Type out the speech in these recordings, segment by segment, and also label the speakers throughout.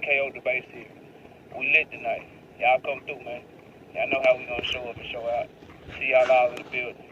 Speaker 1: KO debate series. We lit tonight. Y'all come through, man. Y'all know how we gonna show up and show out. See y'all all in the building.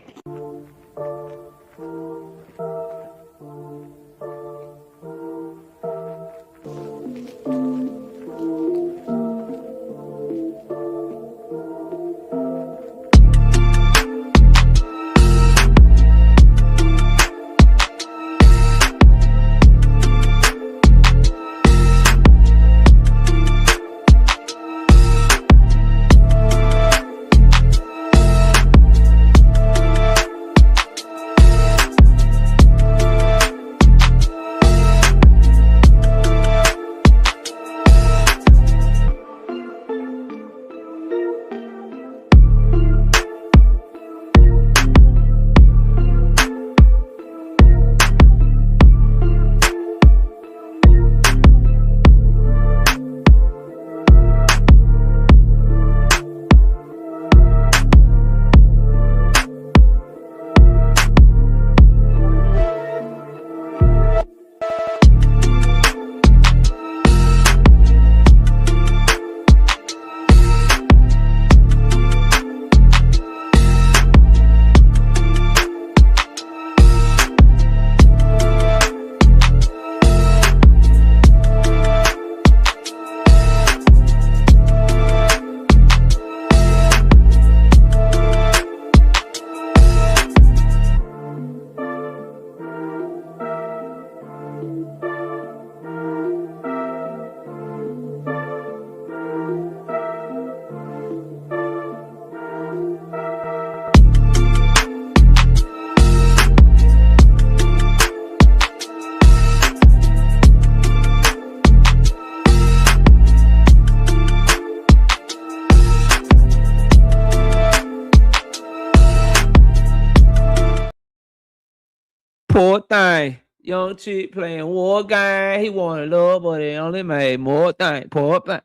Speaker 2: Poor thing. Young chick playing war game. He wanted love, but he only made more thing. Poor thing.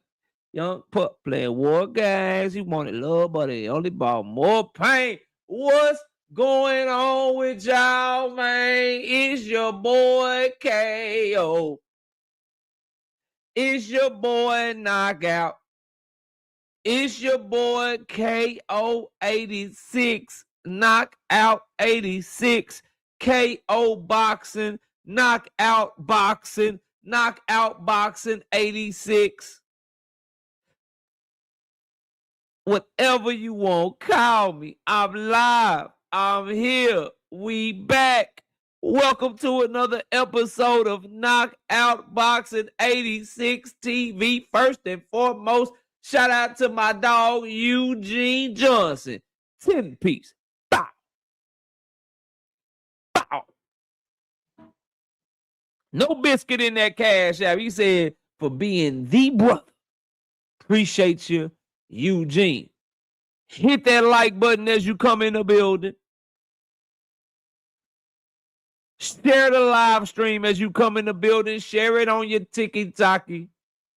Speaker 2: Young pup playing war games. He wanted love, but he only bought more pain. What's going on with y'all, man? It's your boy KO. It's your boy Knockout. It's your boy KO 86. Knockout 86. KO boxing. Knockout boxing. Knockout boxing 86. Whatever you want, call me. I'm live. I'm here. We back. Welcome to another episode of Knockout Boxing 86 TV. First and foremost, shout out to my dog, Eugene Johnson. 10 piece. Bow. Bow. No biscuit in that cash app. He said, for being the brother. Appreciate you, Eugene. Hit that like button as you come in the building. Share the live stream as you come in the building. Share it on your TikTok.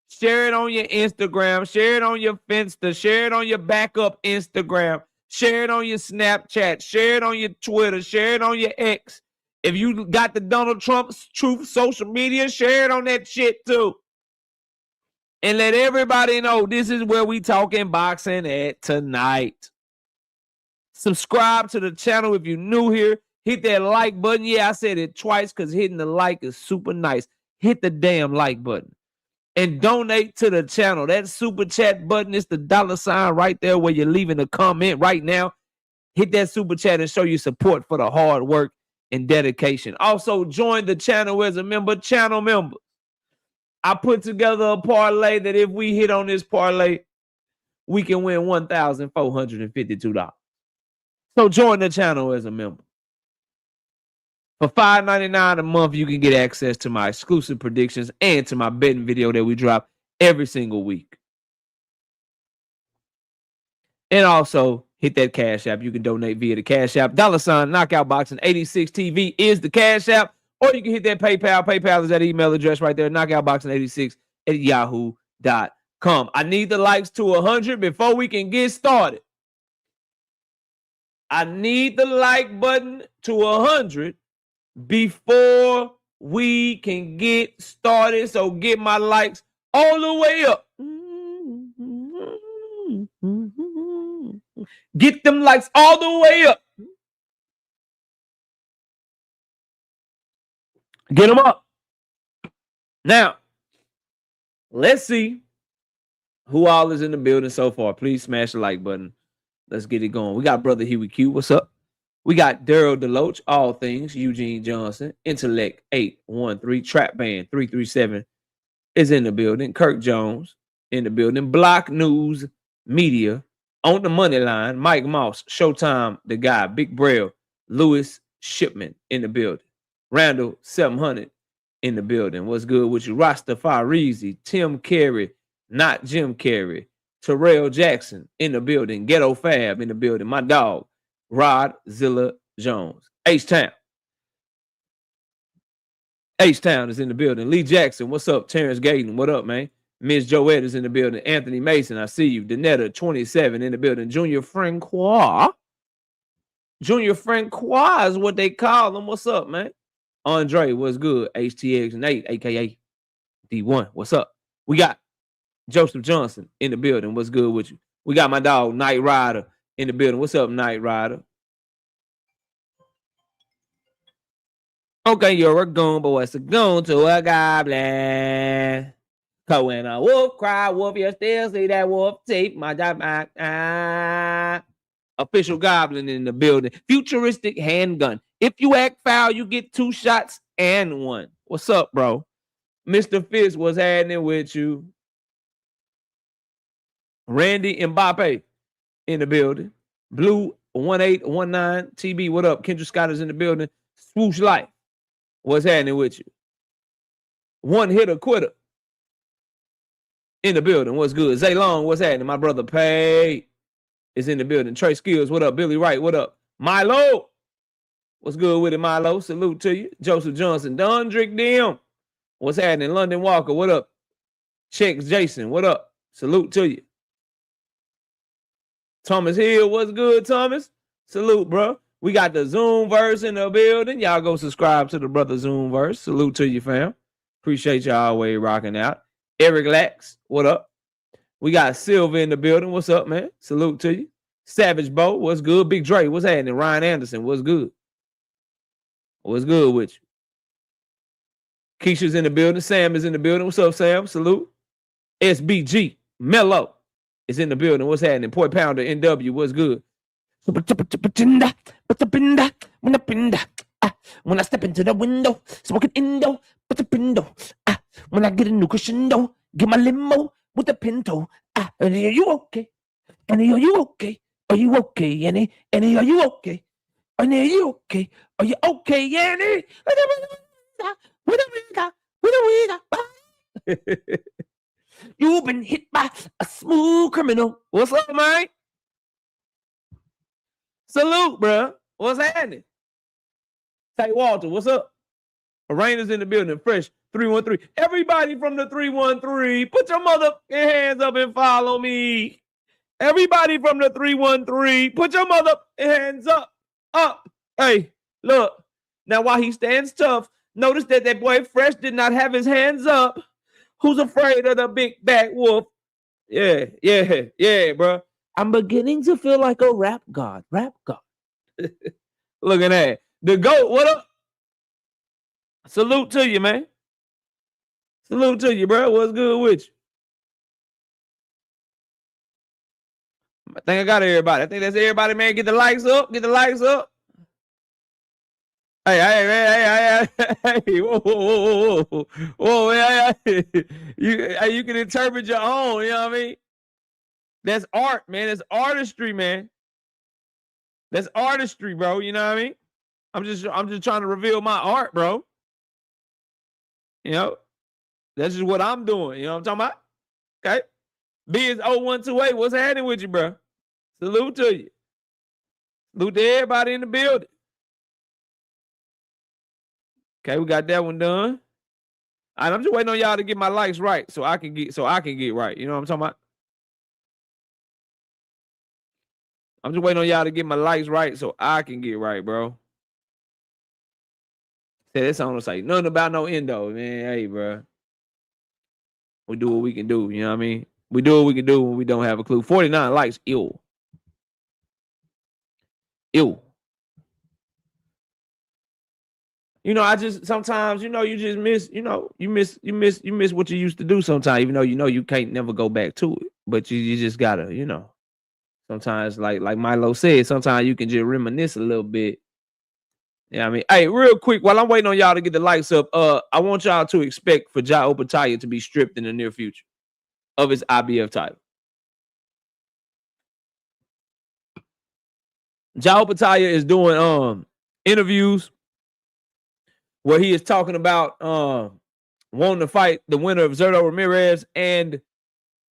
Speaker 2: Share it on your Instagram. Share it on your Finsta. Share it on your backup Instagram. Share it on your Snapchat. Share it on your Twitter. Share it on your X. If you got the Donald Trump's Truth social media, share it on that shit too. And let everybody know this is where we talking boxing at tonight. Subscribe to the channel if you're new here. Hit that like button. Yeah, I said it twice because hitting the like is super nice. Hit the damn like button. And donate to the channel. That super chat button is the $ right there where you're leaving a comment right now. Hit that super chat and show your support for the hard work and dedication. Also, join the channel as a member, channel member. I put together a parlay that if we hit on this parlay, we can win $1,452. So join the channel as a member. For $5.99 a month, you can get access to my exclusive predictions and to my betting video that we drop every single week. And also, hit that Cash App. You can donate via the Cash App. $ Knockout Boxing 86 TV is the Cash App. Or you can hit that PayPal. PayPal is that email address right there, knockoutboxing86@yahoo.com. I need the likes to 100 before we can get started. I need the like button to 100 before we can get started. So get my likes all the way up. Get them likes all the way up. Get them up. Now, let's see who all is in the building so far. Please smash the like button. Let's get it going. We got Brother Huey Q. What's up? We got Daryl Deloach, All Things, Eugene Johnson, Intellect 813, Trap Band 337 is in the building. Kirk Jones in the building. Block News Media on the money line. Mike Moss, Showtime, the guy. Big Braille, Lewis Shipman in the building. Randall 700 in the building. What's good with you? Rastafarizi, Tim Carey, not Jim Carrey. Terrell Jackson in the building. Ghetto Fab in the building. My dog, Rod Zilla Jones. H-Town. H-Town is in the building. Lee Jackson, what's up? Terrence Gayton, what up, man? Miss Joette is in the building. Anthony Mason, I see you. Danetta, 27 in the building. Junior Francois. Junior Francois is what they call him. What's up, man? Andre, what's good? HTX Nate, a.k.a. D1, what's up? We got Joseph Johnson in the building. What's good with you? We got my dog, Night Rider, in the building. What's up, Night Rider? Okay, you're a goon, but what's a goon to a goblin? Cause when a wolf cry, wolf, you still see that wolf tape. My job, official goblin in the building. Futuristic handgun. If you act foul, you get 2 shots and 1. What's up, bro? Mr. Fist was happening with you. Randy Mbappe in the building. Blue 1819 TB. What up? Kendra Scott is in the building. Swoosh Life. What's happening with you? One hitter quitter in the building. What's good? Zay Long, what's happening? My brother Pay is in the building. Trey Skills, what up? Billy Wright, what up? Milo, what's good with it, Milo? Salute to you. Joseph Johnson, Dondrick Dim, what's happening? London Walker, what up? Checks Jason, what up? Salute to you. Thomas Hill, what's good, Thomas? Salute, bro. We got the Zoomverse in the building. Y'all go subscribe to the brother Zoomverse. Salute to you, fam. Appreciate y'all always rocking out. Eric Lax, what up? We got Silva in the building. What's up, man? Salute to you. Savage Bo, what's good? Big Dre, what's happening? Ryan Anderson, what's good? What's good with you? Keisha's in the building. Sam is in the building. What's up, Sam? Salute. SBG, Mello is in the building. What's happening? Poi Pounder, NW, what's good? When I step into the window, smoking Indo, but the pinto. When I get a new crescendo, get my limo with the pinto. And are you okay? And are you okay? Are you okay, Annie? And are you okay? And are you okay? Are you okay, Annie? You've been hit by a smooth criminal. What's up, man? Salute, bro. What's happening? Say, Walter, what's up? Araigners in the building. Fresh 313. Everybody from the 313, put your mother hands up and follow me. Everybody from the 313, put your mother hands up. Up. Hey, look. Now, while he stands tough, notice that boy Fresh did not have his hands up. Who's afraid of the big bad wolf? Yeah, bro. I'm beginning to feel like a rap god. Look at that. The GOAT, what up? Salute to you, man. Salute to you, bro. What's good with you? I think I got everybody. I think that's everybody, man. Get the likes up. Get the likes up. Hey, whoa, hey. You can interpret your own, you know what I mean? That's art, man. That's artistry, man. That's artistry, bro. You know what I mean? I'm just trying to reveal my art, bro. You know, that's just what I'm doing. You know what I'm talking about? Okay. B is 0128. What's happening with you, bro? Salute to you. Salute to everybody in the building. Okay, we got that one done. All right, I'm just waiting on y'all to get my likes right so I can get right. You know what I'm talking about? I'm just waiting on y'all to get my likes right so I can get right, bro. Say that song don't say nothing about no endo, man. Hey, bro. We do what we can do. You know what I mean? We do what we can do when we don't have a clue. 49 likes. Ew. Ew. You know, I just sometimes, you know, you just miss, you know, you miss what you used to do sometimes, even though you know you can't never go back to it. But you just gotta, you know, sometimes like Milo said, sometimes you can just reminisce a little bit. Yeah, I mean, hey, real quick, while I'm waiting on y'all to get the likes up, I want y'all to expect for Jopata to be stripped in the near future of his IBF title. Jopata is doing interviews where he is talking about wanting to fight the winner of Zerto Ramirez and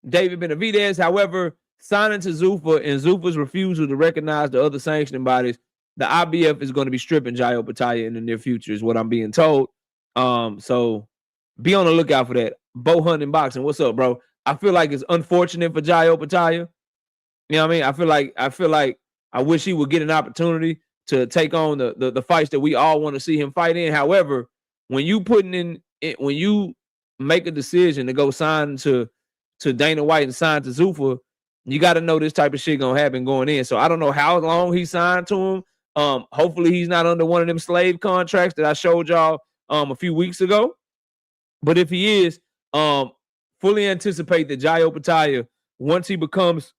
Speaker 2: David Benavidez. However, signing to Zuffa and Zuffa's refusal to recognize the other sanctioning bodies, the IBF is going to be stripping Jopata in the near future, is what I'm being told. So be on the lookout for that. Bo Hunt and Boxing, what's up, bro? I feel like it's unfortunate for Jopata. You know what I mean? I feel like I wish he would get an opportunity to take on the fights that we all want to see him fight in. However, when you when you make a decision to go sign to Dana White and sign to Zuffa, you got to know this type of shit gonna happen going in. So I don't know how long he signed to him. Hopefully he's not under one of them slave contracts that I showed y'all a few weeks ago. But if he is, fully anticipate that Jopata, once he becomes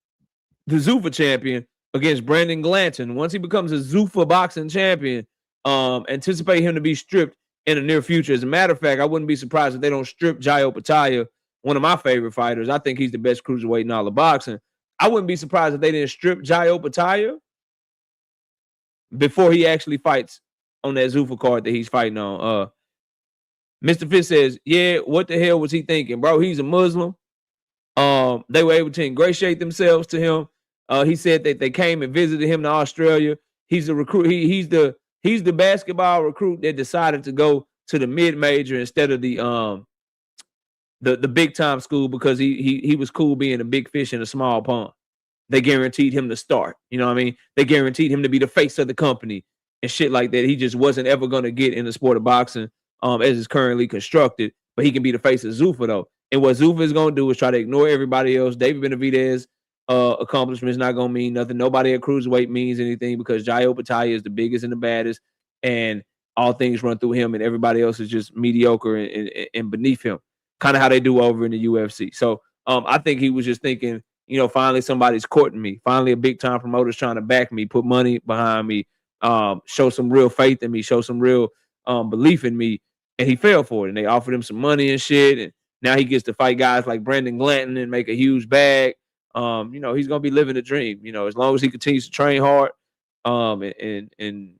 Speaker 2: the Zuffa champion against Brandon Glanton, once he becomes a Zuffa boxing champion, anticipate him to be stripped in the near future. As a matter of fact, I wouldn't be surprised if they don't strip Jopata, one of my favorite fighters. I think he's the best cruiserweight in all of boxing. I wouldn't be surprised if they didn't strip Jopata before he actually fights on that Zuffa card that he's fighting on. Mr. Fitz says, yeah, what the hell was he thinking, bro? He's a Muslim. They were able to ingratiate themselves to him. He said that they came and visited him to Australia. He's a recruit. He's the basketball recruit that decided to go to the mid-major instead of the big time school because he was cool being a big fish in a small pond. They guaranteed him to start. You know what I mean? They guaranteed him to be the face of the company and shit like that. He just wasn't ever going to get in the sport of boxing as it's currently constructed. But he can be the face of Zuffa though. And what Zuffa is going to do is try to ignore everybody else. David Benavidez accomplishments not going to mean nothing. Nobody at cruiserweight means anything because Jopata is the biggest and the baddest, and all things run through him, and everybody else is just mediocre and beneath him. Kind of how they do over in the UFC. So I think he was just thinking, you know, finally somebody's courting me. Finally, a big time promoter's trying to back me, put money behind me, show some real faith in me, show some real belief in me. And he fell for it. And they offered him some money and shit. And now he gets to fight guys like Brandon Glanton and make a huge bag. You know, he's gonna be living the dream. You know, as long as he continues to train hard, and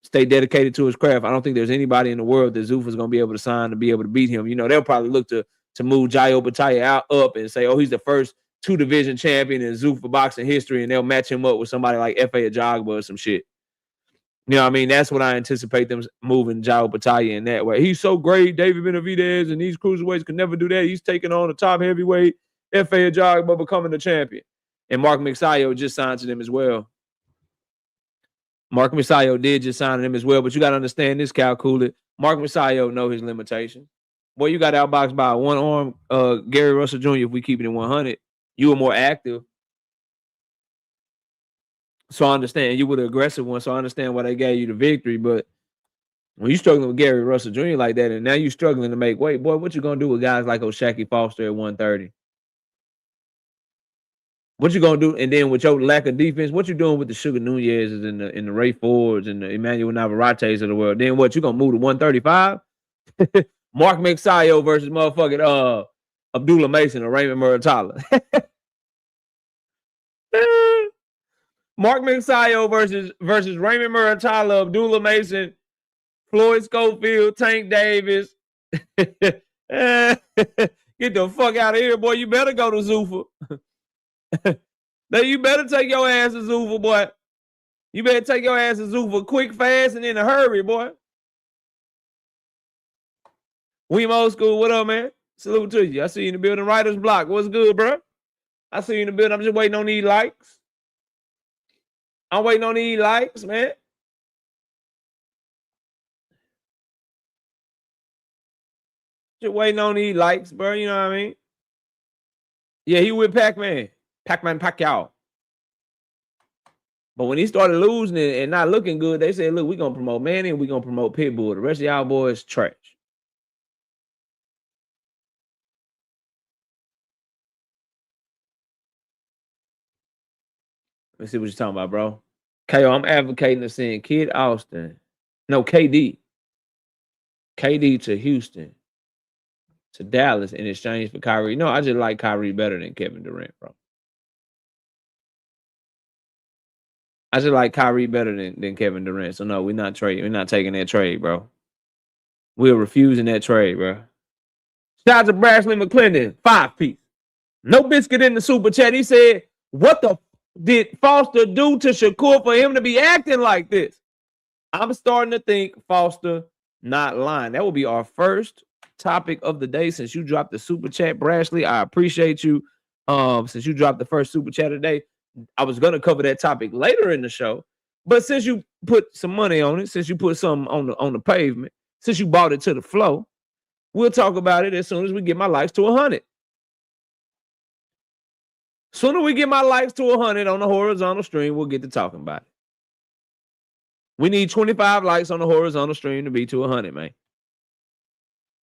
Speaker 2: stay dedicated to his craft. I don't think there's anybody in the world that Zuffa's gonna be able to sign to be able to beat him. You know, they'll probably look to move Jopata up and say, oh, he's the first 2-division champion in Zuffa boxing history, and they'll match him up with somebody like F.A. Ajagba or some shit. You know what I mean? That's what I anticipate them moving Jopata in that way. He's so great, David Benavidez, and these cruiserweights could never do that. He's taking on the top heavyweight, F.A. Ajagba, becoming the champion. And Mark Mixayo just signed to them as well. Mark Mixayo did just sign to them as well, but you got to understand this, calculate. Mark Mixayo know his limitations. Boy, you got outboxed by a one-arm Gary Russell Jr. if we keep it in 100. You were more active. So I understand you were the aggressive one. So I understand why they gave you the victory. But when you're struggling with Gary Russell Jr. like that, and now you're struggling to make weight, boy, what you gonna do with guys like Oshaquie Foster at 130? What you gonna do? And then with your lack of defense, what you doing with the Sugar Nunez's and the Ray Fords and the Emmanuel Navarretes of the world? Then what, you gonna move to 135? Mark Mixayo versus motherfucking Abdullah Mason or Raymond Muratalla. Mark Mixayo versus Raymond Muratalla, Abdullah Mason, Floyd Schofield, Tank Davis. Get the fuck out of here, boy. You better go to Zuffa. Now you better take your ass to Zuffa, boy. You better take your ass to Zuffa quick, fast, and in a hurry, boy. Weem Old School, what up, man? Salute to you. I see you in the building. Writer's Block. What's good, bro? I see you in the building. I'm just waiting on these likes. I'm waiting on these likes, man. Just waiting on these likes, bro. You know what I mean? Yeah, he with Pac-Man. Pac-Man Pacquiao. But when he started losing and not looking good, they said, look, we're going to promote Manny and we're going to promote Pitbull. The rest of y'all boys, trash. Let's see what you're talking about, bro. KO, I'm advocating to send Kid Austin. No, KD. KD to Houston. To Dallas in exchange for Kyrie. No, I just like Kyrie better than Kevin Durant, bro. I just like Kyrie better than Kevin Durant. So no, we're not trading. We're not taking that trade, bro. We're refusing that trade, bro. Shout out to Brashley McClendon, 5-piece. No biscuit in the super chat. He said, what the did Foster do to Shakur for him to be acting like this? I'm starting to think Foster not lying. That will be our first topic of the day since you dropped the super chat, Brashley. I appreciate you. Since you dropped the first super chat today, I was going to cover that topic later in the show, but since you put some money on it, since you put something on the pavement, since you bought it to the flow, we'll talk about it as soon as we get my likes to 100. Sooner we get my likes to 100 on the horizontal stream, we'll get to talking about it. We need 25 likes on the horizontal stream to be to 100, man.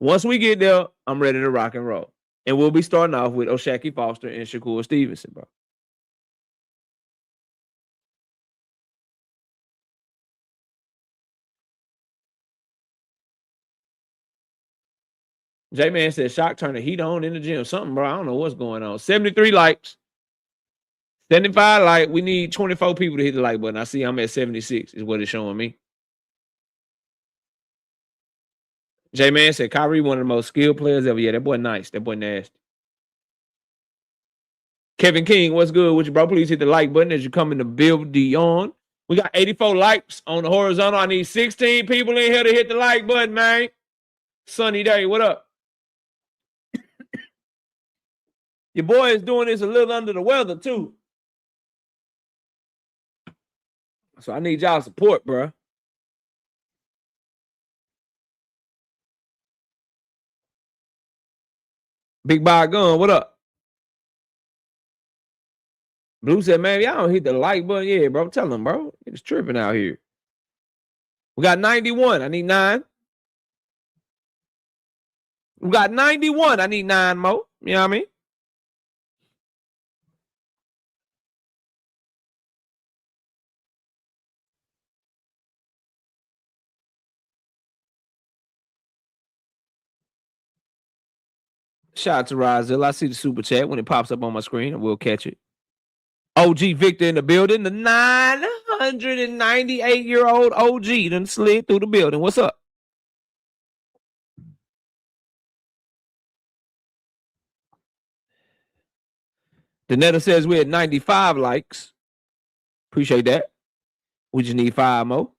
Speaker 2: Once we get there, I'm ready to rock and roll. And we'll be starting off with Oshaquie Foster and Shakur Stevenson, bro. J-Man said, Shock turn the heat on in the gym. Something, bro. I don't know what's going on. 73 likes. 75 likes. We need 24 people to hit the like button. I see I'm at 76 is what it's showing me. J-Man said, Kyrie, one of the most skilled players ever. Yeah, that boy nice. That boy nasty. Kevin King, what's good with you, bro? Please hit the like button as you come in the build on. We got 84 likes on the horizontal. I need 16 people in here to hit the like button, man. Sunny day. What up? Your boy is doing this a little under the weather, too. So I need y'all support, bro. Big Boy Gun, what up? Blue said, man, y'all don't hit the like button. Yeah, bro. Tell them, bro. It's tripping out here. We got 91. I need 9. We got 91. I need 9 more. You know what I mean? Shout out to Rozil. I see the super chat when it pops up on my screen, and we'll catch it. OG Victor in the building. The 998-year-old OG done slid through the building. What's up? Danetta says we're at 95 likes. Appreciate that. We just need 5 more.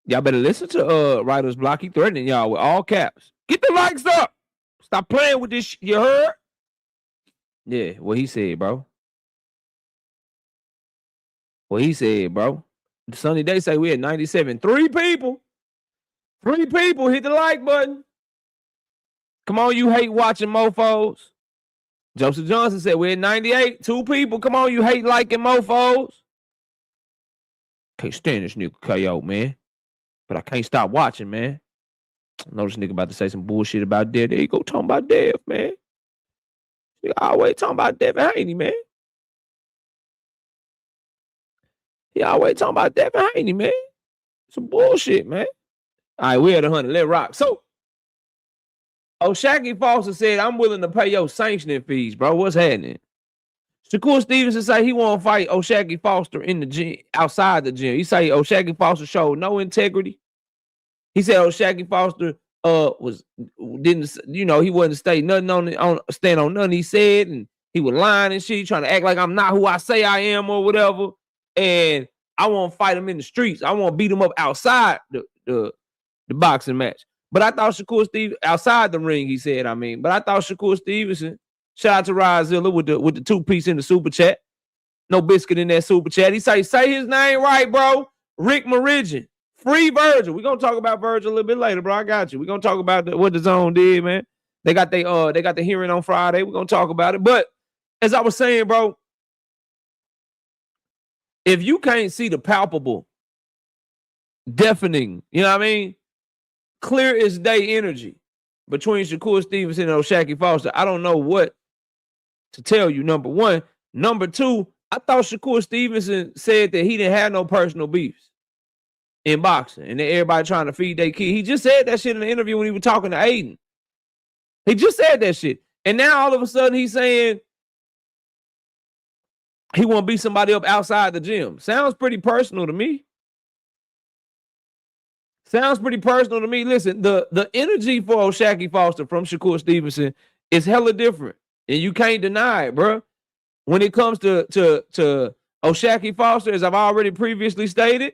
Speaker 2: Y'all better listen to Writer's Block. He threatening y'all with all caps. Get the likes up. Stop playing with this shit. You heard? Yeah, what he said, bro. What he said, bro. Sunny Day say we at 97. 3 people. 3 people. Hit the like button. Come on, you hate watching mofos. Joseph Johnson said we're at 98. 2 people. Come on, you hate liking mofos. Can't stand this nigga KO, man. But I can't stop watching, man. I know this nigga about to say some bullshit about Dev. There you go, talking about Dev, man. He always talking about Devin Haney, man. He always talking about Devin Haney, man. Some bullshit, man. All right, we're at 100. Let rock. So, Oshaquie Foster said, I'm willing to pay your sanctioning fees, bro. What's happening? Shakur Stevenson say he won't fight Oshaquie Foster in the gym, outside the gym. He say Oshaquie Foster showed no integrity. He said Oshaquie Foster he wasn't stand on nothing he said, and he was lying and shit, trying to act like I'm not who I say I am or whatever. And I won't fight him in the streets. I won't beat him up outside the boxing match. But I thought Shakur Stevenson outside the ring, he said, but I thought Shakur Stevenson, shout out to Rozilla with the 2-piece in the super chat. No biscuit in that super chat. He say his name right, bro. Rick Meridian. Free Vergil. We're gonna talk about Vergil a little bit later, bro. I got you. We're gonna talk about what the zone did, man. They got the hearing on Friday. We're gonna talk about it. But as I was saying, bro, if you can't see the palpable, deafening, you know what I mean? Clear as day energy between Shakur Stevenson and Oshaquie Foster, I don't know what to tell you, number one. Number two, I thought Shakur Stevenson said that he didn't have no personal beefs in boxing and that everybody trying to feed their kid. He just said that shit in the interview when he was talking to Aiden. He just said that shit. And now all of a sudden he's saying he want to beat somebody up outside the gym. Sounds pretty personal to me. Sounds pretty personal to me. Listen, the energy for Oshaquie Foster from Shakur Stevenson is hella different. And you can't deny it, bro. When it comes to Oshaquie Foster, as I've already previously stated,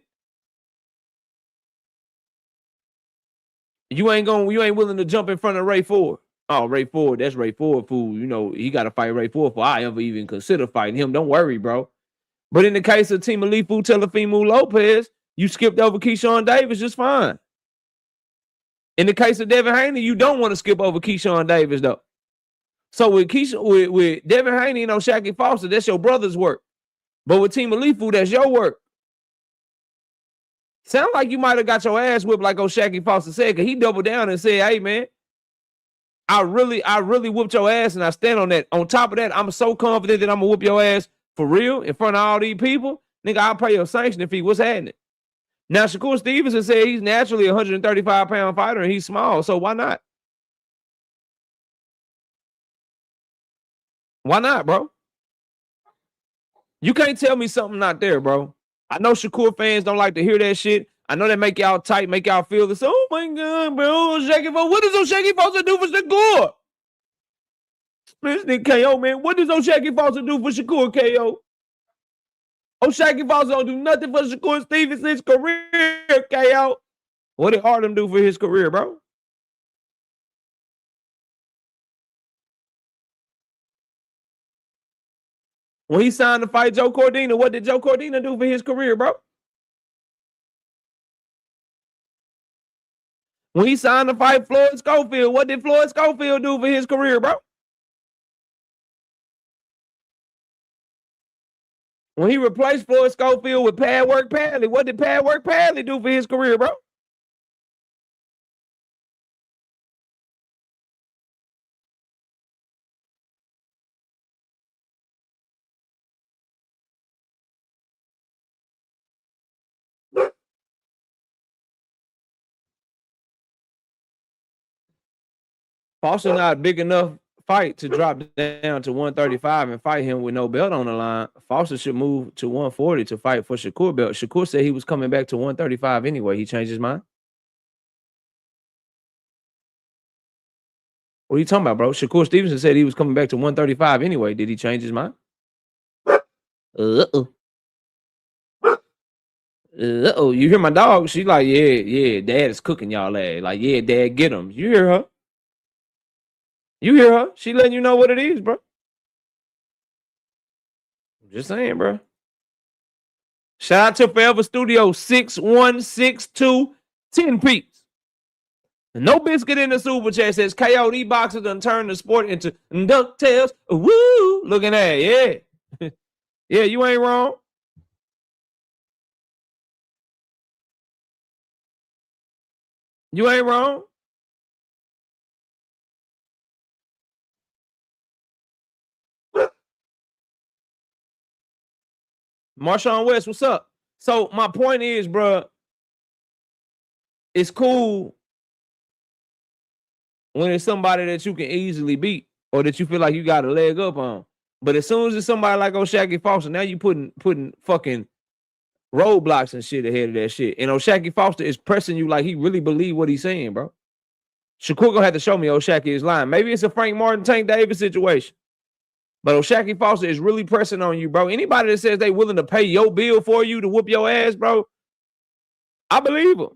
Speaker 2: you ain't willing to jump in front of Ray Ford. Oh, Ray Ford, that's Ray Ford, fool. You know, he got to fight Ray Ford before I ever even consider fighting him. Don't worry, bro. But in the case of Timalifu Telefimu Lopez, you skipped over Keyshawn Davis just fine. In the case of Devin Haney, you don't want to skip over Keyshawn Davis, though. So with Devin Haney and Oshaquie Foster, that's your brother's work. But with Timalifu, that's your work. Sound like you might have got your ass whipped like Oshaquie Foster said, because he doubled down and said, hey, man, I really whooped your ass, and I stand on that. On top of that, I'm so confident that I'm going to whoop your ass for real in front of all these people. Nigga, I'll pay your sanctioning fee. What's happening? Now, Shakur Stevenson said he's naturally a 135-pound fighter, and he's small, so why not? Why not, bro? You can't tell me something not there, bro. I know Shakur fans don't like to hear that shit. I know they make y'all tight, make y'all feel this. Oh my God, bro. What does Oshaquie Foster do for Shakur? Listen, KO, man. What does Oshaquie Foster do for Shakur, KO? Oshaquie Foster don't do nothing for Shakur Stevenson's career, KO. What did Harlem do for his career, bro? When he signed to fight Joe Cordina, what did Joe Cordina do for his career, bro? When he signed to fight Floyd Schofield, what did Floyd Schofield do for his career, bro? When he replaced Floyd Schofield with Padwork Padley, what did Padwork Padley do for his career, bro? Foster not big enough fight to drop down to 135 and fight him with no belt on the line. Foster should move to 140 to fight for Shakur belt. Shakur said he was coming back to 135 anyway. He changed his mind. What are you talking about, bro? Shakur Stevenson said he was coming back to 135 anyway. Did he change his mind? Uh-oh. Uh-oh. You hear my dog? She's like, yeah, dad is cooking y'all ass. Like, yeah, dad, get him. You hear her? You hear her? She letting you know what it is, bro. I'm just saying, bro. Shout out to Forever Studio 6162 10 peeps. No Biscuit in the super chat says KOD boxers done turned the sport into DuckTales. Woo! Looking at it, yeah. Yeah, you ain't wrong. You ain't wrong. Marshawn West, what's up? So my point is, bro, it's cool when it's somebody that you can easily beat or that you feel like you got a leg up on. But as soon as it's somebody like Oshaquie Foster, now you putting fucking roadblocks and shit ahead of that shit. And Oshaquie Foster is pressing you like he really believe what he's saying, bro. Shakur gonna have to show me Oshaquie is lying. Maybe it's a Frank Martin, Tank Davis situation. But Oshaquie Foster is really pressing on you, bro. Anybody that says they willing to pay your bill for you to whoop your ass, bro, I believe him.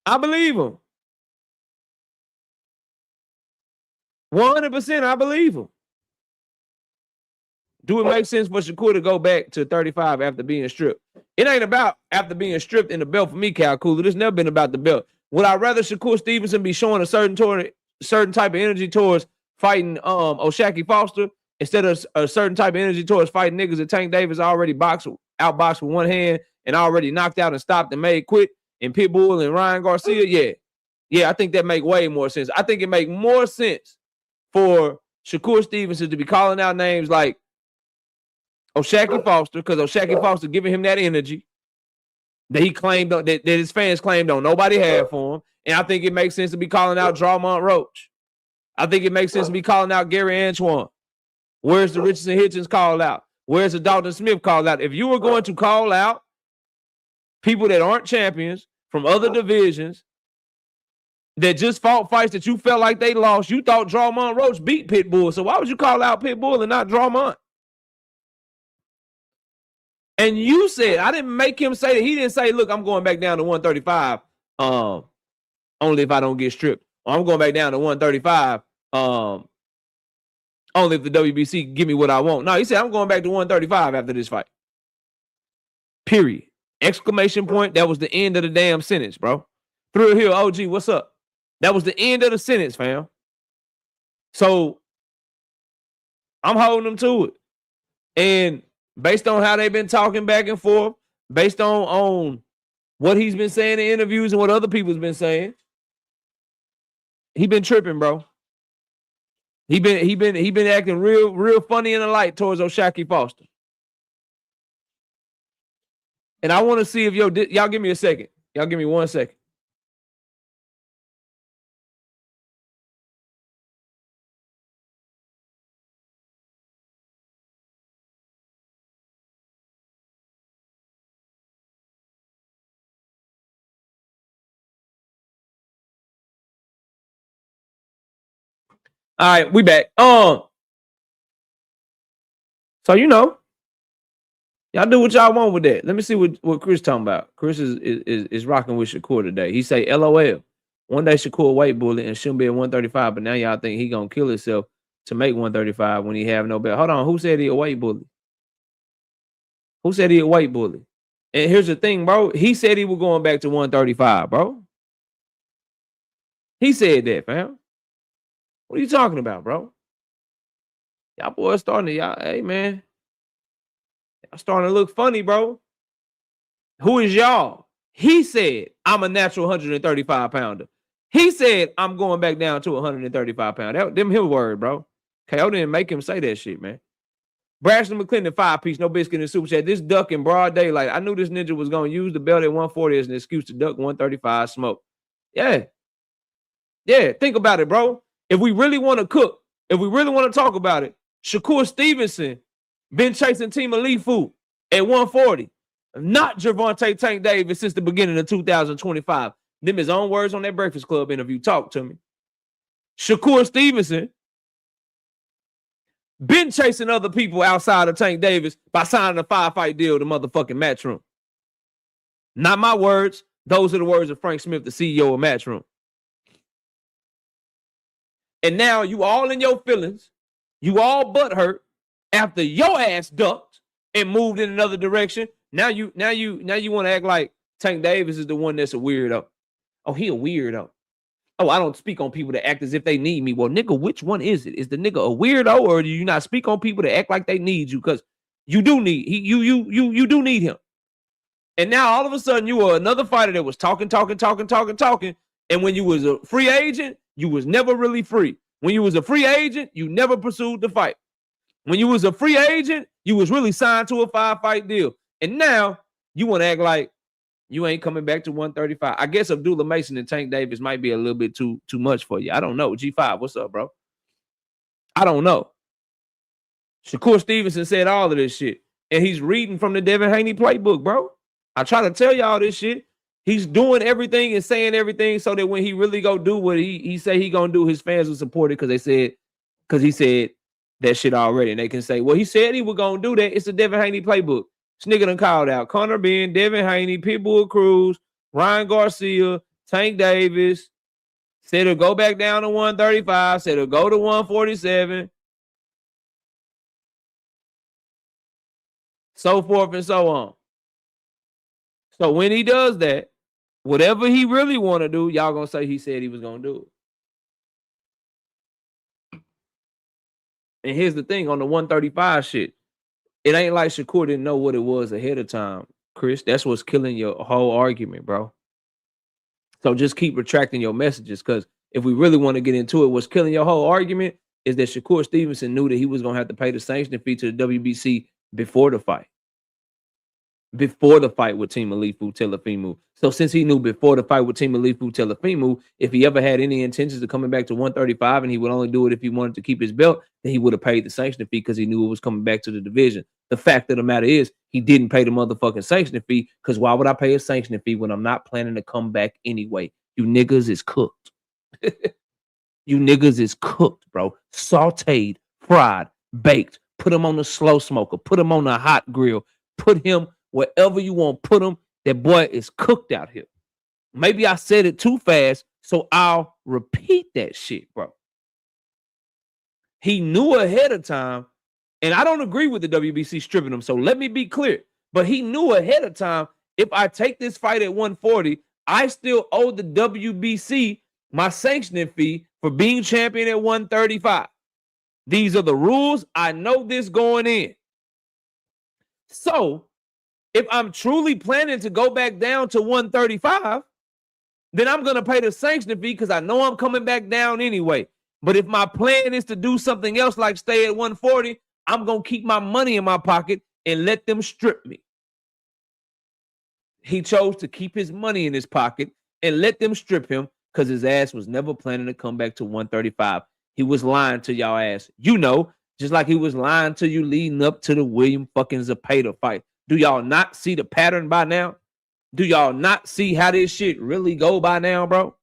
Speaker 2: I believe him. 100%, I believe him. Do it make sense for Shakur to go back to 35 after being stripped? It ain't about after being stripped in the belt for me, Cal Cooler. It's never been about the belt. Would I rather Shakur Stevenson be showing a certain type of energy towards fighting Oshaquie Foster instead of a certain type of energy towards fighting niggas that Tank Davis already outboxed with one hand and already knocked out and stopped and made quit, and Pitbull and Ryan Garcia? Yeah, I think that make way more sense. I think it make more sense for Shakur Stevenson to be calling out names like Oshaquie Foster, because Oshaquie Foster giving him that energy that he claimed, that his fans claimed don't nobody have for him. And I think it makes sense to be calling out Drawmont Roach. I think it makes sense to be calling out Gary Antoine. Where's the Richardson Hitchens call out? Where's the Dalton Smith call out? If you were going to call out people that aren't champions from other divisions that just fought fights that you felt like they lost, you thought Drawmont Roach beat Pitbull. So why would you call out Pitbull and not Drawmont? And you said, I didn't make him say that. He didn't say, look, I'm going back down to 135 only if I don't get stripped. Or I'm going back down to 135 only if the WBC give me what I want. No, he said, I'm going back to 135 after this fight. Period. Exclamation point. That was the end of the damn sentence, bro. Thrill Hill, OG, what's up? That was the end of the sentence, fam. So I'm holding them to it. And based on how they've been talking back and forth, based on what he's been saying in interviews and what other people's been saying, he been tripping, bro. He been acting real funny in the light towards Oshaquie Foster. And I want to see if y'all give me a second. Y'all give me 1 second. All right, we back. So y'all do what y'all want with that. Let me see what Chris talking about. Chris is rocking with Shakur today. He say, LOL. One day Shakur weight bully and shouldn't be at 135, but now y'all think he gonna kill himself to make 135 when he have no belt. Hold on, who said he a weight bully? Who said he a weight bully? And here's the thing, bro. He said he was going back to 135, bro. He said that, fam. What are you talking about, bro? Y'all boys starting to, hey, man. Y'all starting to look funny, bro. Who is y'all? He said, I'm a natural 135 pounder. He said, I'm going back down to 135 pounder. Them his word, bro. KO didn't make him say that shit, man. Braxton McClendon, 5-piece, no biscuit in super chat. This duck in broad daylight. I knew this ninja was going to use the belt at 140 as an excuse to duck 135 smoke. Yeah. Think about it, bro. If we really want to cook, if we really want to talk about it, Shakur Stevenson been chasing Team Alifu at 140. Not Gervonta Tank Davis since the beginning of 2025. Them his own words on that Breakfast Club interview. Talk to me. Shakur Stevenson been chasing other people outside of Tank Davis by signing a 5-fight deal to motherfucking Matchroom. Not my words. Those are the words of Frank Smith, the CEO of Matchroom. And now you all in your feelings. You all butthurt after your ass ducked and moved in another direction. Now you want to act like Tank Davis is the one that's a weirdo. Oh, he a weirdo. Oh, I don't speak on people that act as if they need me. Well, nigga, which one is it? Is the nigga a weirdo, or do you not speak on people that act like they need you? Because you do need you do need him. And now all of a sudden you are another fighter that was talking. And when you was a free agent, you was never really free. When you was a free agent, you never pursued the fight. When you was a free agent, you was really signed to a 5-fight deal. And now you want to act like you ain't coming back to 135. I guess Abdullah Mason and Tank Davis might be a little bit too much for you. I don't know. G5, what's up, bro? I don't know. Shakur Stevenson said all of this shit. And he's reading from the Devin Haney playbook, bro. I try to tell y'all this shit. He's doing everything and saying everything so that when he really go do what he say he gonna do, his fans will support it because he said that shit already. And they can say, well, he said he was gonna do that. It's the Devin Haney playbook. This nigga done called out Conor Ben, Devin Haney, Pitbull Cruz, Ryan Garcia, Tank Davis. Said he'll go back down to 135. Said he'll go to 147. so forth and so on. So when he does that, whatever he really want to do, y'all gonna say he said he was gonna do it. And here's the thing on the 135 shit, it ain't like Shakur didn't know what it was ahead of time, Chris. That's what's killing your whole argument, bro. So just keep retracting your messages, because if we really want to get into it, what's killing your whole argument is that Shakur Stevenson knew that he was going to have to pay the sanctioning fee to the WBC before the fight. Before the fight with Team Alifu Telefimu. So since he knew before the fight with Team Alifu Telefimu, if he ever had any intentions of coming back to 135 and he would only do it if he wanted to keep his belt, then he would have paid the sanctioning fee because he knew it was coming back to the division. The fact of the matter is he didn't pay the motherfucking sanctioning fee, because why would I pay a sanctioning fee when I'm not planning to come back anyway? You niggas is cooked. You niggas is cooked, bro. Sauteed, fried, baked. Put him on the slow smoker. Put him on the hot grill. Put him wherever you want, put him. That boy is cooked out here. Maybe I said it too fast, so I'll repeat that shit, bro. He knew ahead of time, and I don't agree with the WBC stripping him, so let me be clear. But he knew ahead of time, if I take this fight at 140, I still owe the WBC my sanctioning fee for being champion at 135. These are the rules. I know this going in. So if I'm truly planning to go back down to 135, then I'm going to pay the sanctioning fee because I know I'm coming back down anyway. But if my plan is to do something else like stay at 140, I'm going to keep my money in my pocket and let them strip me. He chose to keep his money in his pocket and let them strip him because his ass was never planning to come back to 135. He was lying to y'all ass. You know, just like he was lying to you leading up to the William fucking Zopata fight. Do y'all not see the pattern by now? Do y'all not see how this shit really go by now, bro?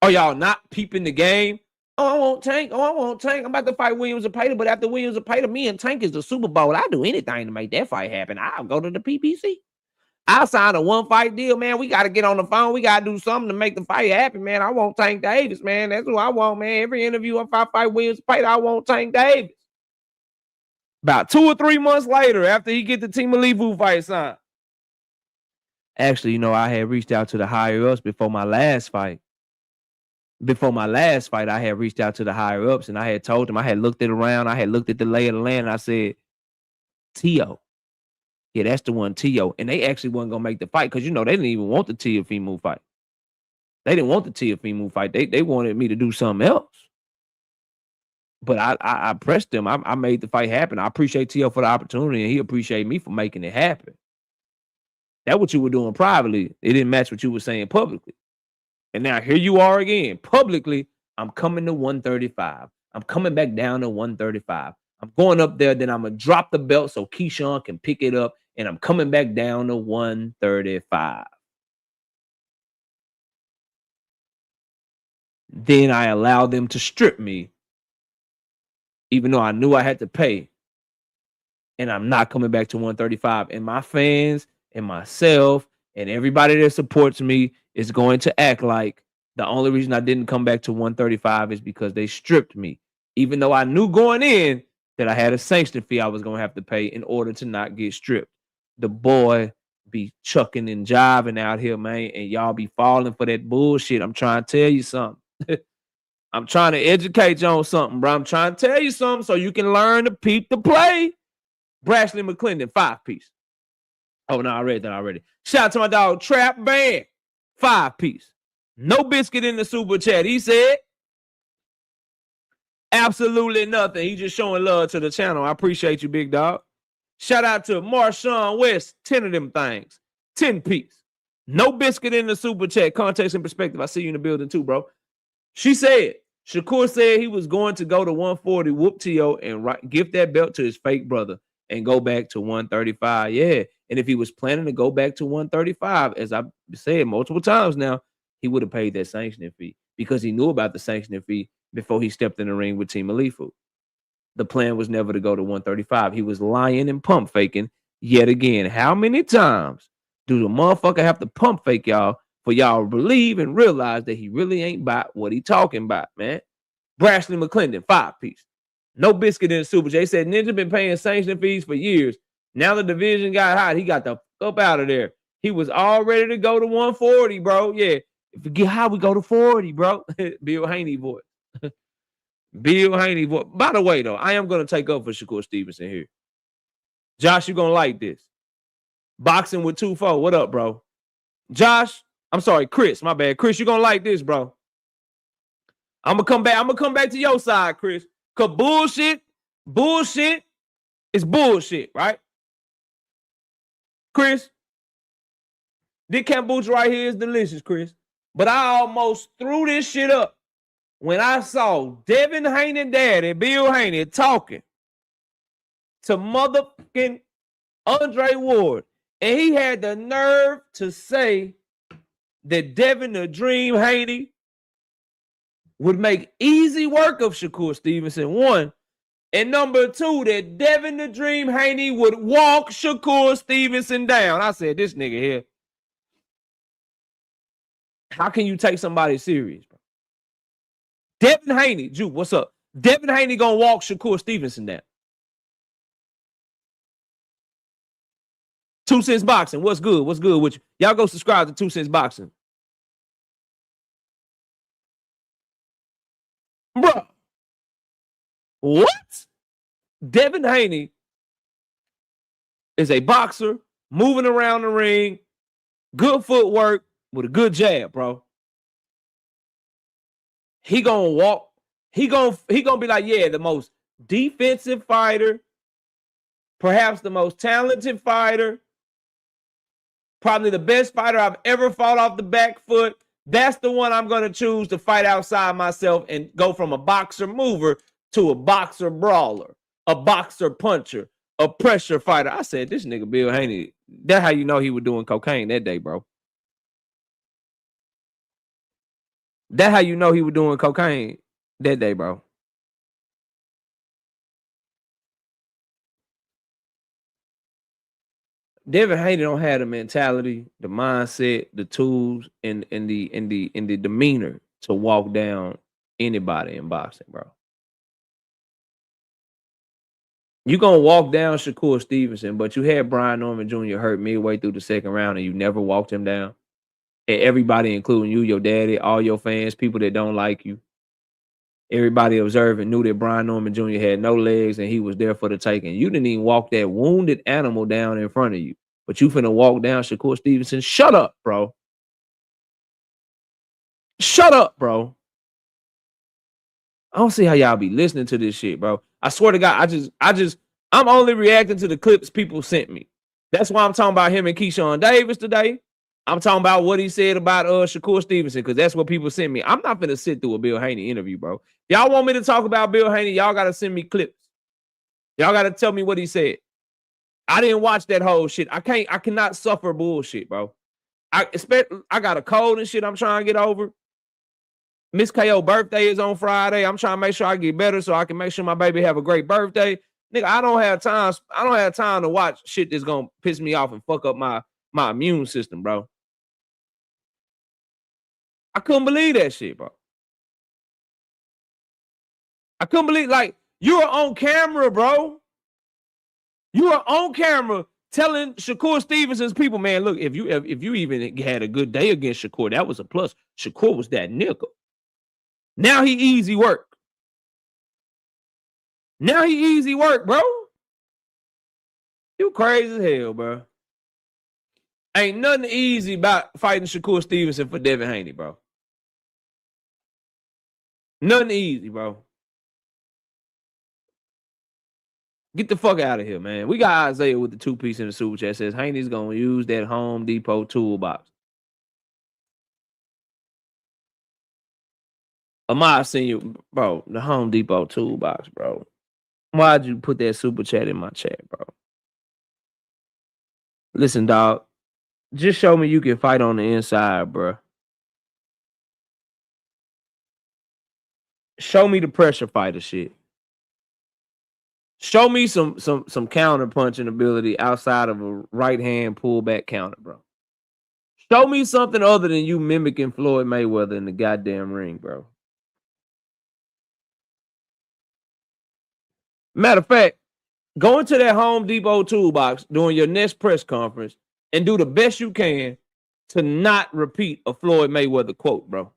Speaker 2: Are y'all not peeping the game? Oh, I won't Tank. Oh, I won't Tank. I'm about to fight William Zopata, but after William Zopata, me and Tank is the Super Bowl. I'll do anything to make that fight happen. I'll go to the PPC. I'll sign a one-fight deal, man. We got to get on the phone. We got to do something to make the fight happen, man. I want Tank Davis, man. That's who I want, man. Every interview, if I fight William Zopata, I want Tank Davis. About 2 or 3 months later, after he get the Team Alifu fight signed. Actually, you know, I had reached out to the higher-ups before my last fight. Before my last fight, I had reached out to the higher-ups, and I had told them, I had looked it around, I had looked at the lay of the land, and I said, Tio. Yeah, that's the one, Tio. And they actually wasn't going to make the fight because, you know, they didn't even want the Teofimo fight. They didn't want the Teofimo fight. They wanted me to do something else. But I pressed them. I made the fight happen. I appreciate Tio for the opportunity, and he appreciated me for making it happen. That's what you were doing privately. It didn't match what you were saying publicly. And now here you are again. Publicly, I'm coming to 135. I'm coming back down to 135. I'm going up there, then I'm going to drop the belt so Keyshawn can pick it up, and I'm coming back down to 135. Then I allowed them to strip me, even though I knew I had to pay, and I'm not coming back to 135. And my fans and myself and everybody that supports me is going to act like the only reason I didn't come back to 135 is because they stripped me, even though I knew going in that I had a sanction fee I was going to have to pay in order to not get stripped. The boy be chucking and jiving out here, man, and y'all be falling for that bullshit. I'm trying to tell you something. I'm trying to educate you on something, bro. I'm trying to tell you something so you can learn to peep the play. Brashley McClendon, 5-piece. Oh, no, I read that already. Shout out to my dog, Trap Band, 5-piece. No biscuit in the super chat. He said absolutely nothing. He just showing love to the channel. I appreciate you, big dog. Shout out to Marshawn West, 10 of them things. 10-piece. No biscuit in the super chat. Context and perspective. I see you in the building too, bro. She said, Shakur said he was going to go to 140, whoop T.O., and give that belt to his fake brother and go back to 135. Yeah. And if he was planning to go back to 135, as I've said multiple times now, he would have paid that sanctioning fee because he knew about the sanctioning fee before he stepped in the ring with Team Alifu. The plan was never to go to 135. He was lying and pump faking yet again. How many times do the motherfucker have to pump fake y'all for y'all to believe and realize that he really ain't about what he talking about, man? Brashley McClendon, 5-piece. No biscuit in the Super. They said Ninja been paying sanction fees for years. Now the division got hot. He got the fuck up out of there. He was all ready to go to 140, bro. Yeah. If we get high, we go to 40, bro. Bill Haney voice. Bill Haney voice. By the way, though, I am going to take up for Shakur Stevenson here. Josh, you're going to like this. Boxing with 2-4. What up, bro? Josh, I'm sorry, Chris. My bad. Chris, you're going to like this, bro. I'm going to come back to your side, Chris. Because bullshit is bullshit, right? Chris, this kombucha right here is delicious, Chris. But I almost threw this shit up when I saw Devin Haney daddy, Bill Haney, talking to motherfucking Andre Ward. And he had the nerve to say that Devin the Dream Haney would make easy work of Shakur Stevenson, one. And number two, that Devin the Dream Haney would walk Shakur Stevenson down. I said, this nigga here. How can you take somebody serious, bro? Devin Haney, Juke, what's up? Devin Haney gonna walk Shakur Stevenson down. 2 Cents Boxing, what's good? What's good with you? Y'all go subscribe to 2 Cents Boxing. Bro. What? Devin Haney is a boxer, moving around the ring, good footwork, with a good jab, bro. He gonna walk. He gonna be like, yeah, the most defensive fighter, perhaps the most talented fighter, probably the best fighter I've ever fought off the back foot. That's the one I'm gonna choose to fight outside myself and go from a boxer mover to a boxer brawler, a boxer puncher, a pressure fighter. I said, this nigga Bill Haney, that's how you know he was doing cocaine that day, bro. That's how you know he was doing cocaine that day, bro. Devin Haney don't have the mentality, the mindset, the tools, and the demeanor to walk down anybody in boxing, bro. You gonna walk down Shakur Stevenson, but you had Brian Norman Jr. hurt midway through the second round, and you never walked him down. And everybody, including you, your daddy, all your fans, people that don't like you, everybody observing knew that Brian Norman Jr. had no legs and he was there for the taking. You didn't even walk that wounded animal down in front of you, but you finna walk down Shakur Stevenson. Shut up, bro. Shut up, bro. I don't see how y'all be listening to this shit, bro. I swear to God, I'm only reacting to the clips people sent me. That's why I'm talking about him and Keyshawn Davis today. I'm talking about what he said about Shakur Stevenson, because that's what people sent me. I'm not finna sit through a Bill Haney interview, bro. Y'all want me to talk about Bill Haney, y'all got to send me clips. Y'all got to tell me what he said. I didn't watch that whole shit. I cannot suffer bullshit, bro. I got a cold and shit I'm trying to get over. Miss KO birthday is on Friday. I'm trying to make sure I get better so I can make sure my baby have a great birthday. Nigga, I don't have time to watch shit that's gonna piss me off and fuck up my immune system, bro. I couldn't believe that shit, bro. I couldn't believe, like, you were on camera, bro. You were on camera telling Shakur Stevenson's people, man, look, if you even had a good day against Shakur, that was a plus. Shakur was that nickel. Now he easy work. Now he easy work, bro. You crazy as hell, bro. Ain't nothing easy about fighting Shakur Stevenson for Devin Haney, bro. Nothing easy, bro. Get the fuck out of here, man. We got Isaiah with the 2-piece in the super chat. Says Haney's gonna use that Home Depot toolbox. Amar seen you, bro. The Home Depot toolbox, bro. Why'd you put that super chat in my chat, bro? Listen, dog. Just show me you can fight on the inside, bro. Show me the pressure fighter shit. Show me some counter punching ability outside of a right hand pullback counter, bro. Show me something other than you mimicking Floyd Mayweather in the goddamn ring, bro. Matter of fact, go into that Home Depot toolbox during your next press conference and do the best you can to not repeat a Floyd Mayweather quote, bro.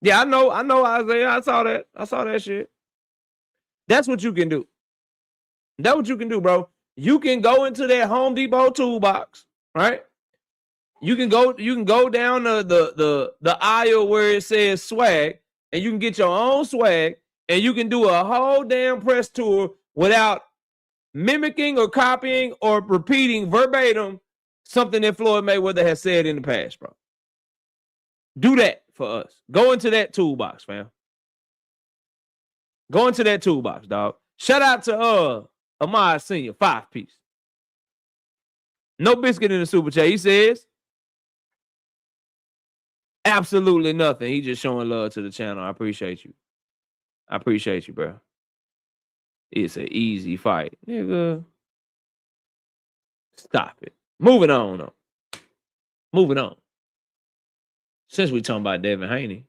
Speaker 2: Yeah, I know, Isaiah. I saw that shit. That's what you can do. That's what you can do, bro. You can go into that Home Depot toolbox, right? You can go down the aisle where it says swag, and you can get your own swag, and you can do a whole damn press tour without mimicking or copying or repeating verbatim something that Floyd Mayweather has said in the past, bro. Do that for us. Go into that toolbox, fam. Go into that toolbox, dog. Shout out to Ahmad Senior, 5-piece. No biscuit in the super chat. He says absolutely nothing. He just showing love to the channel. I appreciate you. I appreciate you, bro. It's an easy fight, nigga. Stop it. Moving on, though. Moving on. Since we talking about Devin Haney.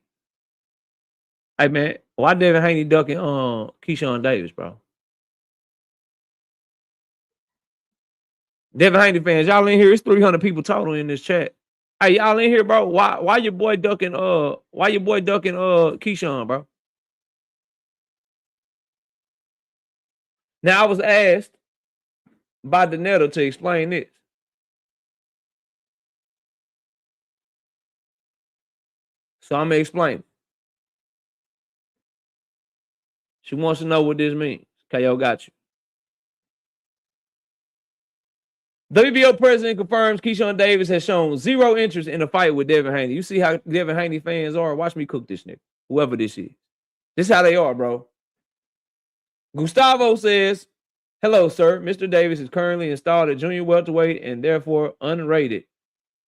Speaker 2: Hey, man, why Devin Haney ducking Keyshawn Davis, bro? Devin Haney fans, y'all in here? It's 300 people total in this chat. Hey, y'all in here, bro? Why your boy ducking Keyshawn, bro? Now I was asked by Donetta to explain this. So I'm gonna explain. She wants to know what this means. KO got you. WBO president confirms Keyshawn Davis has shown zero interest in a fight with Devin Haney. You see how Devin Haney fans are? Watch me cook this nigga, whoever this is. This is how they are, bro. Gustavo says, hello, sir. Mr. Davis is currently installed at junior welterweight and therefore unrated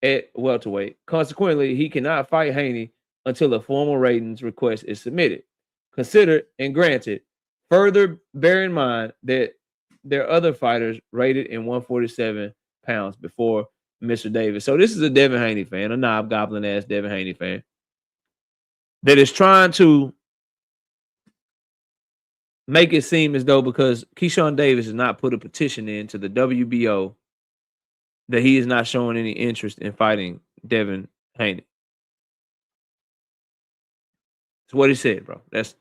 Speaker 2: at welterweight. Consequently, he cannot fight Haney until a formal ratings request is submitted, considered, and granted. Further, bear in mind that there are other fighters rated in 147 pounds before Mr. Davis. So this is a Devin Haney fan, a knob goblin ass Devin Haney fan that is trying to make it seem as though because Keyshawn Davis has not put a petition in to the WBO that he is not showing any interest in fighting Devin Haney. That's what he said, bro. That's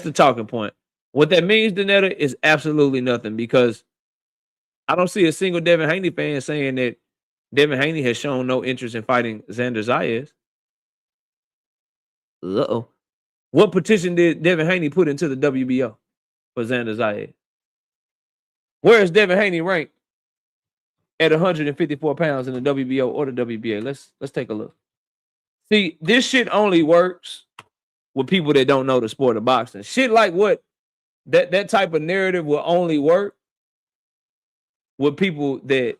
Speaker 2: the talking point. What that means, Donetta, is absolutely nothing because I don't see a single Devin Haney fan saying that Devin Haney has shown no interest in fighting Xander Zayas. Uh-oh. What petition did Devin Haney put into the WBO for Xander Zayas? Where is Devin Haney ranked at 154 pounds in the WBO or the WBA? Let's take a look. See, this shit only works with people that don't know the sport of boxing. Shit like what that type of narrative will only work with people that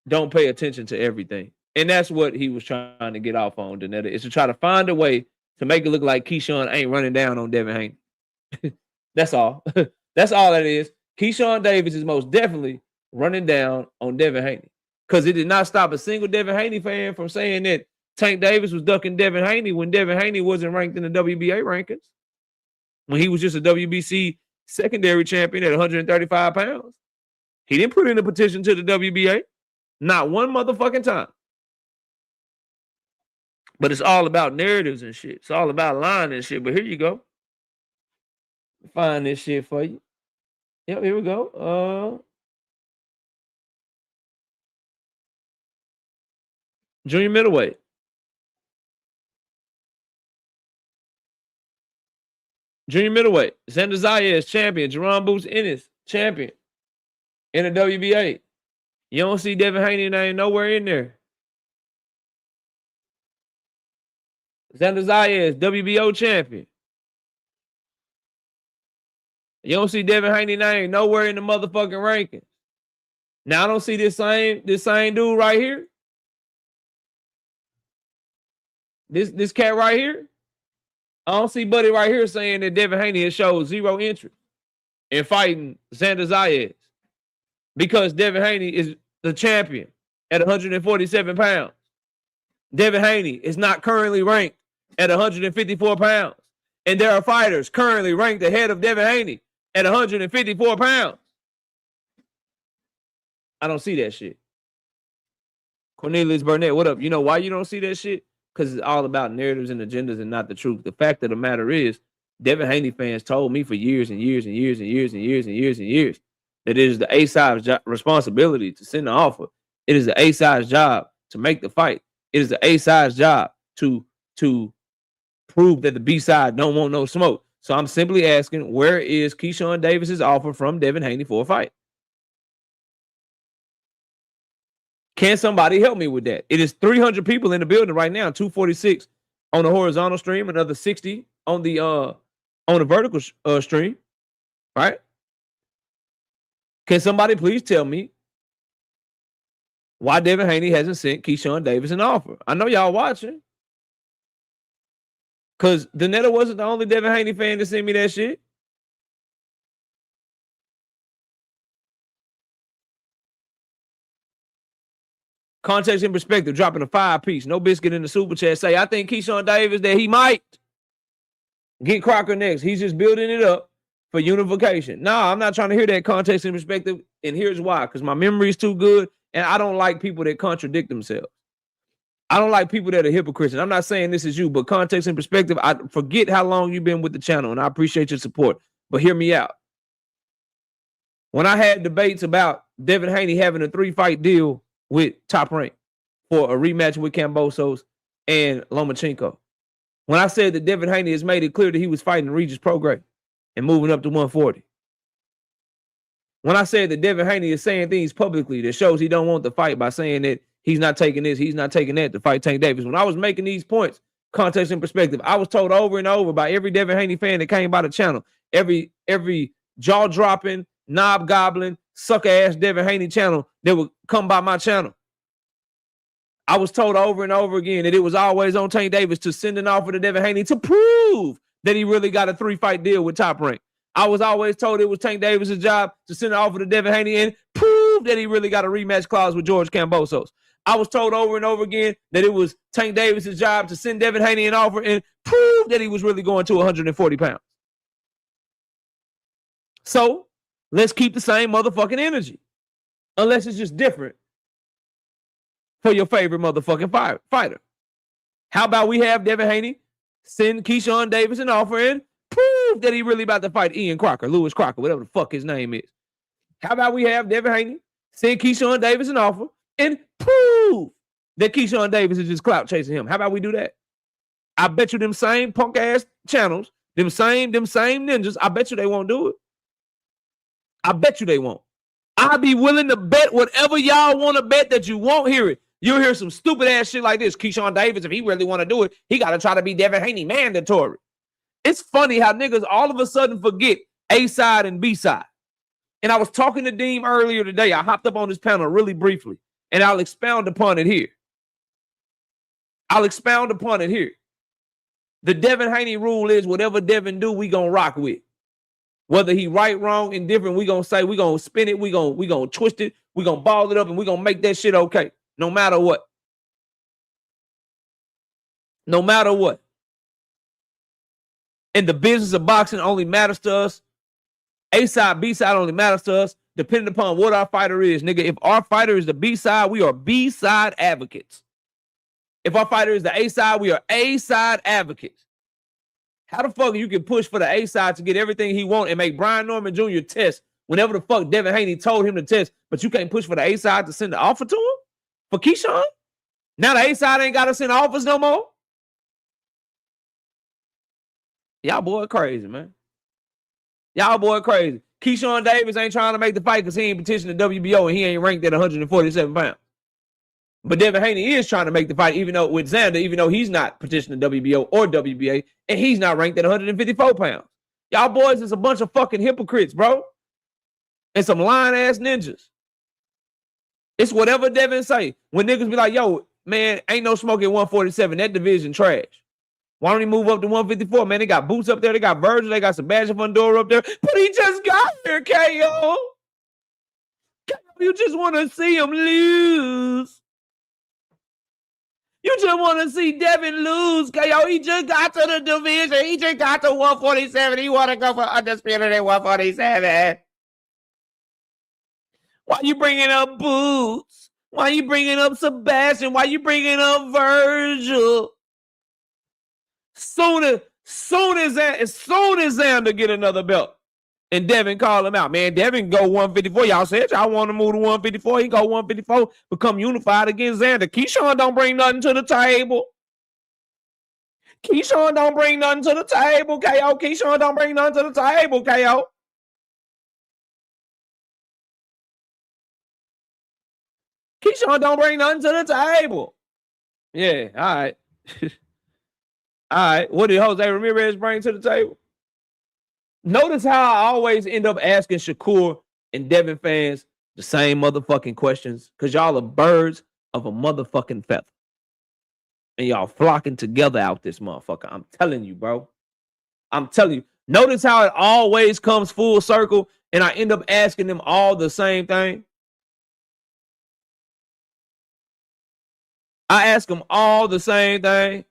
Speaker 2: don't pay attention to everything. And that's what he was trying to get off on, Donetta, is to try to find a way to make it look like Keyshawn ain't running down on Devin Haney. That's all. That's all that is. Keyshawn Davis is most definitely running down on Devin Haney because it did not stop a single Devin Haney fan from saying that Tank Davis was ducking Devin Haney when Devin Haney wasn't ranked in the WBA rankings, when he was just a WBC secondary champion at 135 pounds. He didn't put in a petition to the WBA. Not one motherfucking time. But it's all about narratives and shit. It's all about lying and shit. But here you go. Find this shit for you. Yep, here we go. Junior middleweight. Junior middleweight. Xander Zayas, champion. Jerron Boots Ennis, champion. In the WBA. You don't see Devin Haney name nowhere in there. Xander Zayas, WBO champion. You don't see Devin Haney name nowhere in the motherfucking rankings. Now I don't see this same dude right here. This cat right here. I don't see Buddy right here saying that Devin Haney has showed zero interest in fighting Xander Zayas because Devin Haney is the champion at 147 pounds. Devin Haney is not currently ranked at 154 pounds. And there are fighters currently ranked ahead of Devin Haney at 154 pounds. I don't see that shit. Cornelius Burnett, what up? You know why you don't see that shit? Because it's all about narratives and agendas and not the truth. The fact of the matter is, Devin Haney fans told me for years and years and years and years and years and years and years that it is the A-side's responsibility to send the offer. It is the A-side's job to make the fight. It is the A-side's job to prove that the B-side don't want no smoke. So I'm simply asking, where is Keyshawn Davis's offer from Devin Haney for a fight? Can somebody help me with that? It is 300 people in the building right now, 246 on the horizontal stream, another 60 on the vertical stream, right? Can somebody please tell me why Devin Haney hasn't sent Keyshawn Davis an offer? I know y'all watching. Because Donetta wasn't the only Devin Haney fan to send me that shit. Context and perspective, dropping a 5-piece. No biscuit in the super chat. Say, I think Keyshawn Davis that he might get Crocker next. He's just building it up for unification. No, I'm not trying to hear that context and perspective. And here's why. Because my memory is too good. And I don't like people that contradict themselves. I don't like people that are hypocrites. And I'm not saying this is you, but context and perspective, I forget how long you've been with the channel. And I appreciate your support. But hear me out. When I had debates about Devin Haney having a 3-fight deal with Top Rank for a rematch with Kambosos and Lomachenko. When I said that Devin Haney has made it clear that he was fighting Regis Prograis and moving up to 140. When I said that Devin Haney is saying things publicly that shows he don't want the fight by saying that he's not taking this, he's not taking that to fight Tank Davis. When I was making these points, context and perspective, I was told over and over by every Devin Haney fan that came by the channel, every jaw-dropping, knob-gobbling, sucker-ass Devin Haney channel that would come by my channel. I was told over and over again that it was always on Tank Davis to send an offer to Devin Haney to prove that he really got a 3-fight deal with Top Rank. I was always told it was Tank Davis's job to send an offer to Devin Haney and prove that he really got a rematch clause with George Kambosos. I was told over and over again that it was Tank Davis's job to send Devin Haney an offer and prove that he was really going to 140 pounds. So let's keep the same motherfucking energy. Unless it's just different for your favorite motherfucking fighter. How about we have Devin Haney send Keyshawn Davis an offer and prove that he really about to fight Ian Crocker, Lewis Crocker, whatever the fuck his name is. How about we have Devin Haney send Keyshawn Davis an offer and prove that Keyshawn Davis is just clout chasing him? How about we do that? I bet you them same punk ass channels, them same ninjas, I bet you they won't do it. I bet you they won't. I'll be willing to bet whatever y'all want to bet that you won't hear it. You'll hear some stupid ass shit like this. Keyshawn Davis, if he really want to do it, he got to try to be Devin Haney mandatory. It's funny how niggas all of a sudden forget A-side and B-side. And I was talking to Deem earlier today. I hopped up on this panel really briefly, and I'll expound upon it here. The Devin Haney rule is whatever Devin do, we gonna rock with. Whether he right, wrong, indifferent, we gonna say, we gonna spin it, we gonna twist it, we gonna ball it up, and we gonna make that shit okay. No matter what. No matter what. And the business of boxing only matters to us. A-side, B-side only matters to us, depending upon what our fighter is. Nigga, if our fighter is the B-side, we are B-side advocates. If our fighter is the A-side, we are A-side advocates. How the fuck you can push for the A-side to get everything he wants and make Brian Norman Jr. test whenever the fuck Devin Haney told him to test, but you can't push for the A-side to send the offer to him? For Keyshawn? Now the A-side ain't got to send offers no more? Y'all boy crazy, man. Y'all boy crazy. Keyshawn Davis ain't trying to make the fight because he ain't petitioned the WBO and he ain't ranked at 147 pounds. But Devin Haney is trying to make the fight, even though he's not petitioning the WBO or WBA, and he's not ranked at 154 pounds. Y'all boys is a bunch of fucking hypocrites, bro. And some lying-ass ninjas. It's whatever Devin say. When niggas be like, yo, man, ain't no smoke at 147. That division trash. Why don't he move up to 154? Man, they got Boots up there. They got Vergil. They got Sebastian Fundora up there. But he just got here, KO. You just want to see him lose. You just want to see Devin lose, KO. He just got to the division. He just got to 147. He want to go for undisputed at 147. Why you bringing up Boots? Why you bringing up Sebastian? Why you bringing up Vergil? Soon as Xander get another belt, and Devin call him out, man. Devin go 154. Y'all said y'all want to move to 154. He go 154, become unified against Xander. Keyshawn don't bring nothing to the table. Keyshawn don't bring nothing to the table, KO. Keyshawn don't bring nothing to the table, KO. Keyshawn don't bring nothing to the table. Yeah, all right. All right. What did Jose Ramirez bring to the table? Notice how I always end up asking Shakur and Devin fans the same motherfucking questions because y'all are birds of a motherfucking feather. And y'all flocking together out this motherfucker. I'm telling you, bro. I'm telling you. Notice how it always comes full circle and I end up asking them all the same thing. I ask them all the same thing.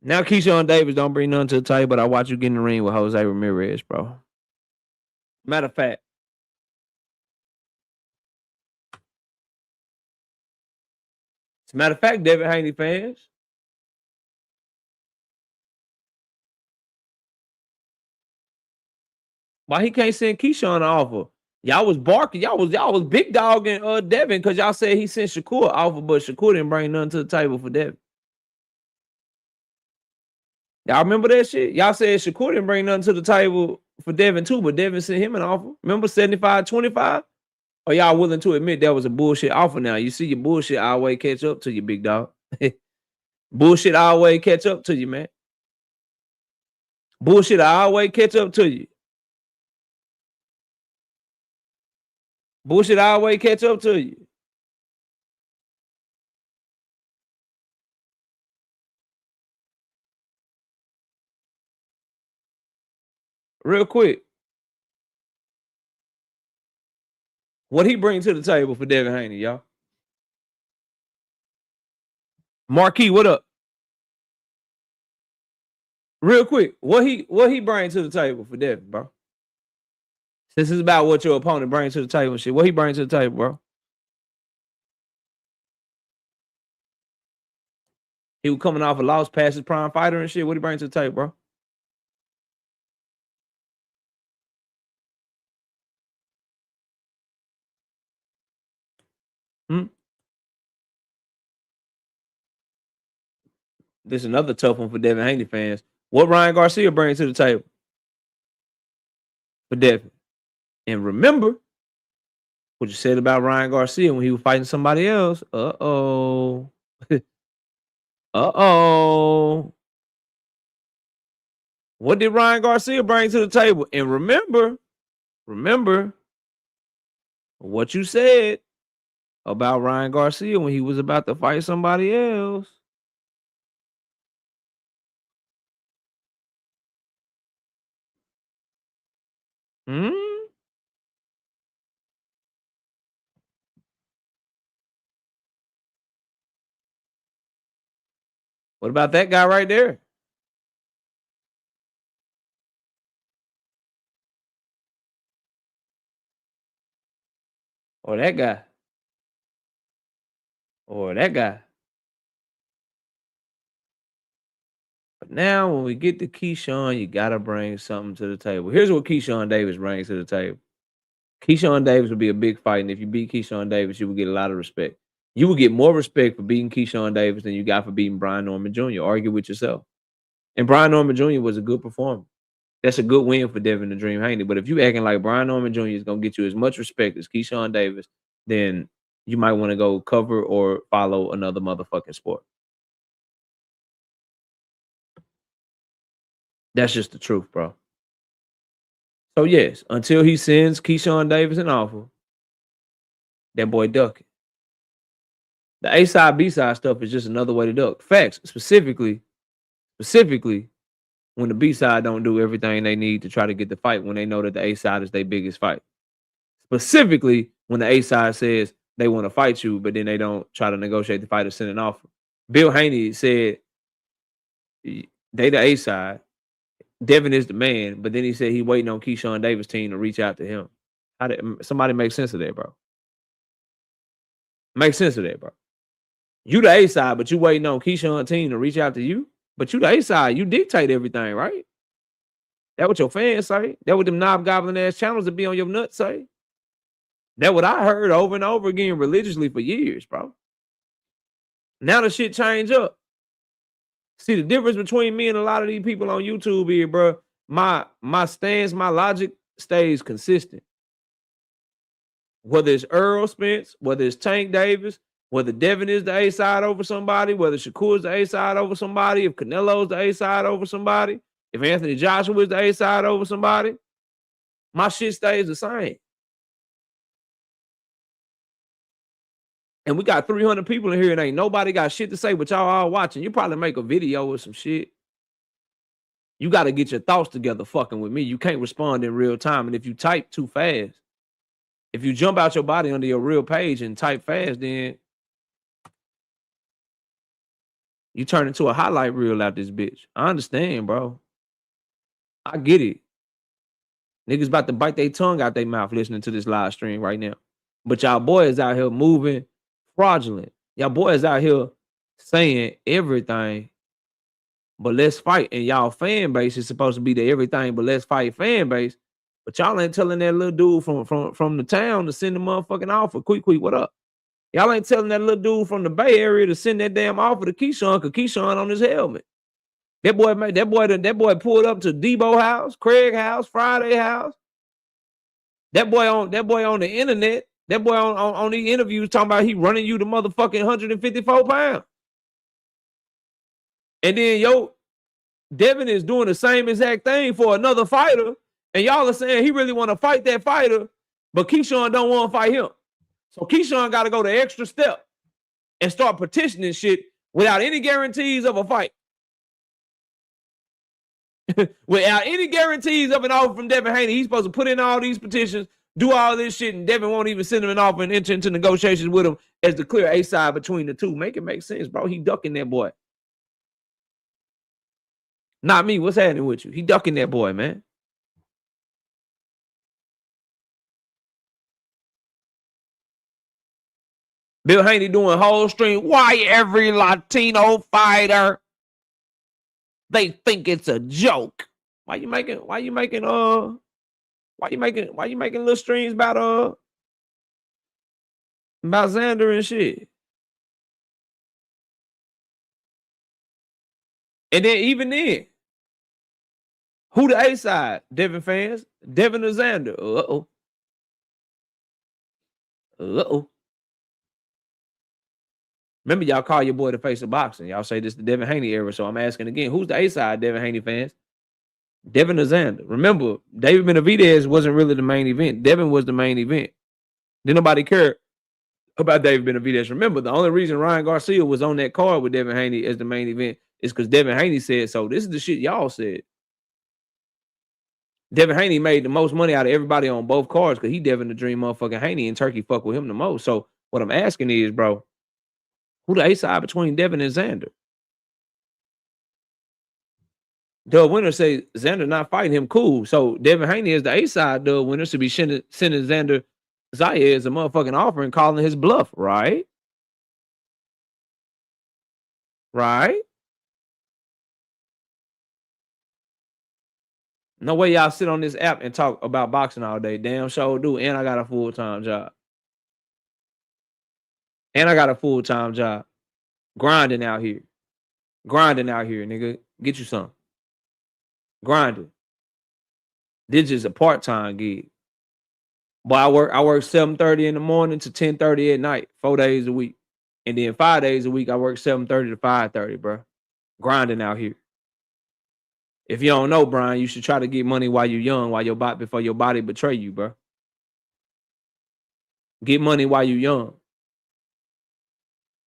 Speaker 2: Now Keyshawn Davis don't bring nothing to the table, but I watch you get in the ring with Jose Ramirez, bro. Matter of fact, Devin Haney fans, why he can't send Keyshawn an offer? Y'all was barking. Y'all was big dogging Devin because y'all said he sent Shakur an offer, but Shakur didn't bring nothing to the table for Devin. Y'all remember that shit? Y'all said Shakur didn't bring nothing to the table for Devin too, but Devin sent him an offer. Remember 75-25? Or y'all willing to admit that was a bullshit offer now? You see your bullshit always catch up to you, big dog. Bullshit always catch up to you, man. Bullshit always catch up to you. Bullshit always catch up to you. Real quick. What he bring to the table for Devin Haney, y'all? Marquis, what up? Real quick, what he bring to the table for Devin, bro? This is about what your opponent brings to the table and shit. What he brings to the table, bro? He was coming off a loss past his prime fighter and shit. What he bring to the table, bro? This is another tough one for Devin Haney fans. What Ryan Garcia brings to the table for Devin? And remember what you said about Ryan Garcia when he was fighting somebody else. Uh-oh. Uh-oh. What did Ryan Garcia bring to the table? And remember what you said about Ryan Garcia when he was about to fight somebody else. What about that guy right there? Or that guy? Or that guy? But now when we get to Keyshawn, you got to bring something to the table. Here's what Keyshawn Davis brings to the table. Keyshawn Davis would be a big fight, and if you beat Keyshawn Davis, you would get a lot of respect. You would get more respect for beating Keyshawn Davis than you got for beating Brian Norman Jr. Argue with yourself. And Brian Norman Jr. was a good performer. That's a good win for Devin the Dream Haney. But if you acting like Brian Norman Jr. is going to get you as much respect as Keyshawn Davis, then you might want to go cover or follow another motherfucking sport. That's just the truth, bro. So, yes, until he sends Keyshawn Davis an offer, that boy ducking. The A-side, B-side stuff is just another way to duck. Facts, specifically, when the B side don't do everything they need to try to get the fight when they know that the A side is their biggest fight. Specifically, when the A side says they want to fight you, but then they don't try to negotiate the fight or send an offer. Bill Haney said they the A side, Devin is the man, but then he said he waiting on Keyshawn Davis' team to reach out to him. How did somebody make sense of that, bro? Make sense of that, bro. You the A side, but you waiting on Keyshawn's team to reach out to you. But you the A side, you dictate everything, right? That what your fans say. That what them knob goblin ass channels that be on your nuts say. That what I heard over and over again religiously for years, bro. Now the shit change up. See, the difference between me and a lot of these people on YouTube here, bro, my stance, my logic stays consistent. Whether it's Earl Spence, whether it's Tank Davis, whether Devin is the A side over somebody, whether Shakur is the A side over somebody, if Canelo's the A side over somebody, if Anthony Joshua is the A side over somebody, my shit stays the same. And we got 300 people in here and ain't nobody got shit to say, but y'all all watching. You probably make a video or some shit. You got to get your thoughts together fucking with me. You can't respond in real time. And if you type too fast, if you jump out your body under your real page and type fast, then you turn into a highlight reel out this bitch. I understand, bro. I get it. Niggas about to bite their tongue out their mouth listening to this live stream right now. But y'all boys out here moving fraudulent. Y'all boys out here saying everything, but let's fight. And y'all fan base is supposed to be the everything, but let's fight fan base. But y'all ain't telling that little dude from the town to send the motherfucking offer. Quick, what up? Y'all ain't telling that little dude from the Bay Area to send that damn offer to Keyshawn, because Keyshawn on his helmet. That boy pulled up to Debo house, Craig house, Friday house. That boy on the internet. That boy on these interviews talking about he running you the motherfucking 154 pounds. And then Devin is doing the same exact thing for another fighter. And y'all are saying he really want to fight that fighter, but Keyshawn don't want to fight him. So Keyshawn got to go the extra step and start petitioning shit without any guarantees of a fight. Without any guarantees of an offer from Devin Haney, he's supposed to put in all these petitions, do all this shit, and Devin won't even send him an offer and enter into negotiations with him as the clear A side between the two. Make it make sense, bro. He ducking that boy. Not me. What's happening with you? He ducking that boy, man. Bill Haney doing whole stream. Why every Latino fighter? They think it's a joke. Why you making little streams about Xander and shit? And then even then, who the A side? Devin fans? Devin or Xander? Uh-oh. Remember, y'all call your boy the face of boxing. Y'all say this is the Devin Haney era, so I'm asking again, who's the A side, Devin Haney fans? Devin or Xander? Remember, David Benavidez wasn't really the main event. Devin was the main event. Didn't nobody care about David Benavidez. Remember, the only reason Ryan Garcia was on that card with Devin Haney as the main event is because Devin Haney said so. This is the shit y'all said. Devin Haney made the most money out of everybody on both cards because he Devin the Dream motherfucking Haney, and Turkey fuck with him the most. So what I'm asking is, bro, who the A side between Devin and Xander? Doug Winter say Xander not fighting him. Cool. So Devin Haney is the A side. Doug Winter should be sending Xander Zayas a motherfucking offer and calling his bluff, right? Right? No way y'all sit on this app and talk about boxing all day. Damn sure do. And I got a full-time job. Grinding out here, nigga. Get you some. Grinding. This is a part-time gig. But I work 7:30 in the morning to 10:30 at night, 4 days a week. And then 5 days a week, I work 7:30 to 5:30, bro. Grinding out here. If you don't know, Brian, you should try to get money while you're young, before your body betray you, bro. Get money while you're young.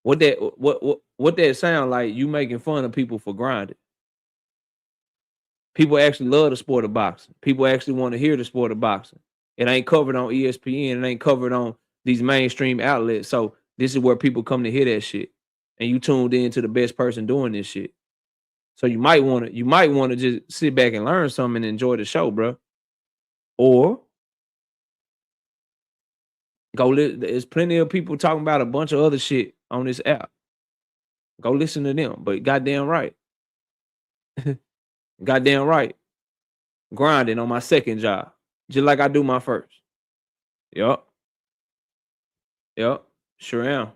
Speaker 2: What that sound like? You making fun of people for grinding? People actually love the sport of boxing. People actually want to hear the sport of boxing. It ain't covered on ESPN. It ain't covered on these mainstream outlets. So this is where people come to hear that shit. And you tuned in to the best person doing this shit. So you might want to just sit back and learn something and enjoy the show, bro. Or there's plenty of people talking about a bunch of other shit on this app. Go listen to them. But goddamn right. Goddamn right. Grinding on my second job. Just like I do my first. Yup. Yup. Sure am.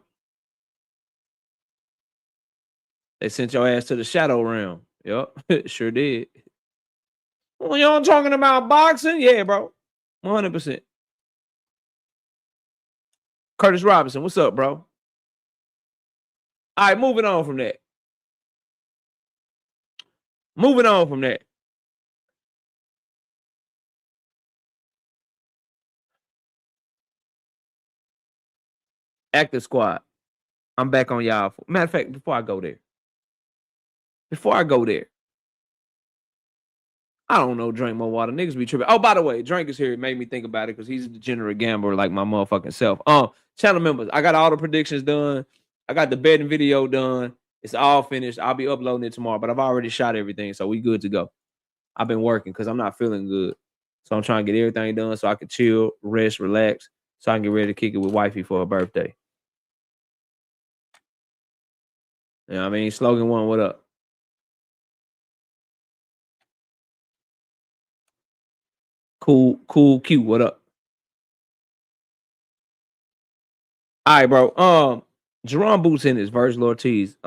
Speaker 2: They sent your ass to the shadow realm. Yup. Sure did. Well, y'all talking about boxing? Yeah, bro. 100%. Curtis Robinson, what's up, bro? All right, moving on from that. Moving on from that. Active Squad. I'm back on y'all. Matter of fact, before I go there, I don't know. Drink more water. Niggas be tripping. Oh, by the way, Drink is here. It made me think about it because he's a degenerate gambler like my motherfucking self. Channel members, I got all the predictions done. I got the betting video done. It's all finished. I'll be uploading it tomorrow, but I've already shot everything, so we good to go. I've been working because I'm not feeling good. So I'm trying to get everything done so I can chill, rest, relax, so I can get ready to kick it with wifey for her birthday. You know what I mean? Slogan 1, what up? Cool, cute, what up? All right, bro. Jerome Boots in this Vergil Ortiz.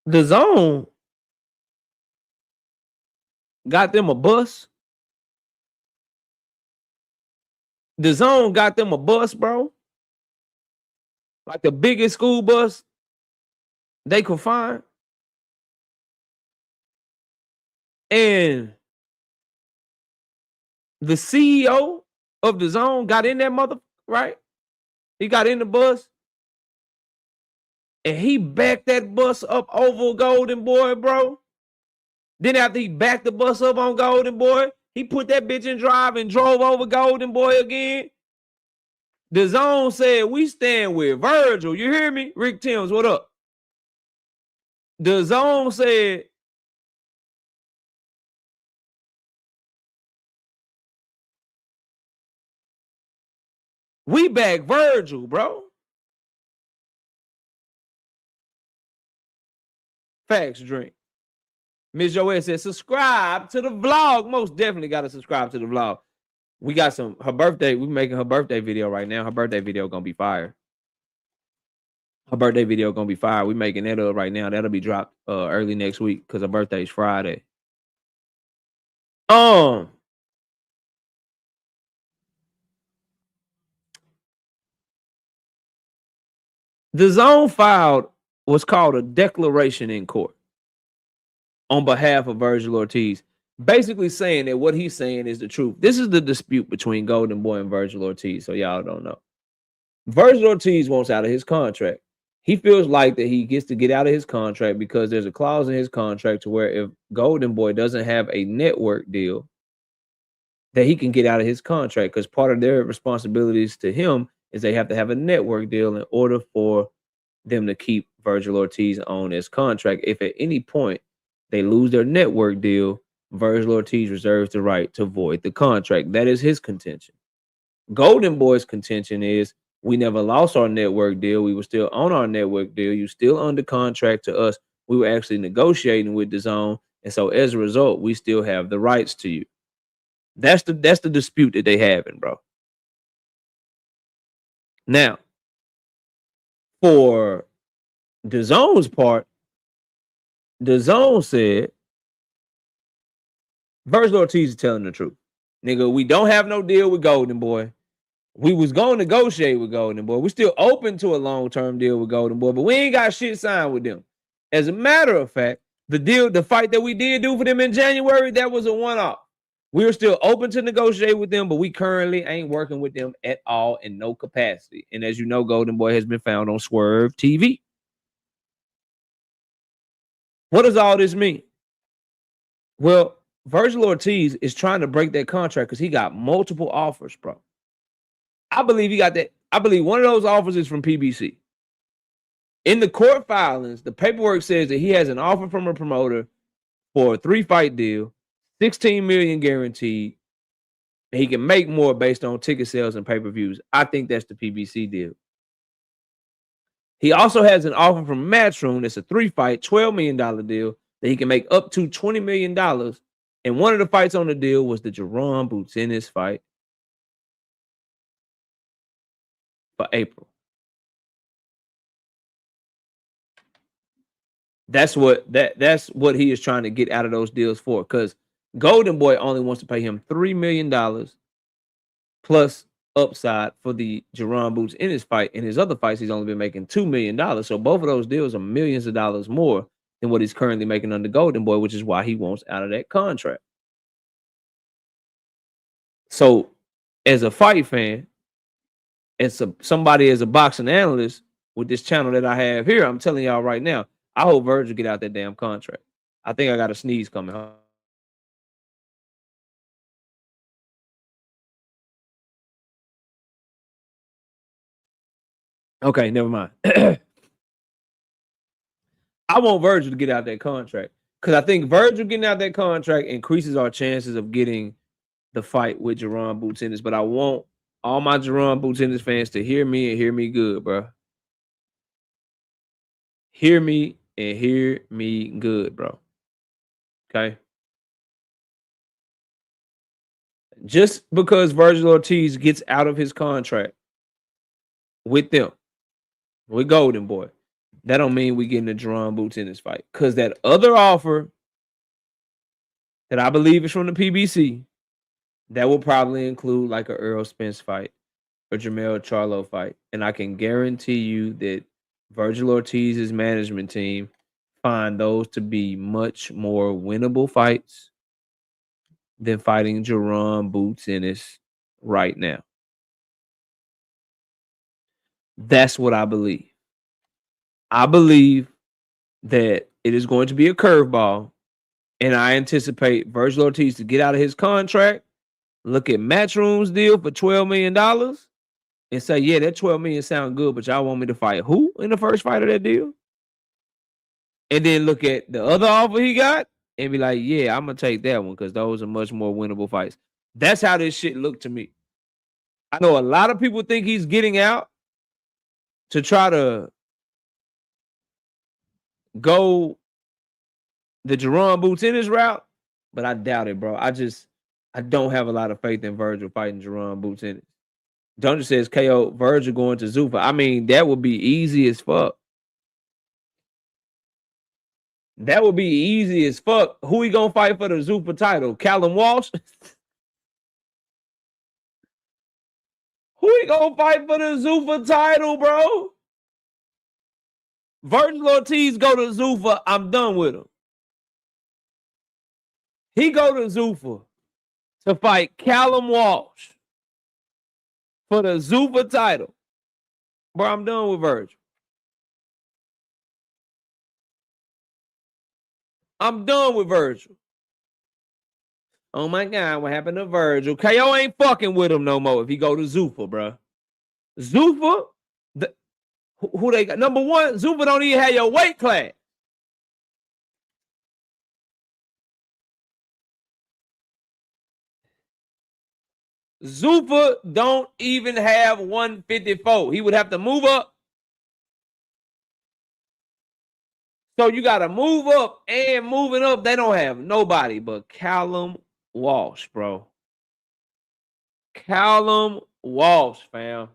Speaker 2: The Zone got them a bus. The Zone got them a bus, bro. Like the biggest school bus they could find. And the CEO of the Zone got in that mother, right? He got in the bus. And he backed that bus up over Golden Boy, bro. Then after he backed the bus up on Golden Boy, he put that bitch in drive and drove over Golden Boy again. The Zone said, we stand with Vergil. You hear me? Rick Timms, what up? The Zone said, we back Vergil, bro. Facts, Drink. Miss Joelle said, subscribe to the vlog. Most definitely got to subscribe to the vlog. We got her birthday. We're making her birthday video right now. Her birthday video going to be fire. Her birthday video going to be fire. We're making that up right now. That'll be dropped early next week because her birthday's Friday. The Zone filed what's called a declaration in court on behalf of Vergil Ortiz, basically saying that what he's saying is the truth. This is the dispute between Golden Boy and Vergil Ortiz, so y'all don't know. Vergil Ortiz wants out of his contract. He feels like that he gets to get out of his contract because there's a clause in his contract to where if Golden Boy doesn't have a network deal, that he can get out of his contract because part of their responsibilities to him is they have to have a network deal in order for them to keep Vergil Ortiz on his contract. If at any point they lose their network deal, Vergil Ortiz reserves the right to void the contract. That is his contention. Golden Boy's contention is we never lost our network deal. We were still on our network deal. You still under contract to us. We were actually negotiating with the Zone. And so as a result, we still have the rights to you. That's the dispute that they having, bro. Now, for the Zone's part, the Zone said Vergil Ortiz is telling the truth. Nigga, we don't have no deal with Golden Boy. We was going to negotiate with Golden Boy. We're still open to a long-term deal with Golden Boy, but we ain't got shit signed with them. As a matter of fact, the fight that we did do for them in January, that was a one-off. We are still open to negotiate with them, but we currently ain't working with them at all in no capacity. And as you know, Golden Boy has been found on Swerve TV. What does all this mean? Well, Vergil Ortiz is trying to break that contract because he got multiple offers, bro. I believe he got that. I believe one of those offers is from PBC. In the court filings, the paperwork says that he has an offer from a promoter for a 3-fight deal, $16 million guaranteed. And he can make more based on ticket sales and pay-per-views. I think that's the PBC deal. He also has an offer from Matchroom that's a 3-fight, $12 million deal that he can make up to $20 million. And one of the fights on the deal was the Jerome Boutinez fight for April. That's what he is trying to get out of those deals for. Because Golden Boy only wants to pay him $3 million plus upside for the Jerome Boutinez fight. In his other fights, he's only been making $2 million. So both of those deals are millions of dollars more than what he's currently making under Golden Boy, which is why he wants out of that contract. So, as a fight fan, as somebody as a boxing analyst with this channel that I have here, I'm telling y'all right now, I hope Vergil get out that damn contract. I think I got a sneeze coming. Okay, never mind. I want Vergil to get out that contract because I think Vergil getting out that contract increases our chances of getting the fight with Jerome Boutinez. But I want all my Jerome Boutinez fans to hear me and hear me good, bro. Hear me and hear me good, bro. Okay? Just because Vergil Ortiz gets out of his contract with them, with Golden Boy, that don't mean we getting the Jerome Boutinez fight. Because that other offer that I believe is from the PBC, that will probably include like a Earl Spence fight or Jermell Charlo fight. And I can guarantee you that Vergil Ortiz's management team find those to be much more winnable fights than fighting Jerome Boutinez right now. That's what I believe. I believe that it is going to be a curveball, and I anticipate Vergil Ortiz to get out of his contract, look at Matchroom's deal for $12 million, and say, yeah, that $12 million sound good, but y'all want me to fight who in the first fight of that deal? And then look at the other offer he got and be like, yeah, I'm going to take that one because those are much more winnable fights. That's how this shit looked to me. I know a lot of people think he's getting out to try to go the Jerome Boutinez route, but I doubt it, bro. I don't have a lot of faith in Vergil fighting Jerome Boutinez. Dungeon says KO Vergil going to Zuffa. I mean, that would be easy as fuck. That would be easy as fuck. Who he gonna fight for the Zuffa title? Callum Walsh? Who he gonna fight for the Zuffa title, bro? Vergil Ortiz go to Zuffa. I'm done with him. He go to Zuffa to fight Callum Walsh for the Zuffa title. Bro, I'm done with Vergil. I'm done with Vergil. Oh my God, what happened to Vergil? KO ain't fucking with him no more if he go to Zuffa, bro. Zuffa, who they got? Number one, Zuffa don't even have your weight class. Zuffa don't even have 154. He would have to move up. So you got to move up, and moving up, they don't have nobody but Callum Walsh, bro. Callum Walsh, fam.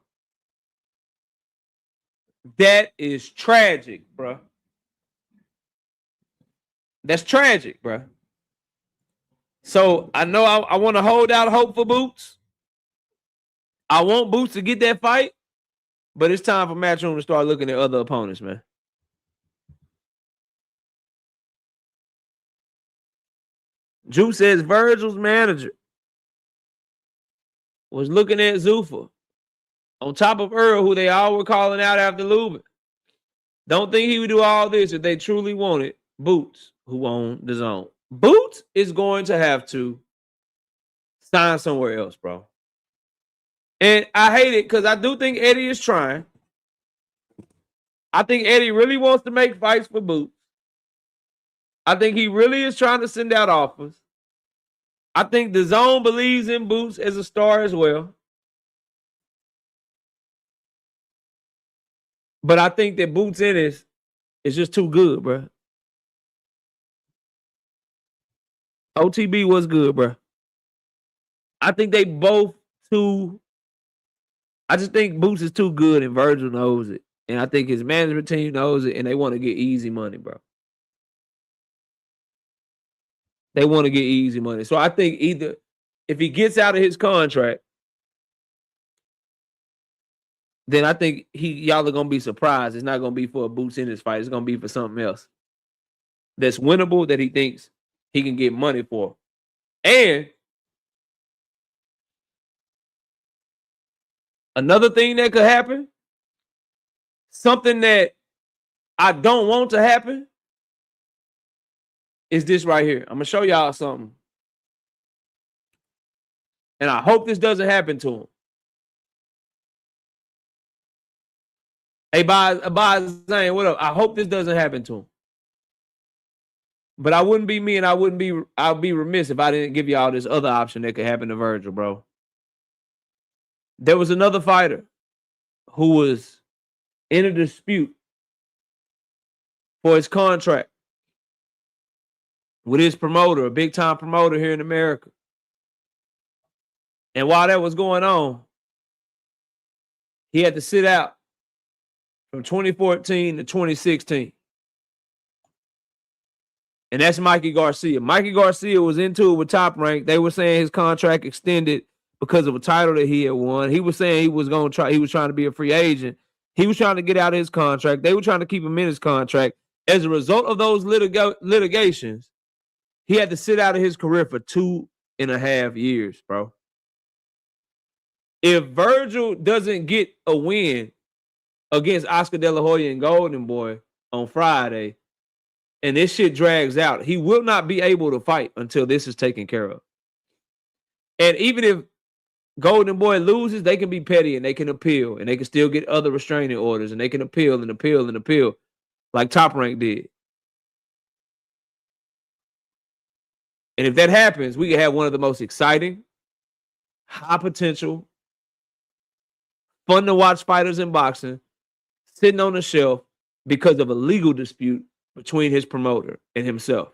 Speaker 2: That is tragic, bro. That's tragic, bro. So I know I want to hold out hope for Boots. I want Boots to get that fight, but it's time for Matchroom to start looking at other opponents, man. Juice says Vergil's manager was looking at Zuffa on top of Earl, who they all were calling out after Lubin. Don't think he would do all this if they truly wanted Boots. who own the zone. Boots is going to have to sign somewhere else, bro. And I hate it because I do think Eddie is trying. I think Eddie really wants to make fights for Boots. I think he really is trying to send out offers. I think the zone believes in Boots as a star as well. But I think that Boots Ennis is just too good, bro. OTB was good, bro. I think they both too. I just think Boots is too good and Vergil knows it. And I think his management team knows it and they want to get easy money, bro. They want to get easy money. So I think either if he gets out of his contract, then I think y'all are gonna be surprised. It's not gonna be for a Boots in his fight. It's gonna be for something else that's winnable that he thinks he can get money for. And another thing that could happen, something that I don't want to happen, is this right here. I'm gonna show y'all something. And I hope this doesn't happen to him. Hey, Boz Zane, what up? I hope this doesn't happen to him. But I wouldn't be me and I'd be remiss if I didn't give y'all this other option that could happen to Vergil, bro. There was another fighter who was in a dispute for his contract with his promoter, a big time promoter here in America. And while that was going on, he had to sit out from 2014 to 2016. And that's Mikey Garcia. Mikey Garcia was into it with Top Rank. They were saying his contract extended because of a title that he had won. He was saying he was trying to be a free agent. He was trying to get out of his contract. They were trying to keep him in his contract. As a result of those litigations, he had to sit out of his career for 2.5 years, bro. If Vergil doesn't get a win against Oscar De La Hoya and Golden Boy on Friday, and this shit drags out, he will not be able to fight until this is taken care of. And even if Golden Boy loses, they can be petty and they can appeal and they can still get other restraining orders and they can appeal and appeal and appeal like Top Rank did. And if that happens, we can have one of the most exciting, high potential, fun to watch fighters in boxing sitting on the shelf because of a legal dispute between his promoter and himself.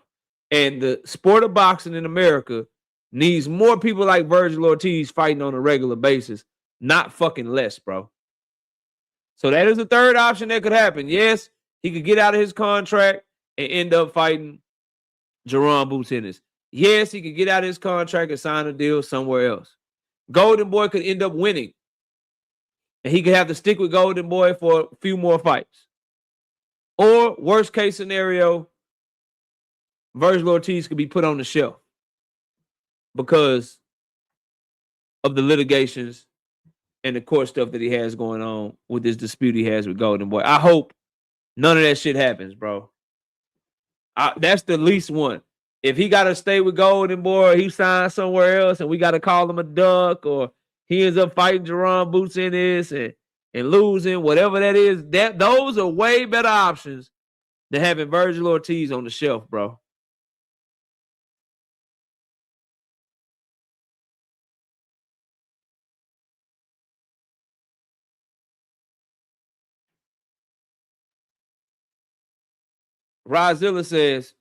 Speaker 2: And the sport of boxing in America needs more people like Vergil Ortiz fighting on a regular basis, not fucking less, bro. So that is the third option that could happen. Yes, he could get out of his contract and end up fighting Jerron Boots Ennis. Yes, he could get out of his contract and sign a deal somewhere else. Golden Boy could end up winning. And he could have to stick with Golden Boy for a few more fights. Or, worst case scenario, Vergil Ortiz could be put on the shelf because of the litigations and the court stuff that he has going on with this dispute he has with Golden Boy. I hope none of that shit happens, bro. That's the least one. If he got to stay with Golden Boy, or he signs somewhere else and we got to call him a duck, or he ends up fighting Jerron Boots in this and losing, whatever that is, those are way better options than having Vergil Ortiz on the shelf, bro. Rozilla says,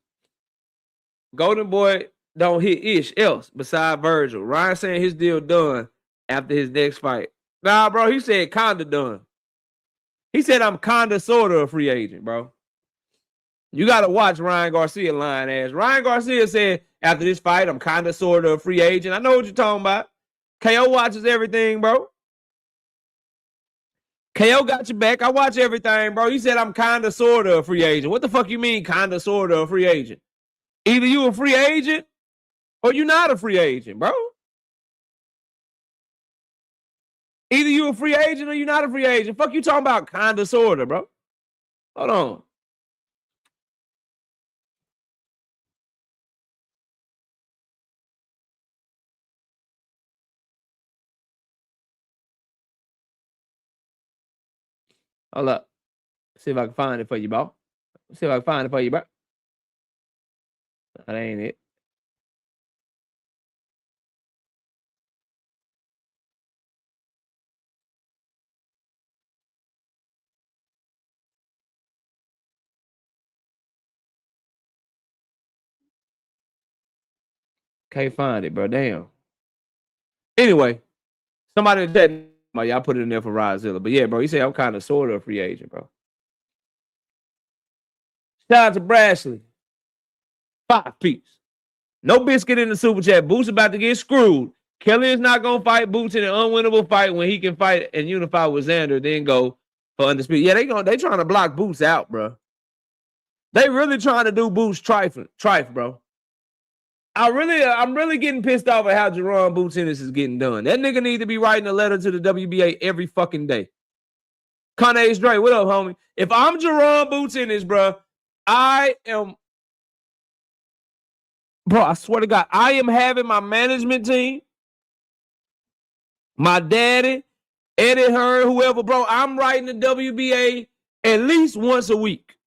Speaker 2: Golden Boy don't hit ish else beside Vergil. Ryan saying his deal done after his next fight. Nah, bro, he said kinda done. He said I'm kinda sorta a free agent, bro. You gotta watch Ryan Garcia lying ass. Ryan Garcia said after this fight, I'm kinda sorta a free agent. I know what you're talking about. KO watches everything, bro. KO got your back. I watch everything, bro. He said I'm kinda sorta a free agent. What the fuck you mean kinda sorta a free agent? Either you a free agent or you're not a free agent, bro. Either you a free agent or you're not a free agent. Fuck you talking about kinda sorta, bro. Hold on. Hold up. See if I can find it for you, bro. See if I can find it for you, bro. That ain't it. Can't find it, bro. Damn. Anyway, somebody said, y'all put it in there for Rodzilla. But yeah, bro, he said I'm kind of sort of a free agent, bro. Shout out to Brashley. 5 piece. No biscuit in the super chat. Boots about to get screwed. Kelly is not gonna fight Boots in an unwinnable fight when he can fight and unify with Xander, then go for undisputed. Yeah, they trying to block Boots out, bro. They really trying to do Boots trife, bro. I'm really getting pissed off at how Jerron Boots Ennis is getting done. That nigga need to be writing a letter to the WBA every fucking day. Kanye Dre, what up, homie? If I'm Jerron Boots Ennis, bro, I am. Bro, I swear to God, I am having my management team, my daddy, Eddie Hearn, whoever, bro. I'm writing the WBA at least once a week,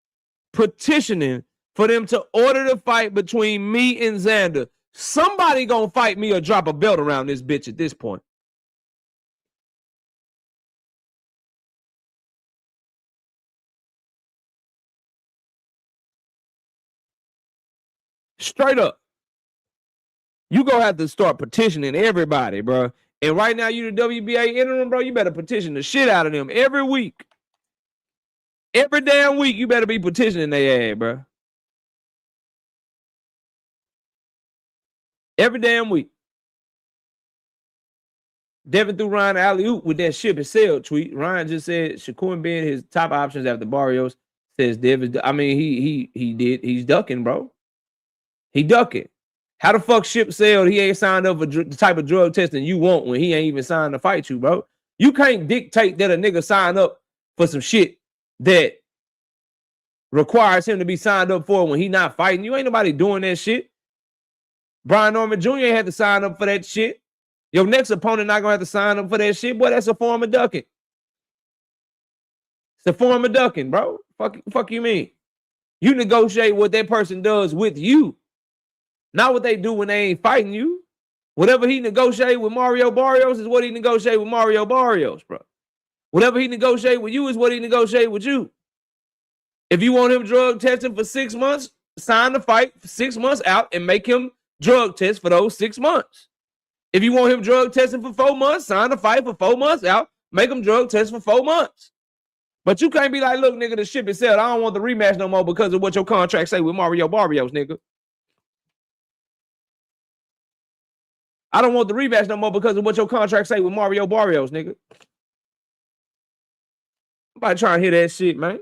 Speaker 2: petitioning for them to order the fight between me and Xander. Somebody gonna fight me or drop a belt around this bitch at this point. Straight up. You gonna have to start petitioning everybody, bro. And right now, you the WBA interim, bro. You better petition the shit out of them every week. Every damn week, you better be petitioning their ass, bro. Every damn week. Devin threw Ryan alley-oop with that ship and sell tweet. Ryan just said Shakur being his top options after Barrios. Says Devin. I mean, he did. He's ducking, bro. He ducking. How the fuck Ship sailed? He ain't signed up for the type of drug testing you want when he ain't even signed to fight you, bro. You can't dictate that a nigga sign up for some shit that requires him to be signed up for when he not fighting. You ain't nobody doing that shit. Brian Norman Jr. ain't had to sign up for that shit. Your next opponent not gonna have to sign up for that shit. Boy, that's a form of ducking. It's a form of ducking, bro. Fuck you mean? You negotiate what that person does with you. Not what they do when they ain't fighting you. Whatever he negotiated with Mario Barrios is what he negotiated with Mario Barrios, bro. Whatever he negotiated with you is what he negotiated with you. If you want him drug testing for 6 months, sign the fight for 6 months out and make him drug test for those 6 months. If you want him drug testing for 4 months, sign the fight for 4 months out, make him drug test for 4 months. But you can't be like, look, nigga, the ship is sailed. I don't want the rematch no more because of what your contract say with Mario Barrios, nigga. I don't want the rematch no more because of what your contract say with Mario Barrios, nigga. Nobody trying to hear that shit, man.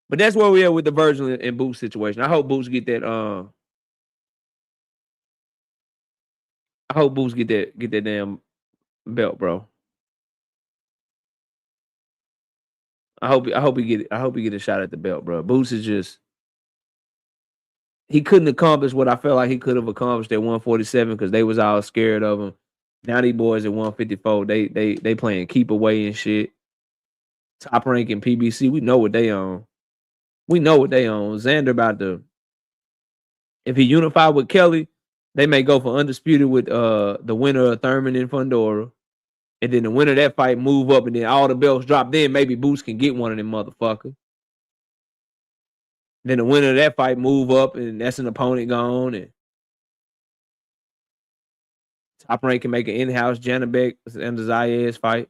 Speaker 2: But that's where we are with the Vergil and Boots situation. I hope Boots get that. I hope Boots get that damn belt, bro. I hope he get a shot at the belt, bro. Boots is just he couldn't accomplish what I felt like he could have accomplished at 147 because they was all scared of him. Now these boys at 154, they playing keep away and shit. Top ranking PBC, we know what they on. We know what they on. Xander about to, if he unified with Kelly, they may go for undisputed with the winner of Thurman and Fundora. And then the winner of that fight move up and then all the belts drop. Then maybe Boots can get one of them motherfuckers. Then the winner of that fight move up and that's an opponent gone. And Top Rank can make an in-house Janabek and the Zayas fight.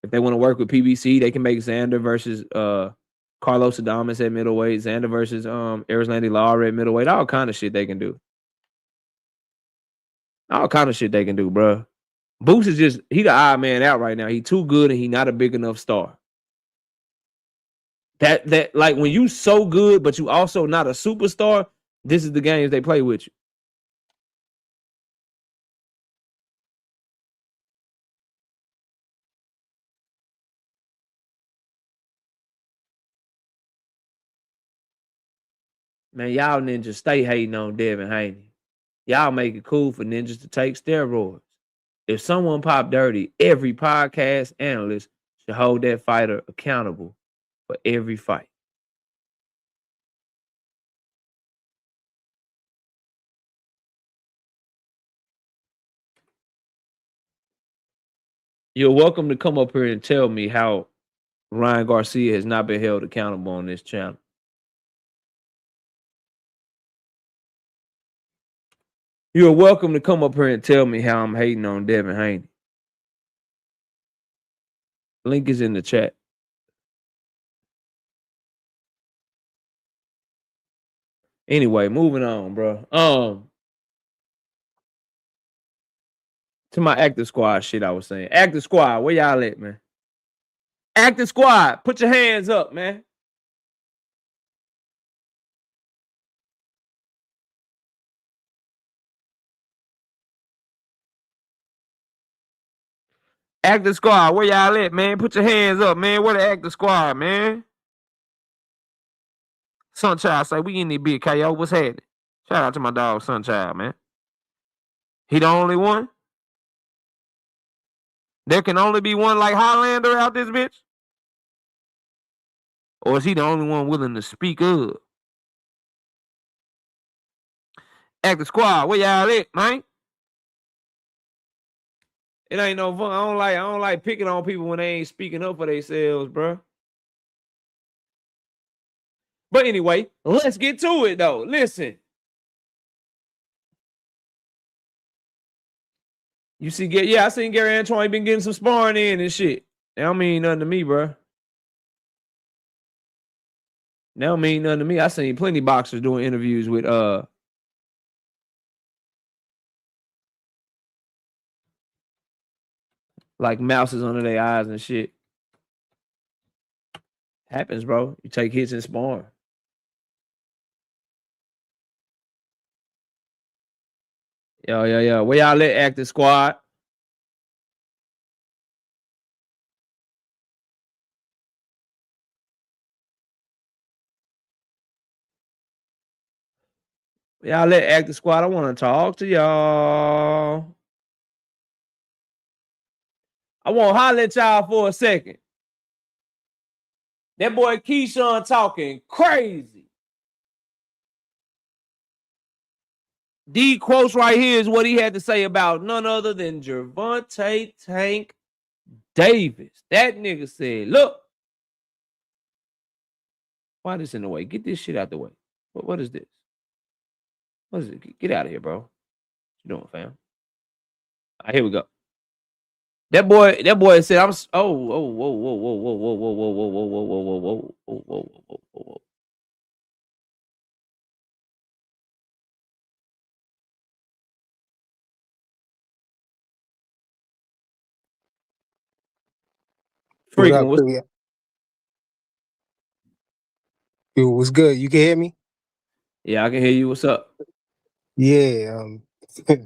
Speaker 2: If they want to work with PBC, they can make Xander versus Carlos Adames at middleweight, Xander versus Arislandi Lara at middleweight. All kind of shit they can do. All kind of shit they can do, bro. Boots is just, he the odd man out right now. He too good and he not a big enough star. That like when you so good, but you also not a superstar, this is the games they play with you. Man, y'all ninjas stay hating on Devin Haney. Y'all make it cool for ninjas to take steroids. If someone pop dirty, every podcast analyst should hold that fighter accountable for every fight. You're welcome to come up here and tell me how Ryan Garcia has not been held accountable on this channel. You're welcome to come up here and tell me how I'm hating on Devin Haney. Link is in the chat. Anyway, moving on, bro. To my active squad shit I was saying. Active squad, where y'all at, man? Active squad, put your hands up, man. Active squad, where y'all at, man? Put your hands up, man. Where the active squad, man? Sunchild say, we in the big KO. What's happening? Shout out to my dog, Sunchild, man. He the only one? There can only be one like Highlander out this bitch? Or is he the only one willing to speak up? Active squad, where y'all at, man? It ain't no fun. I don't like picking on people when they ain't speaking up for themselves, bro. But anyway, let's get to it though. Listen. You see, I seen Gary Antoine been getting some sparring in and shit. That don't mean nothing to me, bro. That don't mean nothing to me. I seen plenty of boxers doing interviews with like mouses under their eyes and shit. Happens, bro. You take hits and sparring. Yo. Where y'all at, active squad? Y'all let active squad. I want to talk to y'all. I want to holler at y'all for a second. That boy Keyshawn talking crazy. D quotes right here is what he had to say about none other than Gervonta Tank Davis. That nigga said, look. Why this in the way? Get this shit out the way. What is this? What is it? Get out of here, bro. What you doing, fam? All right, here we go. That boy said, I'm whoa. Freaking, what's
Speaker 3: up? It was good. You can hear me?
Speaker 2: Yeah, I can hear you. What's up?
Speaker 3: Yeah.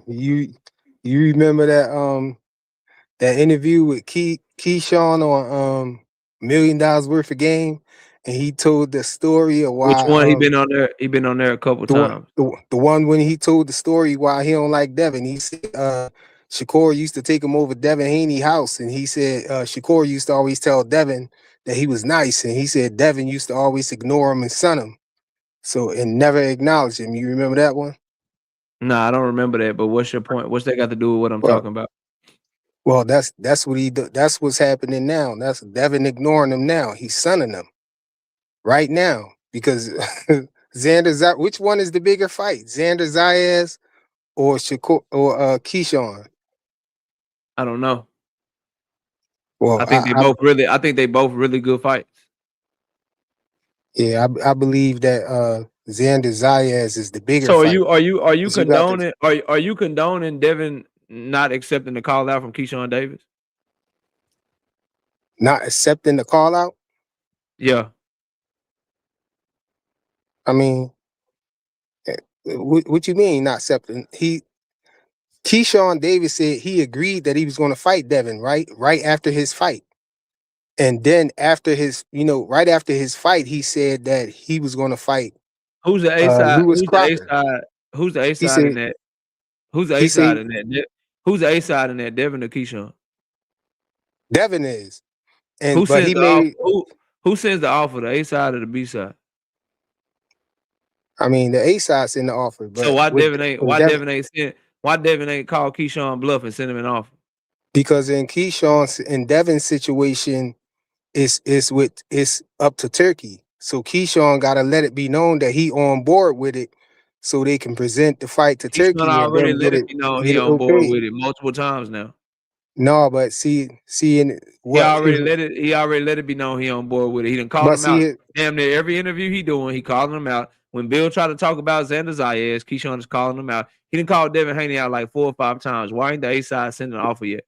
Speaker 3: You remember that interview with Keyshawn on $1 Million Worth of Game, and he told the story of why.
Speaker 2: Which one? He been on there. He been on there a couple times.
Speaker 3: The one when he told the story why he don't like Devin. He said Shakur used to take him over Devin Haney house, and he said Shakur used to always tell Devin that he was nice, and he said Devin used to always ignore him and son him, and never acknowledge him. You remember that one?
Speaker 2: Nah, I don't remember that. But what's your point? What's that got to do with what I'm talking about?
Speaker 3: Well, that's what he do. That's what's happening now. That's Devin ignoring him now. He's sonning him right now because Xander. Which one is the bigger fight, Xander Zayas or Shakur or Keyshawn?
Speaker 2: I don't know.
Speaker 3: Well,
Speaker 2: I think they both really good fights.
Speaker 3: Yeah, I believe that Xander Zayas is the bigger.
Speaker 2: So
Speaker 3: fight.
Speaker 2: are you condoning are you condoning Devin not accepting the call out from Keyshawn Davis?
Speaker 3: Not accepting the call out?
Speaker 2: Yeah.
Speaker 3: I mean, what you mean not accepting? Keyshawn Davis said he agreed that he was going to fight Devin right after his fight. And then after his, right after his fight, he said that he was going to fight.
Speaker 2: Who's the A side? Who's the A side in that? Who's the
Speaker 3: He
Speaker 2: A side
Speaker 3: said
Speaker 2: in that? Who's the A side in that? Devin or Keyshawn?
Speaker 3: Devin is,
Speaker 2: Who
Speaker 3: but
Speaker 2: sends
Speaker 3: he
Speaker 2: the offer?
Speaker 3: made.
Speaker 2: Who sends the offer? The A side or the B side?
Speaker 3: I mean, the A side's in the offer,
Speaker 2: So
Speaker 3: but
Speaker 2: why
Speaker 3: with
Speaker 2: Devin ain't call Keyshawn bluff and send him an offer?
Speaker 3: because in Keyshawn's and Devin's situation, it's up to Turkey. So Keyshawn got to let it be known that he on board with it, so they can present the fight to
Speaker 2: Keyshawn
Speaker 3: Turkey and
Speaker 2: already
Speaker 3: then
Speaker 2: let it be known he on board
Speaker 3: okay.
Speaker 2: with it multiple times now.
Speaker 3: No, but see, in what
Speaker 2: He already let it be known he on board with it. He done called him out. Damn near every interview he doing, he calling him out. When Bill tried to talk about Xander Zayas, Keyshawn is calling him out. He done called Devin Haney out like 4 or 5 times. Why ain't the A side sending an offer yet?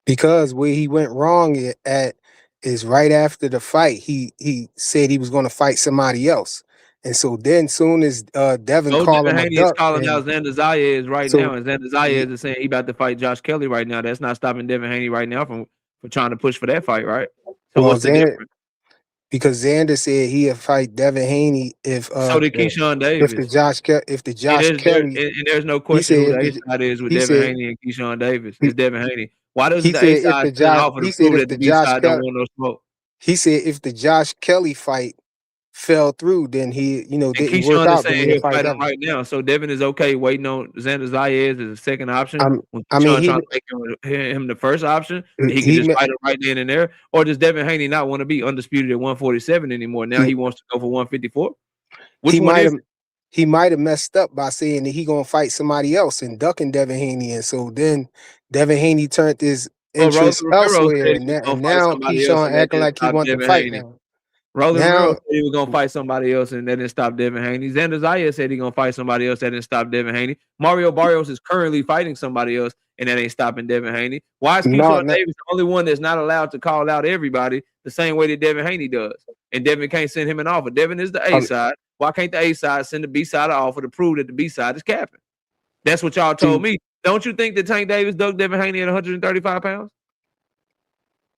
Speaker 3: Because where he went wrong at is right after the fight. He said he was going to fight somebody else, and so then soon as Devin called him a
Speaker 2: Haney is
Speaker 3: duck,
Speaker 2: calling out Xander Zayas right
Speaker 3: so
Speaker 2: now, and Xander Zayas is saying he about to fight Josh Kelly right now. That's not stopping Devin Haney right now from trying to push for that fight, right? So what's the difference?
Speaker 3: Because Xander said he'd fight Devin Haney if
Speaker 2: so did Keyshawn Davis.
Speaker 3: If the Josh Kelly
Speaker 2: and there's no question who the A side is with Devin Haney and Keyshawn Davis. It's Devin Haney. Why doesn't the A side send an offer to prove that the B side don't want no smoke?
Speaker 3: He said if the Josh Kelly fight fell through, then he didn't
Speaker 2: Keyshawn
Speaker 3: work out.
Speaker 2: Is saying he'll fight him right now. So Devin is okay waiting on Xander Zayas as a second option. When Keyshawn trying to make him the first option, he can just fight him right then and there. Or does Devin Haney not want to be undisputed at 147 anymore? Now he wants to go for 154. Which one is it?
Speaker 3: He might have messed up by saying that he gonna fight somebody else and ducking Devin Haney, and so then Devin Haney turned his interest elsewhere, and now Keyshawn acting like he wants to fight now.
Speaker 2: Rolly Romero said he was gonna fight somebody else, and that didn't stop Devin Haney. Xander Zayas said he gonna fight somebody else, that didn't stop Devin Haney. Mario Barrios is currently fighting somebody else, and that ain't stopping Devin Haney. Why is Keyshawn Davis the only one that's not allowed to call out everybody the same way that Devin Haney does? And Devin can't send him an offer. Devin is the A side. Why can't the A side send the B side an offer to prove that the B side is capping? That's what y'all told me. Don't you think that Tank Davis dug Devin Haney at 135 pounds?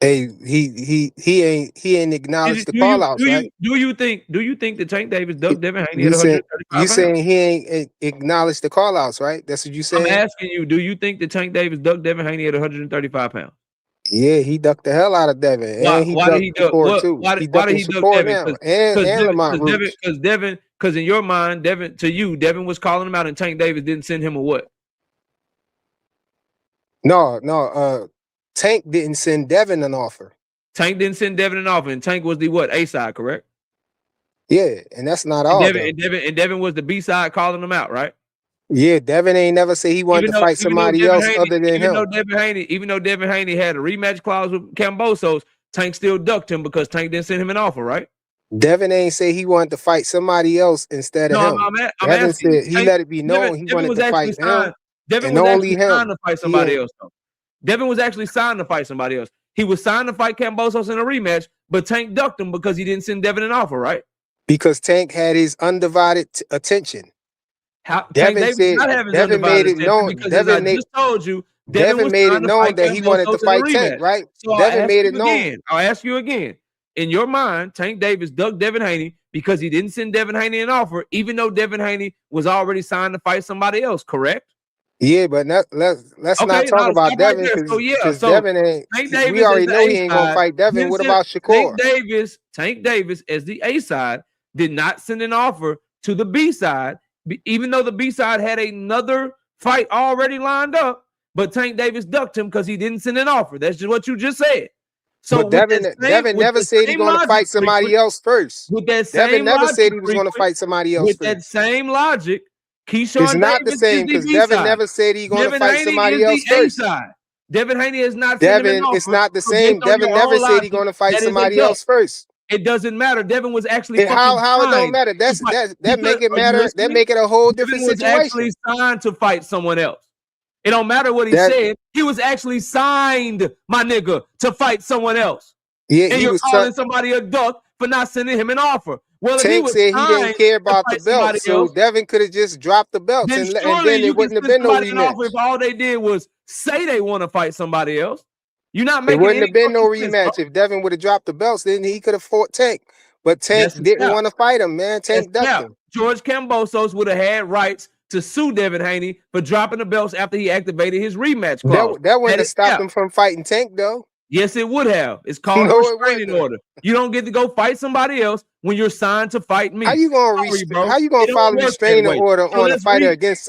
Speaker 3: Hey, he ain't acknowledged the call outs, right?
Speaker 2: Do you think that Tank Davis dug Devin Haney at 135 pounds?
Speaker 3: You saying he ain't acknowledged the call outs, right? That's what you saying?
Speaker 2: I'm asking you, do you think that Tank Davis dug Devin Haney at 135 pounds?
Speaker 3: Yeah, he ducked the hell out of Devin.
Speaker 2: Why did he duck Devin? Because in your mind, Devin was calling him out, and Tank Davis didn't send him a what?
Speaker 3: No. Tank didn't send Devin an offer.
Speaker 2: Tank didn't send Devin an offer, and Tank was the what? A side, correct?
Speaker 3: Yeah, and that's not all.
Speaker 2: Devin was the B side calling him out, right?
Speaker 3: Yeah, Devin ain't never say he wanted to fight somebody else other than him.
Speaker 2: Even though Devin Haney had a rematch clause with Kambosos, Tank still ducked him because Tank didn't send him an offer, right?
Speaker 3: Devin ain't say he wanted to fight somebody else instead of him. Devin said he let it be known he wanted to fight him.
Speaker 2: Devin was actually signed to fight somebody else, though. Devin was actually signed to fight somebody else. He was signed to fight Kambosos in a rematch, but Tank ducked him because he didn't send Devin an offer, right?
Speaker 3: Because Tank had his undivided attention.
Speaker 2: Devin made it known. Devin just told you.
Speaker 3: Devin made it known that he wanted to fight Tank, right?
Speaker 2: So Devin made it known. I'll ask you again. In your mind, Tank Davis ducked Devin Haney because he didn't send Devin Haney an offer, even though Devin Haney was already signed to fight somebody else, correct?
Speaker 3: Yeah, but let's not talk about Devin because Devin ain't. We already know he ain't gonna fight Devin. What about Shakur?
Speaker 2: Tank Davis, as the A side, did not send an offer to the B side, even though the B side had another fight already lined up. But Tank Davis ducked him because he didn't send an offer. That's just what you just said. So
Speaker 3: Devin never said he's going to fight somebody else first. Devin never said he was going to fight somebody else first.
Speaker 2: With that same logic, Keyshawn
Speaker 3: it's not the same because Devin never said he's going to fight somebody else first.
Speaker 2: Devin Haney is not.
Speaker 3: Devin, it's not the same. Devin never said he's going to fight somebody else first.
Speaker 2: It doesn't matter. Devin was actually
Speaker 3: how it don't matter. That make it matter. That make it a whole different situation.
Speaker 2: Devin was actually signed to fight someone else. It don't matter what he said. He was actually signed, my nigga, to fight someone else.
Speaker 3: Yeah,
Speaker 2: and you're calling somebody a duck for not sending him an offer. Well,
Speaker 3: Tank said he didn't care about the belt, so Devin could have just dropped the belt, and then it wouldn't have been no rematch.
Speaker 2: If all they did was say they want to fight somebody else, you're not making.
Speaker 3: It wouldn't have been no rematch if Devin would have dropped the belts. Then he could have fought Tank, but Tank didn't want to fight him. Man, Tank ducked him.
Speaker 2: George Kambosos would have had rights to sue Devin Haney for dropping the belts after he activated his rematch clause.
Speaker 3: That wouldn't have
Speaker 2: is
Speaker 3: stopped
Speaker 2: cap.
Speaker 3: him from fighting Tank, though.
Speaker 2: Yes, it would have. It's called
Speaker 3: No,
Speaker 2: a
Speaker 3: it
Speaker 2: restraining
Speaker 3: wouldn't.
Speaker 2: order. You don't get to go fight somebody else when you're signed to fight me.
Speaker 3: How you gonna file a restraining order on a fighter against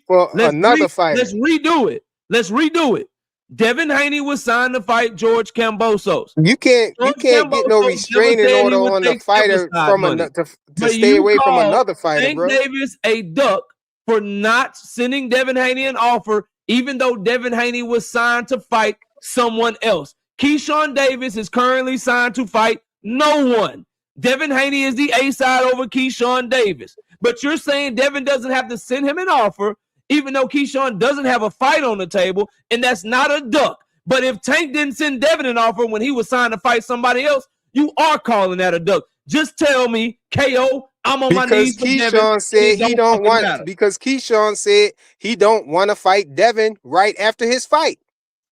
Speaker 3: for another fighter?
Speaker 2: Let's redo it. Let's redo it. Devin Haney was signed to fight George Kambosos.
Speaker 3: You can't get no restraining order on the fighter to stay away from another fighter,
Speaker 2: Tank
Speaker 3: bro.
Speaker 2: Davis a duck for not sending Devin Haney an offer, even though Devin Haney was signed to fight someone else. Keyshawn Davis is currently signed to fight no one. Devin Haney is the A side over Keyshawn Davis. But you're saying Devin doesn't have to send him an offer, even though Keyshawn doesn't have a fight on the table, and that's not a duck. But if Tank didn't send Devin an offer when he was signed to fight somebody else, you are calling that a duck. Just tell me, KO, I'm on my knees for Devin.
Speaker 3: Keyshawn said he don't want to fight Devin right after his fight.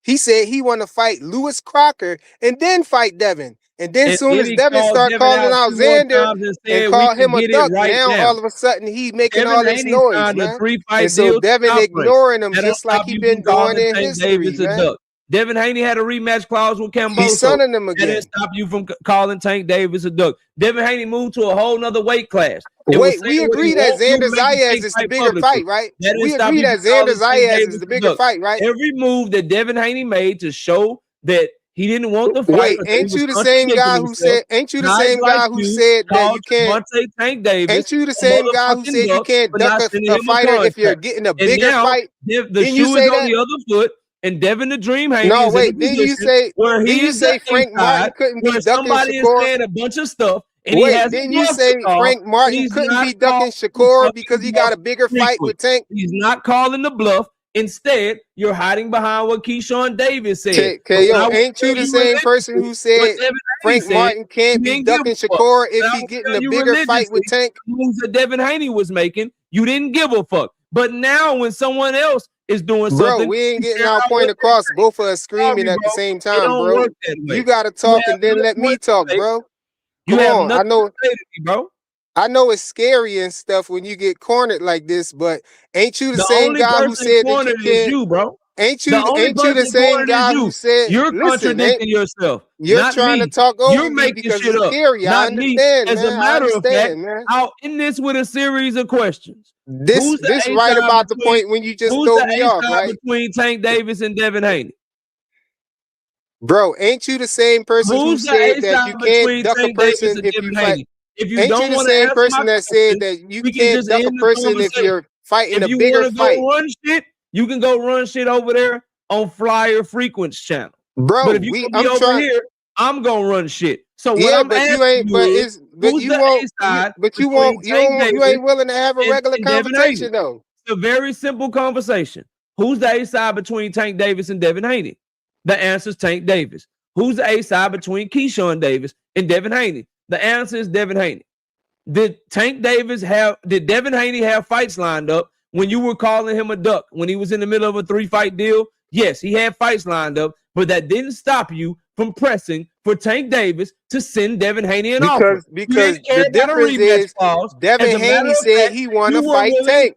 Speaker 3: He said he want to fight Lewis Crocker and then fight Devin. And then as soon as Devin start calling out Xander and call him a duck, now all of a sudden he making all this noise, man. And so Devin ignoring him just like he been doing in history, man.
Speaker 2: Devin Haney had a rematch clause with Kambosos.
Speaker 3: He's sunning him again.
Speaker 2: That didn't stop you from calling Tank Davis a duck. Devin Haney moved to a whole nother weight class.
Speaker 3: Wait, we agree that Xander Zayas is the bigger fight, right? We agree that Xander Zayas is the bigger fight, right?
Speaker 2: Every move that Devin Haney made to show that he didn't want the fight.
Speaker 3: Wait, ain't you the same guy who said? Ain't you the same guy who said that you can't?
Speaker 2: Tank Davis,
Speaker 3: ain't you the same guy who said you can't duck a fighter if you're getting a bigger fight?
Speaker 2: The shoe is on the other foot. And Devin the Dream Haney.
Speaker 3: No, wait. Didn't you say Frank Martin couldn't be ducking Shakur?
Speaker 2: Somebody is saying a bunch of stuff. And
Speaker 3: wait, didn't you say Frank Martin couldn't be ducking Shakur because he got a bigger fight with Tank?
Speaker 2: He's not calling the bluff. Instead, you're hiding behind what Keyshawn Davis said.
Speaker 3: KO, ain't you the same person who said Frank Martin can't be ducking Shakur if he getting a bigger fight with Tank?
Speaker 2: Moves that Devin Haney was making, you didn't give a fuck. But now when someone else is doing something,
Speaker 3: bro, we ain't getting our point across. Both of us screaming at the same time, bro. You gotta talk and then let me talk, bro. Come on, I know,
Speaker 2: bro.
Speaker 3: I know it's scary and stuff when you get cornered like this, but ain't you the same guy who said that you can't,
Speaker 2: bro?
Speaker 3: Ain't you the same guy who said
Speaker 2: you're contradicting yourself?
Speaker 3: You're trying to talk over me because it's scary. I understand,
Speaker 2: as a matter of fact, I'll end this with a series of questions.
Speaker 3: This right about the point when you just throw me off, right?
Speaker 2: Between Tank Davis and Devin Haney.
Speaker 3: Bro, ain't you the same person who said that you can't duck a person if you fight? Ain't you the same person that said that you can't duck a person if you're fighting a bigger fight?
Speaker 2: You can go run shit over there on Flyer Frequency channel.
Speaker 3: Bro,
Speaker 2: but if you come over here, I'm gonna run shit. So what I'm asking you
Speaker 3: ain't willing to have a regular conversation though.
Speaker 2: It's a very simple conversation. Who's the A side between Tank Davis and Devin Haney? The answer is Tank Davis. Who's the A side between Keyshawn Davis and Devin Haney? The answer is Devin Haney. Did Devin Haney have fights lined up when you were calling him a duck when he was in the middle of a 3-fight deal? Yes, he had fights lined up, but that didn't stop you from pressing for Tank Davis to send Devin Haney an offer.
Speaker 3: Because the difference is Devin Haney said he want to fight Tank.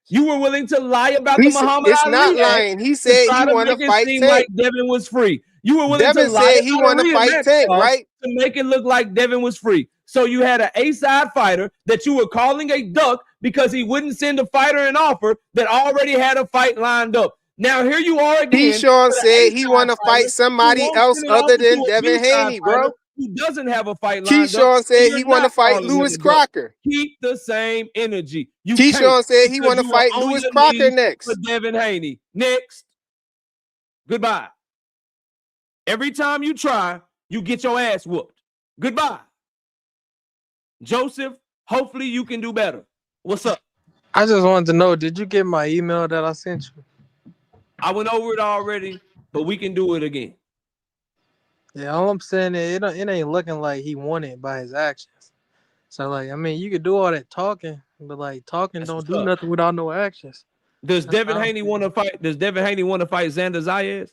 Speaker 2: You were willing to lie about the Muhammad Ali.
Speaker 3: It's not lying. He said he want to fight Tank.
Speaker 2: Like Devin was free. You were willing
Speaker 3: to lie. Said he want to fight Tank, right?
Speaker 2: To make it look like Devin was free. So you had an A-side fighter that you were calling a duck because he wouldn't send a fighter an offer that already had a fight lined up. Now here you are again.
Speaker 3: Keyshawn said he want to fight somebody else other than Devin Haney, bro.
Speaker 2: Who doesn't have a fight lined
Speaker 3: Keyshawn
Speaker 2: up.
Speaker 3: said he want to fight Lewis Crocker.
Speaker 2: Keep the same energy.
Speaker 3: Keyshawn said he want to fight Lewis Crocker next.
Speaker 2: For Devin Haney. Next. Goodbye. Every time you try, you get your ass whooped. Goodbye. Joseph, hopefully you can do better. What's up?
Speaker 4: I just wanted to know, did you get my email that I sent you?
Speaker 2: I went over it already, but we can do it again.
Speaker 4: Yeah, all I'm saying is it ain't looking like he won it by his actions. So, like, I mean, you could do all that talking, but, like, talking don't do nothing without no actions.
Speaker 2: Does Devin Haney want to fight? Does Devin Haney want to fight Xander Zayas?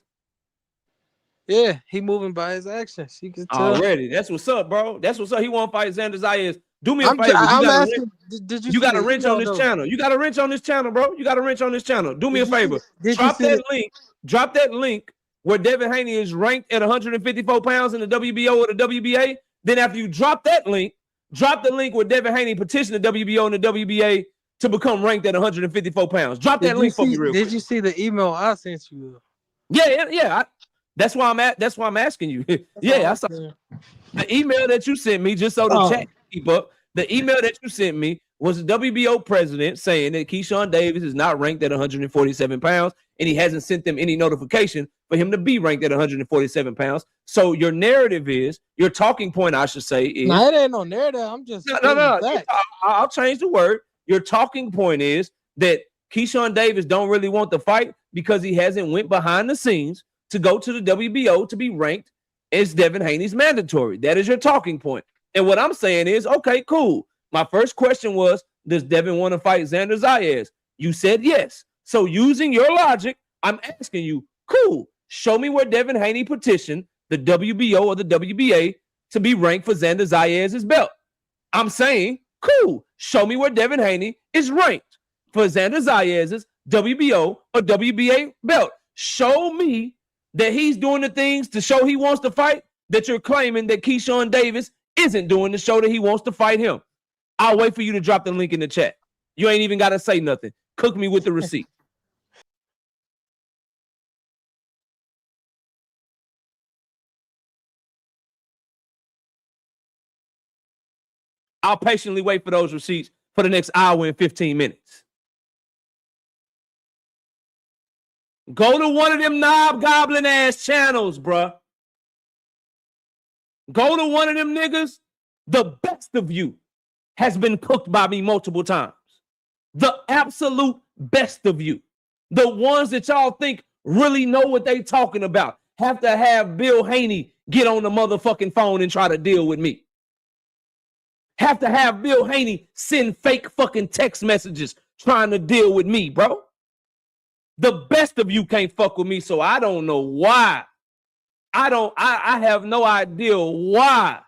Speaker 4: Yeah, he moving by his actions. You can tell.
Speaker 2: Already. That's what's up, bro. That's what's up. He want to fight Xander Zayas Do me a favor.
Speaker 4: I'm asking. Did you?
Speaker 2: You
Speaker 4: see
Speaker 2: got a
Speaker 4: the
Speaker 2: wrench
Speaker 4: email,
Speaker 2: on this
Speaker 4: though?
Speaker 2: channel. You got a wrench on this channel, bro. You got a wrench on this channel. Do me a favor. Drop that link. Drop that link where Devin Haney is ranked at 154 pounds in the WBO or the WBA. Then after you drop that link, drop the link where Devin Haney petitioned the WBO and the WBA to become ranked at 154 pounds. Drop that link for me real quick.
Speaker 4: Did you see the email I sent you?
Speaker 2: Yeah. That's why I'm asking you. Yeah, I saw the email that you sent me, just so the chat keep up. The email that you sent me was the WBO president saying that Keyshawn Davis is not ranked at 147 pounds, and he hasn't sent them any notification for him to be ranked at 147 pounds. So your narrative is, your talking point, I should say, is...
Speaker 4: No, it ain't no narrative. I'm just...
Speaker 2: No. I'll change the word. Your talking point is that Keyshawn Davis don't really want the fight because he hasn't went behind the scenes to go to the WBO to be ranked as Devin Haney's mandatory. That is your talking point. And what I'm saying is, okay, cool. My first question was, does Devin want to fight Xander Zayas? You said yes. So using your logic, I'm asking you, cool, show me where Devin Haney petitioned the WBO or the WBA to be ranked for Xander Zayas' belt. I'm saying, cool, show me where Devin Haney is ranked for Xander Zayas' WBO or WBA belt. Show me that he's doing the things to show he wants to fight that you're claiming that Keyshawn Davis isn't doing to show that he wants to fight him. I'll wait for you to drop the link in the chat. You ain't even got to say nothing. Cook me with the receipt. I'll patiently wait for those receipts for the next hour and 15 minutes. Go to one of them knob goblin ass channels, bruh. Go to one of them niggas. The best of you has been cooked by me multiple times. The absolute best of you. The ones that y'all think really know what they talking about have to have Bill Haney get on the motherfucking phone and try to deal with me. Have to have Bill Haney send fake fucking text messages trying to deal with me, bro. The best of you can't fuck with me, so I don't know why. I have no idea why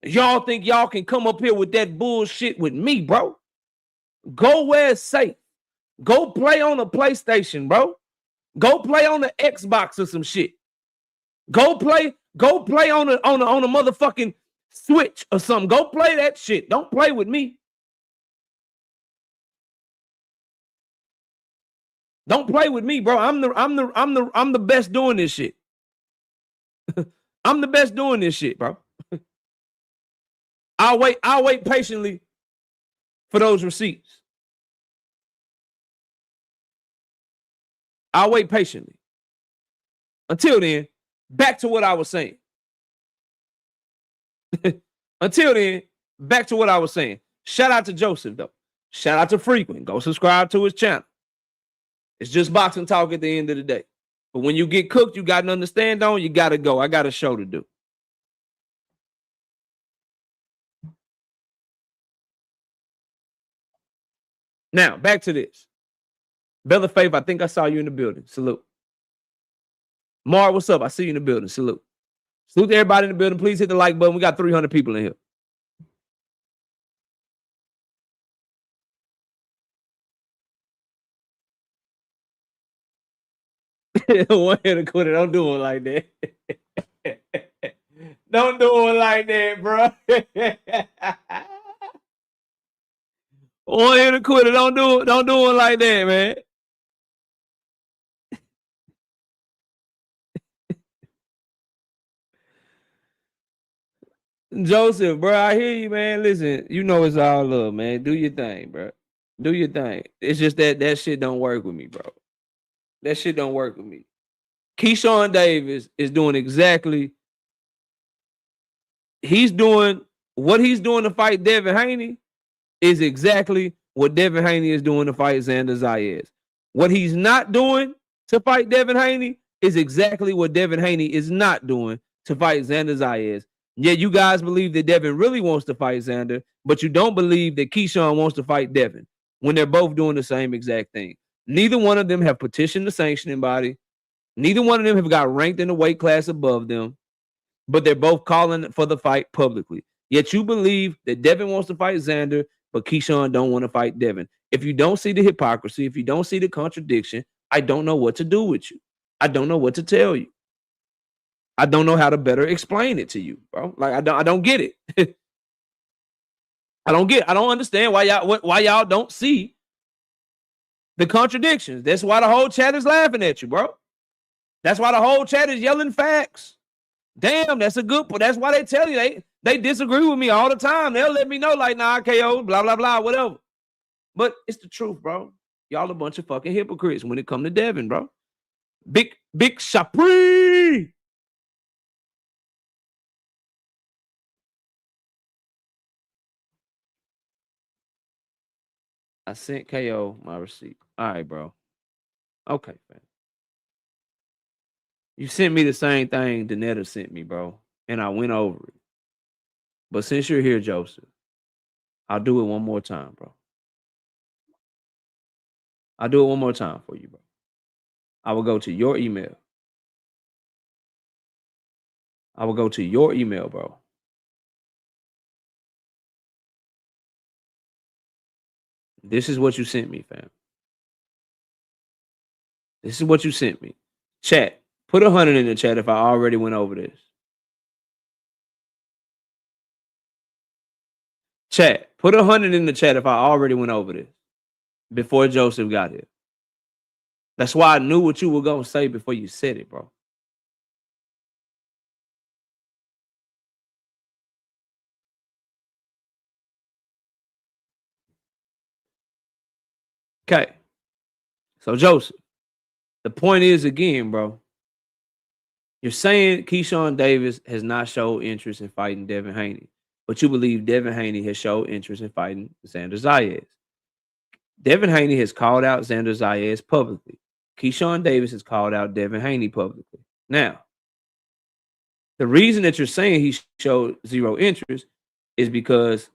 Speaker 2: y'all think y'all can come up here with that bullshit with me, bro. Go where it's safe. Go play on a PlayStation, bro. Go play on the Xbox or some shit. Go play on a motherfucking Switch or something. Go play that shit. Don't play with me. Don't play with me, bro. I'm the best doing this shit. I'm the best doing this shit, bro. I'll wait patiently for those receipts. I'll wait patiently. Until then, back to what I was saying. Until then, back to what I was saying. Shout out to Joseph, though. Shout out to Frequent. Go subscribe to his channel. It's just boxing talk at the end of the day. But when you get cooked, you got nothing to stand on, you got to go. I got a show to do. Now, back to this. Bella Faith, I think I saw you in the building. Salute. Mar, what's up? I see you in the building. Salute. Salute to everybody in the building. Please hit the like button. We got 300 people in here. One hit to quit it. Don't do it like that. Don't do it like that, bro. One hit to quit it. Don't do it like that, man. Joseph, bro, I hear you, man. Listen, you know it's all love, man. Do your thing, bro. Do your thing. It's just that shit don't work with me, bro. That shit don't work with me. Keyshawn Davis is doing exactly. He's doing what he's doing to fight Devin Haney is exactly what Devin Haney is doing to fight Xander Zayas. What he's not doing to fight Devin Haney is exactly what Devin Haney is not doing to fight Xander Zayas. Yet you guys believe that Devin really wants to fight Xander, but you don't believe that Keyshawn wants to fight Devin when they're both doing the same exact thing. Neither one of them have petitioned the sanctioning body. Neither one of them have got ranked in the weight class above them, but they're both calling for the fight publicly. Yet you believe that Devin wants to fight Xander, but Keyshawn don't want to fight Devin. If you don't see the hypocrisy, if you don't see the contradiction, I don't know what to do with you. I don't know what to tell you. I don't know how to better explain it to you, bro. Like I don't get it. I don't understand why y'all don't see the contradictions. That's why the whole chat is laughing at you, bro. That's why the whole chat is yelling facts. Damn, that's a good point. That's why they tell you they disagree with me all the time. They'll let me know, like, nah, KO, blah, blah, blah, whatever. But it's the truth, bro. Y'all a bunch of fucking hypocrites when it come to Devin, bro. Big Shakur. I sent KO my receipt. All right, bro. Okay, man. You sent me the same thing Danetta sent me, bro. And I went over it. But since you're here, Joseph, I'll do it one more time, bro. I'll do it one more time for you, bro. I will go to your email. I will go to your email, bro. This is what you sent me, fam. This is what you sent me. Chat. Put 100 in the chat if I already went over this. Chat. Put 100 in the chat if I already went over this before Joseph got here. That's why I knew what you were going to say before you said it, bro. Okay. So, Joseph, the point is, again, bro, you're saying Keyshawn Davis has not showed interest in fighting Devin Haney, but you believe Devin Haney has showed interest in fighting Xander Zayas. Devin Haney has called out Xander Zayas publicly. Keyshawn Davis has called out Devin Haney publicly. Now, the reason that you're saying he showed zero interest is because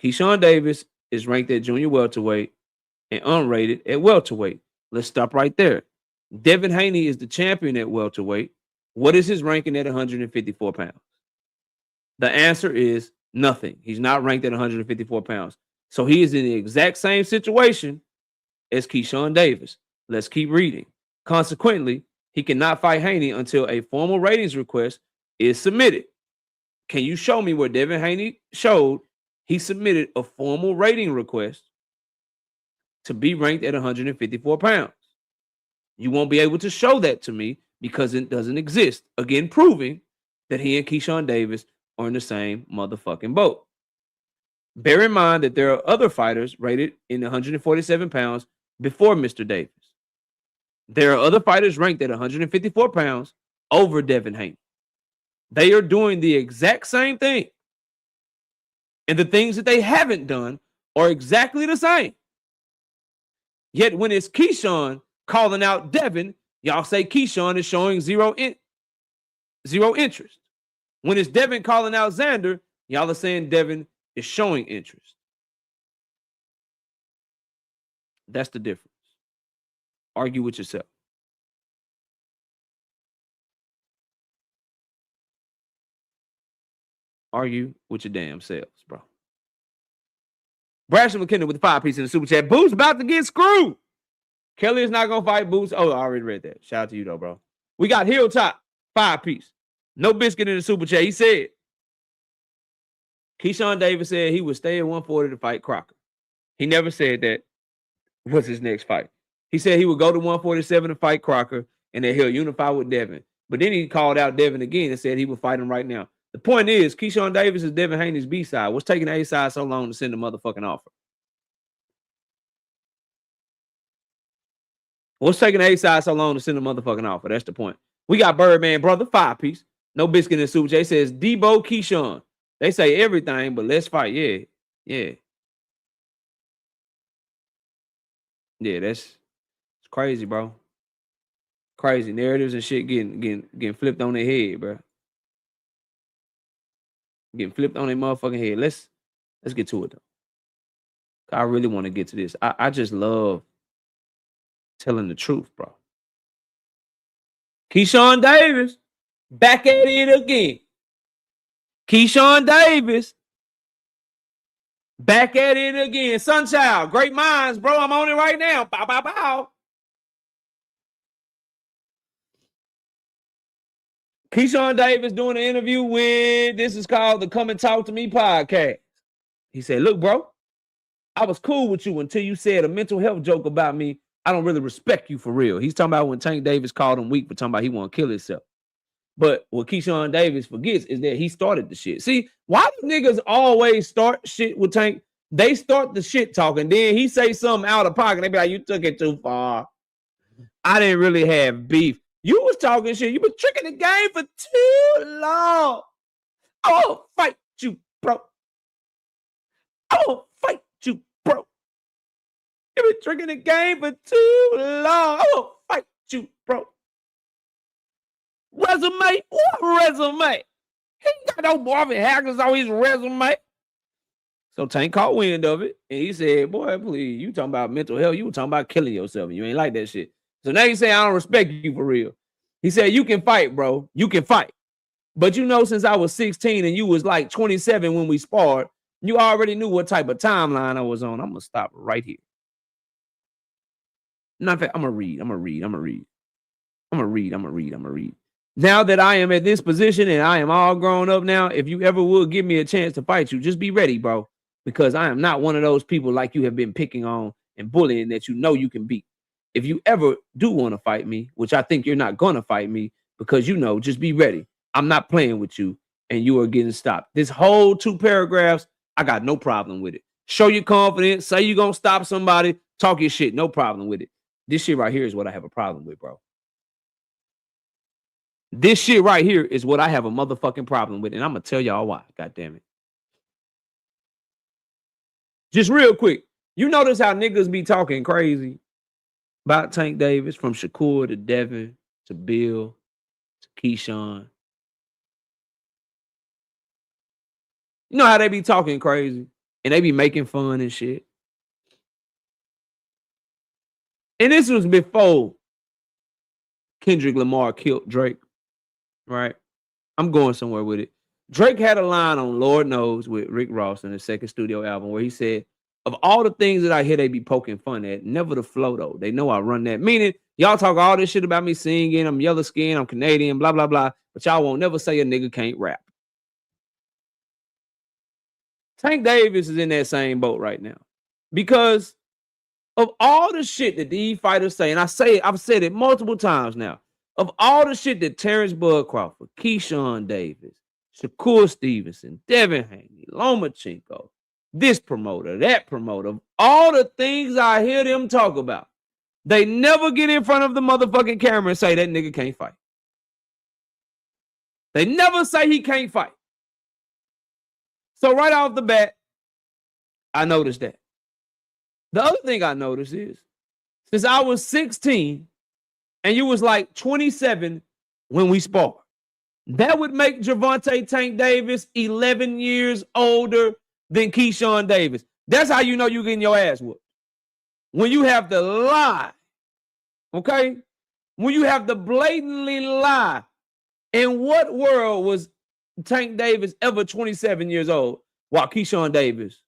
Speaker 2: Keyshawn Davis is ranked at junior welterweight and unrated at welterweight. Let's stop right there. Devin Haney is the champion at welterweight. What is his ranking at 154 pounds? The answer is nothing. He's not ranked at 154 pounds. So he is in the exact same situation as Keyshawn Davis. Let's keep reading. Consequently, he cannot fight Haney until a formal ratings request is submitted. Can you show me where Devin Haney showed he submitted a formal rating request to be ranked at 154 pounds? You won't be able to show that to me because it doesn't exist. Again, proving that he and Keyshawn Davis are in the same motherfucking boat. Bear in mind that there are other fighters rated in 147 pounds before Mr. Davis. There are other fighters ranked at 154 pounds over Devin Haney. They are doing the exact same thing. And the things that they haven't done are exactly the same. Yet when it's Keyshawn calling out Devin, y'all say Keyshawn is showing zero interest. When it's Devin calling out Xander, y'all are saying Devin is showing interest. That's the difference. Argue with yourself. Argue with your damn selves, bro. Brashton McKenna with the 5-piece in the super chat. Boots about to get screwed. Kelly is not going to fight Boots. Oh, I already read that. Shout out to you, though, bro. We got Hilltop, 5-piece. No biscuit in the super chat. He said, Keyshawn Davis said he would stay at 140 to fight Crocker. He never said that was his next fight. He said he would go to 147 to fight Crocker and that he'll unify with Devin. But then he called out Devin again and said he would fight him right now. The point is, Keyshawn Davis is Devin Haney's B-side. What's taking the A-side so long to send a motherfucking offer? What's taking the A-side so long to send a motherfucking offer? That's the point. We got Birdman, brother, 5-piece. No biscuit in the super chat. He says, Debo Keyshawn. They say everything, but let's fight. Yeah. Yeah, it's crazy, bro. Crazy narratives and shit getting flipped on their head, bro. Getting flipped on their motherfucking head. Let's get to it though. I really want to get to this. I just love telling the truth, bro. Keyshawn Davis back at it again. Keyshawn Davis. Back at it again. Sunchild, great minds, bro. I'm on it right now. Bow, bow, bow. Keyshawn Davis doing an interview with, this is called the Come and Talk to Me podcast. He said, look, bro, I was cool with you until you said a mental health joke about me. I don't really respect you for real. He's talking about when Tank Davis called him weak for talking about he want to kill himself. But what Keyshawn Davis forgets is that he started the shit. See, why do niggas always start shit with Tank? They start the shit talking, then he say something out of pocket. They be like, you took it too far. I didn't really have beef. You was talking shit. You been tricking the game for too long. I won't fight you, bro. I won't fight you, bro. You been tricking the game for too long. I won't fight you, bro. Resume? What resume? He ain't got no Marvin Hackers on his resume. So Tank caught wind of it, and he said, boy, please, you talking about mental health. You were talking about killing yourself, and you ain't like that shit. So now you say, I don't respect you for real. He said, you can fight, bro. You can fight. But you know, since I was 16 and you was like 27 when we sparred, you already knew what type of timeline I was on. I'm going to stop right here. Not fact, I'm going to read. Now that I am at this position and I am all grown up now, if you ever would give me a chance to fight you, just be ready, bro. Because I am not one of those people like you have been picking on and bullying that you know you can beat. If you ever do want to fight me, which I think you're not going to fight me, because you know, just be ready. I'm not playing with you and you are getting stopped. This whole 2 paragraphs, I got no problem with it. Show your confidence, say you're going to stop somebody, talk your shit, no problem with it. This shit right here is what I have a problem with, bro. This shit right here is what I have a motherfucking problem with, and I'm going to tell y'all why, God damn it. Just real quick, you notice how niggas be talking crazy about Tank Davis, from Shakur to Devin to Bill to Keyshawn. You know how they be talking crazy and they be making fun and shit. And this was before Kendrick Lamar killed Drake, right? I'm going somewhere with it. Drake had a line on Lord Knows with Rick Ross in his second studio album where he said, of all the things that I hear they be poking fun at, never the flow though. They know I run that. Meaning, y'all talk all this shit about me singing, I'm yellow skin, I'm Canadian, blah, blah, blah. But y'all won't never say a nigga can't rap. Tank Davis is in that same boat right now. Because of all the shit that these fighters say, and I've said it multiple times now, of all the shit that Terrence Bud Crawford, Keyshawn Davis, Shakur Stevenson, Devin Haney, Lomachenko, this promoter, that promoter, all the things I hear them talk about, they never get in front of the motherfucking camera and say that nigga can't fight. They never say he can't fight. So right off the bat, I noticed that. The other thing I noticed is, since I was 16 and you was like 27 when we sparred, that would make Gervonta Tank Davis 11 years older than Keyshawn Davis. That's how you know you're getting your ass whooped. When you have to lie, okay? When you have to blatantly lie. In what world was Tank Davis ever 27 years old while Keyshawn Davis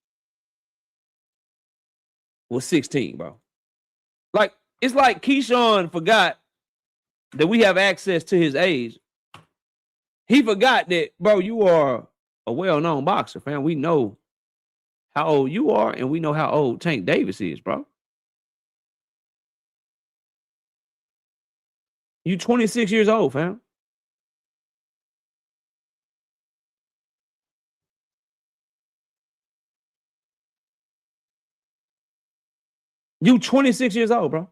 Speaker 2: was 16, bro? Like, it's like Keyshawn forgot that we have access to his age. He forgot that, bro, you are a well-known boxer, fam. We know how old you are, and we know how old Tank Davis is, bro. You 26 years old, fam. You 26 years old, bro.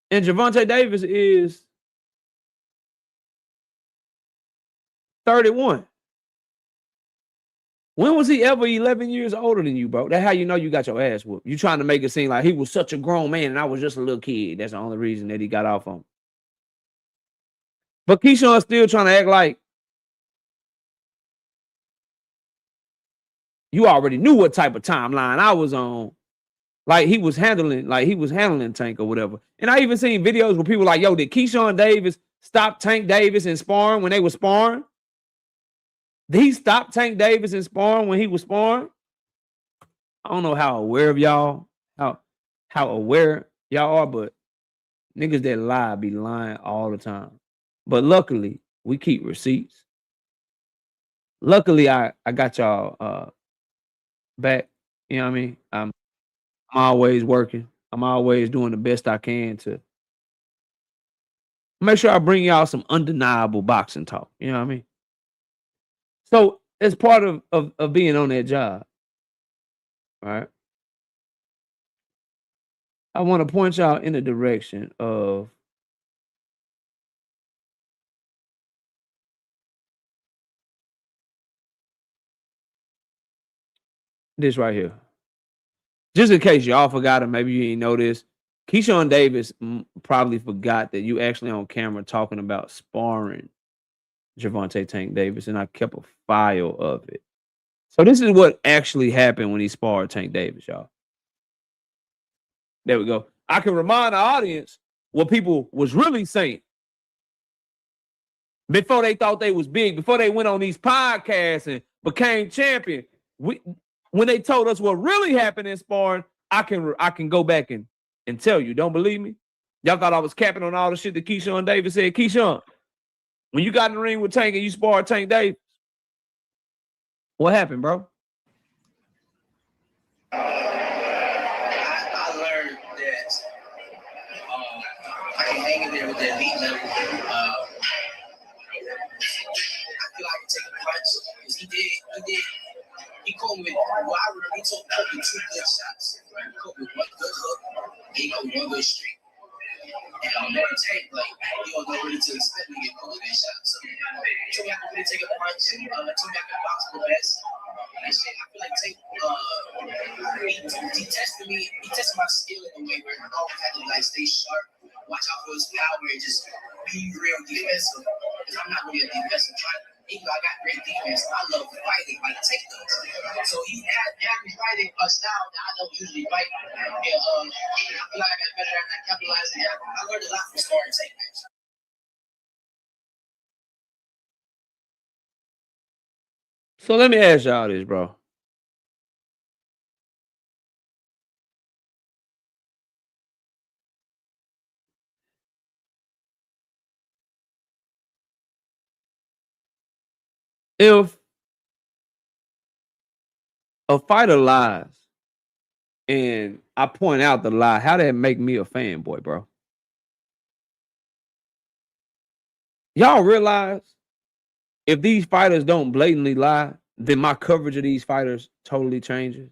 Speaker 2: And Gervonta Davis is 31. When was he ever 11 years older than you, bro? That's how you know you got your ass whooped. You trying to make it seem like he was such a grown man and I was just a little kid. That's the only reason that he got off on. But Keyshawn's still trying to act like you already knew what type of timeline I was on. Like he was handling Tank or whatever. And I even seen videos where people like, yo, did Keyshawn Davis stop Tank Davis in sparring when they were sparring? Did he stop Tank Davis in sparring when he was sparring? I don't know how aware of y'all, how aware y'all are, but niggas that lie be lying all the time. But luckily, we keep receipts. Luckily, I got y'all back. You know what I mean? I'm always working. I'm always doing the best I can to make sure I bring y'all some undeniable boxing talk. You know what I mean? So it's part of being on that job. Right? I want to point y'all in the direction of this right here. Just in case y'all forgot, or maybe you didn't know this, Keyshawn Davis probably forgot that you actually on camera talking about sparring Gervonta Tank Davis, and I kept a file of it. So this is what actually happened when he sparred Tank Davis, y'all. There we go. I can remind the audience what people was really saying before they thought they was big, before they went on these podcasts and became champion. When they told us what really happened in sparring, I can go back and tell you. Don't believe me? Y'all thought I was capping on all the shit that Keyshawn Davis said. Keyshawn, when you got in the ring with Tank and you sparred Tank Davis, what happened, bro?
Speaker 5: I learned that I can hang in there with that elite level. I feel like I can take a punch because he did. He caught me. Well, I remember he told me 2 good shots. Right? He caught me 1 good hook. He caught me 1 good streak. And on that tape, like, you don't know really to expect me to get caught with that shot. So, he told me I could really take a punch, and he told me I could box the best. And that shit, I feel like he tested me. He tested my skill in a way where I always had to like stay sharp, watch out for his power, and just be real defensive. Because I'm not really a defensive type. Even though I got great defense, I love fighting like takedowns. So he had me fighting a style that I don't usually fight. And I feel like I got better at capitalizing. I learned a lot from sparring takedowns.
Speaker 2: So let me ask y'all this, bro. If a fighter lies and I point out the lie, how that make me a fanboy, bro? Y'all realize if these fighters don't blatantly lie, then my coverage of these fighters totally changes.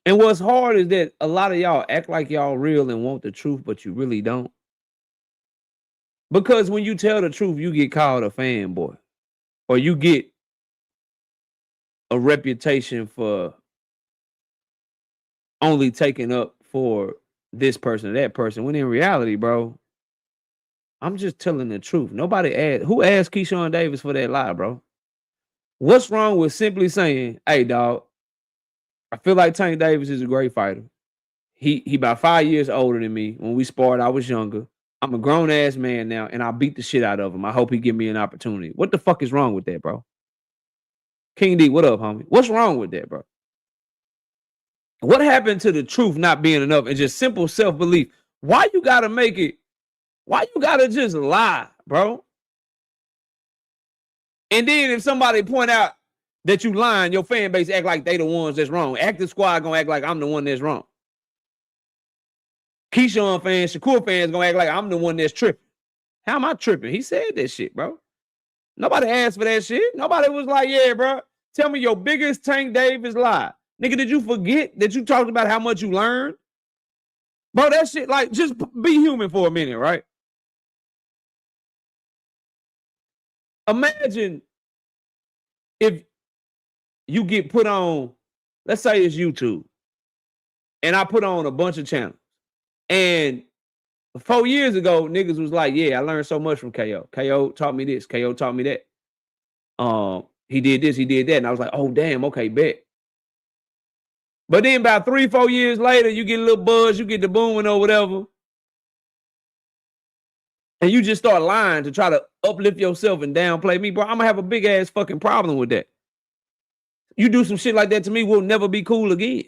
Speaker 2: And what's hard is that a lot of y'all act like y'all real and want the truth, but you really don't. Because when you tell the truth, you get called a fanboy, or you get a reputation for only taking up for this person or that person, when in reality, bro, I'm just telling the truth. Nobody asked. Who asked Keyshawn Davis for that lie, bro? What's wrong with simply saying, hey, dog, I feel like Tank Davis is a great fighter. He about 5 years older than me. When we sparred, I was younger. I'm a grown-ass man now, and I beat the shit out of him. I hope he give me an opportunity. What the fuck is wrong with that, bro? King D, what up, homie? What's wrong with that, bro? What happened to the truth not being enough and just simple self-belief? Why you gotta make it? Why you gotta just lie, bro? And then if somebody point out that you lying, your fan base act like they the ones that's wrong. Active squad gonna act like I'm the one that's wrong. Keyshawn fans, Shakur fans gonna act like I'm the one that's tripping. How am I tripping? He said that shit, bro. Nobody asked for that shit. Nobody was like, yeah, bro, tell me your biggest Tank Davis lie. Nigga, did you forget that you talked about how much you learned? Bro, that shit, like, just be human for a minute, right? Imagine if you get put on, let's say it's YouTube, and I put on a bunch of channels. And 4 years ago, niggas was like, yeah, I learned so much from KO. KO taught me this. KO taught me that. he did this, he did that. And I was like, oh, damn, okay, bet. But then about 3-4 years later, you get a little buzz, you get the booming or whatever. And you just start lying to try to uplift yourself and downplay me, bro. I'm gonna have a big ass fucking problem with that. You do some shit like that to me, we'll never be cool again.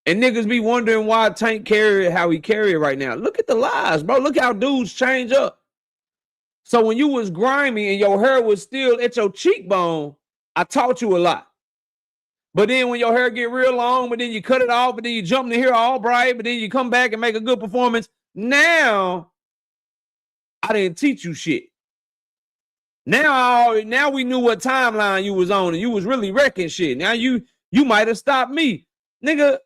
Speaker 2: And niggas be wondering why Tank carry it how he carry it right now. Look at the lies, bro. Look how dudes change up. So when you was grimy and your hair was still at your cheekbone, I taught you a lot. But then when your hair get real long, but then you cut it off, but then you jump in the hair all bright, but then you come back and make a good performance. Now, I didn't teach you shit. Now we knew what timeline you was on and you was really wrecking shit. Now you might have stopped me. Nigga,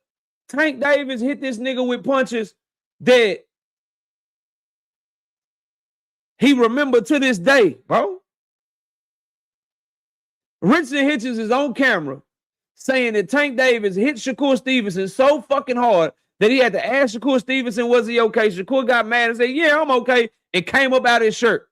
Speaker 2: Tank Davis hit this nigga with punches that he remembered to this day, bro. Richard Hitchens is on camera saying that Tank Davis hit Shakur Stevenson so fucking hard that he had to ask Shakur Stevenson, was he okay? Shakur got mad and said, yeah, I'm okay, and came up out of his shirt.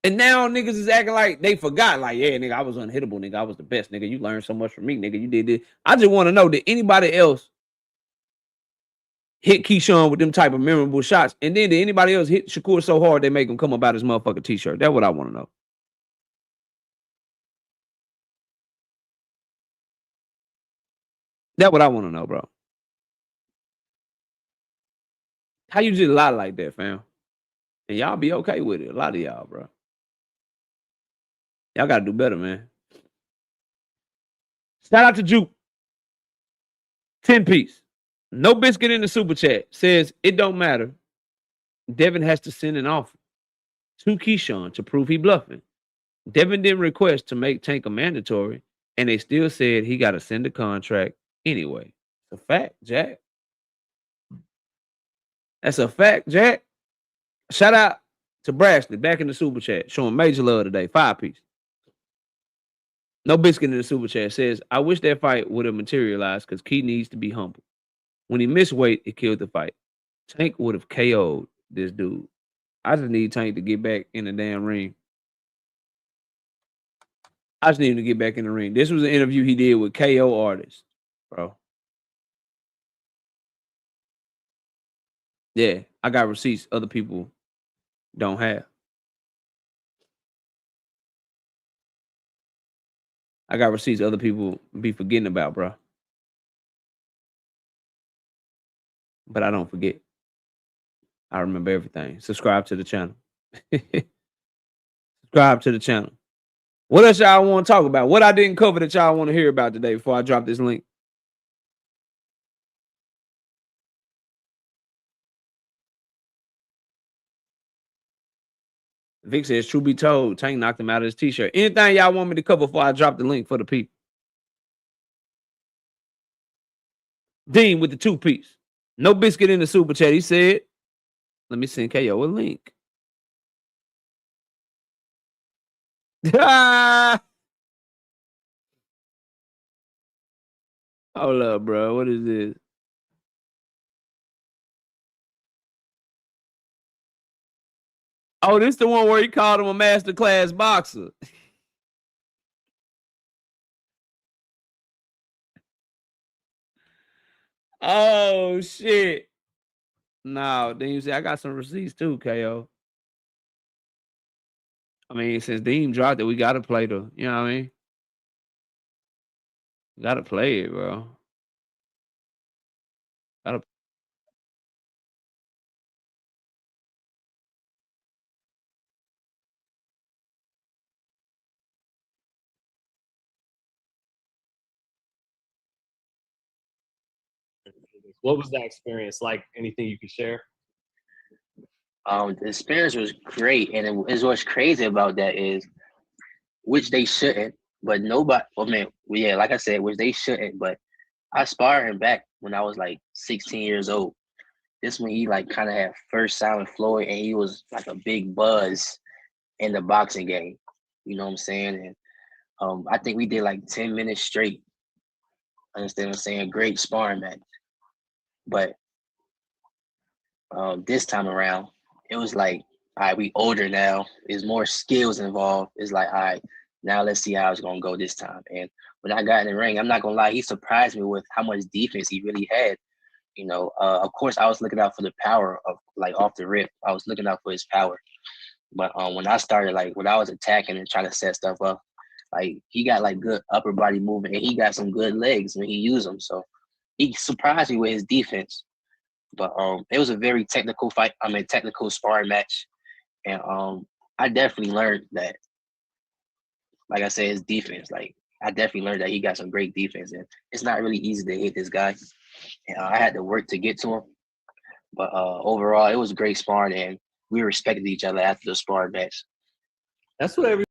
Speaker 2: And now niggas is acting like they forgot, like, yeah, nigga, I was unhittable, nigga. I was the best, nigga. You learned so much from me, nigga. You did this. I just want to know, did anybody else hit Keyshawn with them type of memorable shots? And then did anybody else hit Shakur so hard they make him come up out his motherfucking t-shirt? That's what I want to know. That's what I want to know, bro. How you just lie like that, fam? And y'all be okay with it. A lot of y'all, bro. Y'all got to do better, man. Shout out to Jupe. 10-piece. No Biscuit in the super chat says, it don't matter. Devin has to send an offer to Keyshawn to prove he bluffing. Devin didn't request to make Tank a mandatory, and they still said he got to send a contract anyway. It's a fact, Jack. That's a fact, Jack. Shout out to Brashley back in the super chat, showing major love today. 5-piece. No Biscuit in the super chat says, I wish that fight would have materialized because Key needs to be humble. When he missed weight, it killed the fight. Tank would have KO'd this dude. I just need Tank to get back in the damn ring. I just need him to get back in the ring. This was an interview he did with KO artists, bro. Yeah, I got receipts other people don't have. I got receipts other people be forgetting about, bro. But I don't forget. I remember everything. Subscribe to the channel. Subscribe to the channel. What else y'all want to talk about? What I didn't cover that y'all want to hear about today before I drop this link? Vic says, truth be told, Tank knocked him out of his t-shirt. Anything y'all want me to cover before I drop the link for the people? Dean with the 2-piece. No Biscuit in the super chat. He said, let me send KO a link. Hold up, bro. What is this? Oh, this is the one where he called him a masterclass boxer. Oh, shit. No, then you say, I got some receipts too, KO. I mean, since Dean dropped it, we got to play the, you know what I mean? Got to play it, bro. Gotta.
Speaker 6: What was that experience like? Anything you could share?
Speaker 5: The experience was great, and it is what's crazy about that is, which they shouldn't, but nobody. Well, man, yeah, like I said, which they shouldn't, but I sparred him back when I was like 16 years old. This when he like kind of had first Silent Floyd, and he was like a big buzz in the boxing game. You know what I'm saying? And I think we did like 10 minutes straight. Understand what I'm saying? Great sparring match. But this time around, it was like, all right, we older now. There's more skills involved. It's like, all right, now let's see how it's gonna go this time. And when I got in the ring, I'm not gonna lie, he surprised me with how much defense he really had. You know, of course, I was looking out for the power of like off the rip. I was looking out for his power. But when I started, like when I was attacking and trying to set stuff up, like he got like good upper body movement and he got some good legs when he used them. So he surprised me with his defense. But it was a very technical fight. I mean, technical sparring match, and I definitely learned that. Like I said, his defense. Like I definitely learned that he got some great defense, and it's not really easy to hit this guy. And I had to work to get to him. But overall, it was great sparring, and we respected each other after the sparring match.
Speaker 6: That's what every.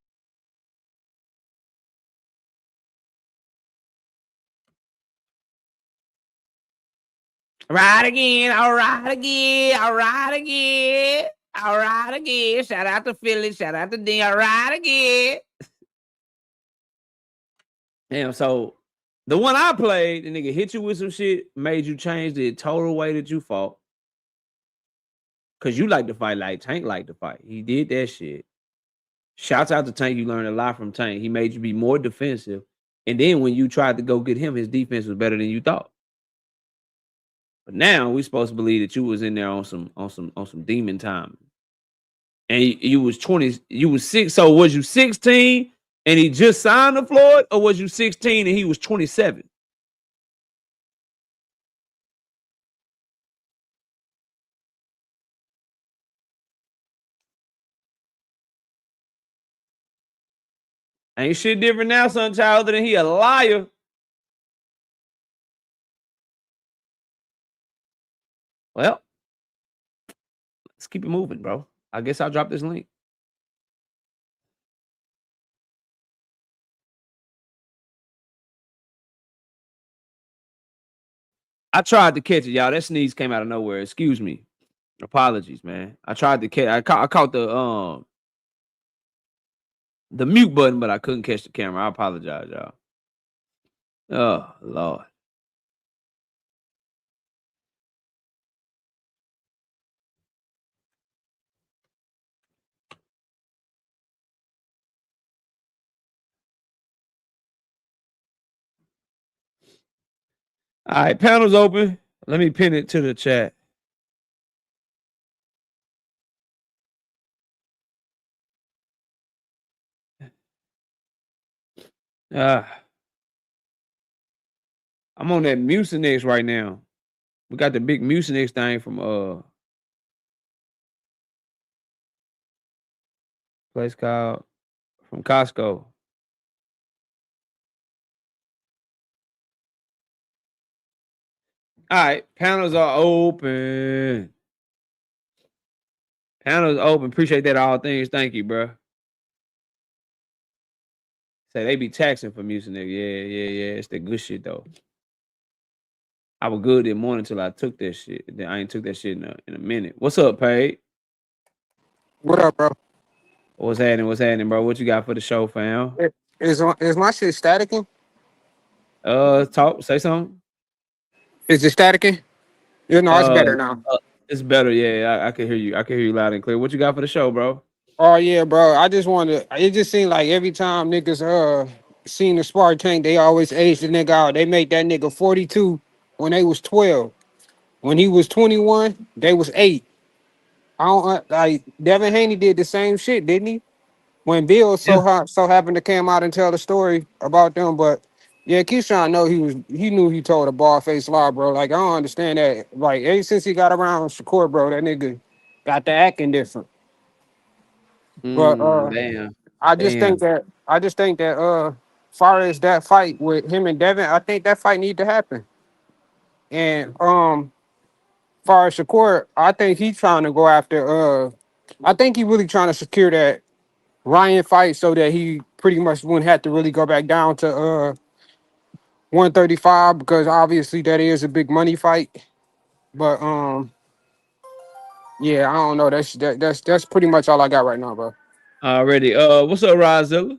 Speaker 2: Right again, all right again, all right again, all right again. Shout out to Philly, shout out to D, all right again. Damn, so the one I played, the nigga hit you with some shit, made you change the total way that you fought. Cause you like to fight like Tank like to fight. He did that shit. Shouts out to Tank, you learned a lot from Tank. He made you be more defensive. And then when you tried to go get him, his defense was better than you thought. But now we supposed to believe that you was in there on some demon time. And you was 20, you was 6. So was you 16 and he just signed to Floyd, or was you 16 and he was 27? Ain't shit different now, son, child, other than he a liar. Well, let's keep it moving, bro. I guess I'll drop this link. I tried to catch it, y'all. That sneeze came out of nowhere. Excuse me. Apologies, man. I tried to catch. I caught the mute button, but I couldn't catch the camera. I apologize, y'all. Oh Lord. All right, panel's open. Let me pin it to the chat. I'm on that Mucinex right now. We got the big Mucinex thing from place called from Costco. All right, panels are open. Panels open. Appreciate that. All things. Thank you, bro. Say they be taxing for Mucinex. Yeah. It's the good shit though. I was good that morning until I took that shit. Then I ain't took that shit in a minute. What's up, Paige?
Speaker 3: What up, bro?
Speaker 2: What's happening, bro? What you got for the show, fam?
Speaker 3: Is my shit staticking?
Speaker 2: Talk. Say something.
Speaker 3: Is it staticking? You know, it's better now.
Speaker 2: It's better. Yeah, I can hear you. I can hear you loud and clear. What you got for the show, bro?
Speaker 3: Oh yeah, bro. I just wanted. It just seemed like every time niggas seen the Spark Tank, they always age the nigga out. They make that nigga 42 when they was 12. When he was 21, they was 8. I don't like Devin Haney did the same shit, didn't he? When Bill
Speaker 2: Yeah.
Speaker 3: so happened to come out and tell the story about them, but yeah, Keyshawn he knew he told a bald faced lie, bro. Like I don't understand that. Like ever since he got around Shakur, bro, that nigga got to acting different. But
Speaker 2: Damn.
Speaker 3: I just think that far as that fight with him and Devin, I think that fight need to happen. And far as Shakur, I think he's trying to go after I think he really trying to secure that Ryan fight so that he pretty much wouldn't have to really go back down to 135 because obviously that is a big money fight. But yeah, I don't know. That's pretty much all I got right now, bro.
Speaker 2: Already. What's up, Rozilla?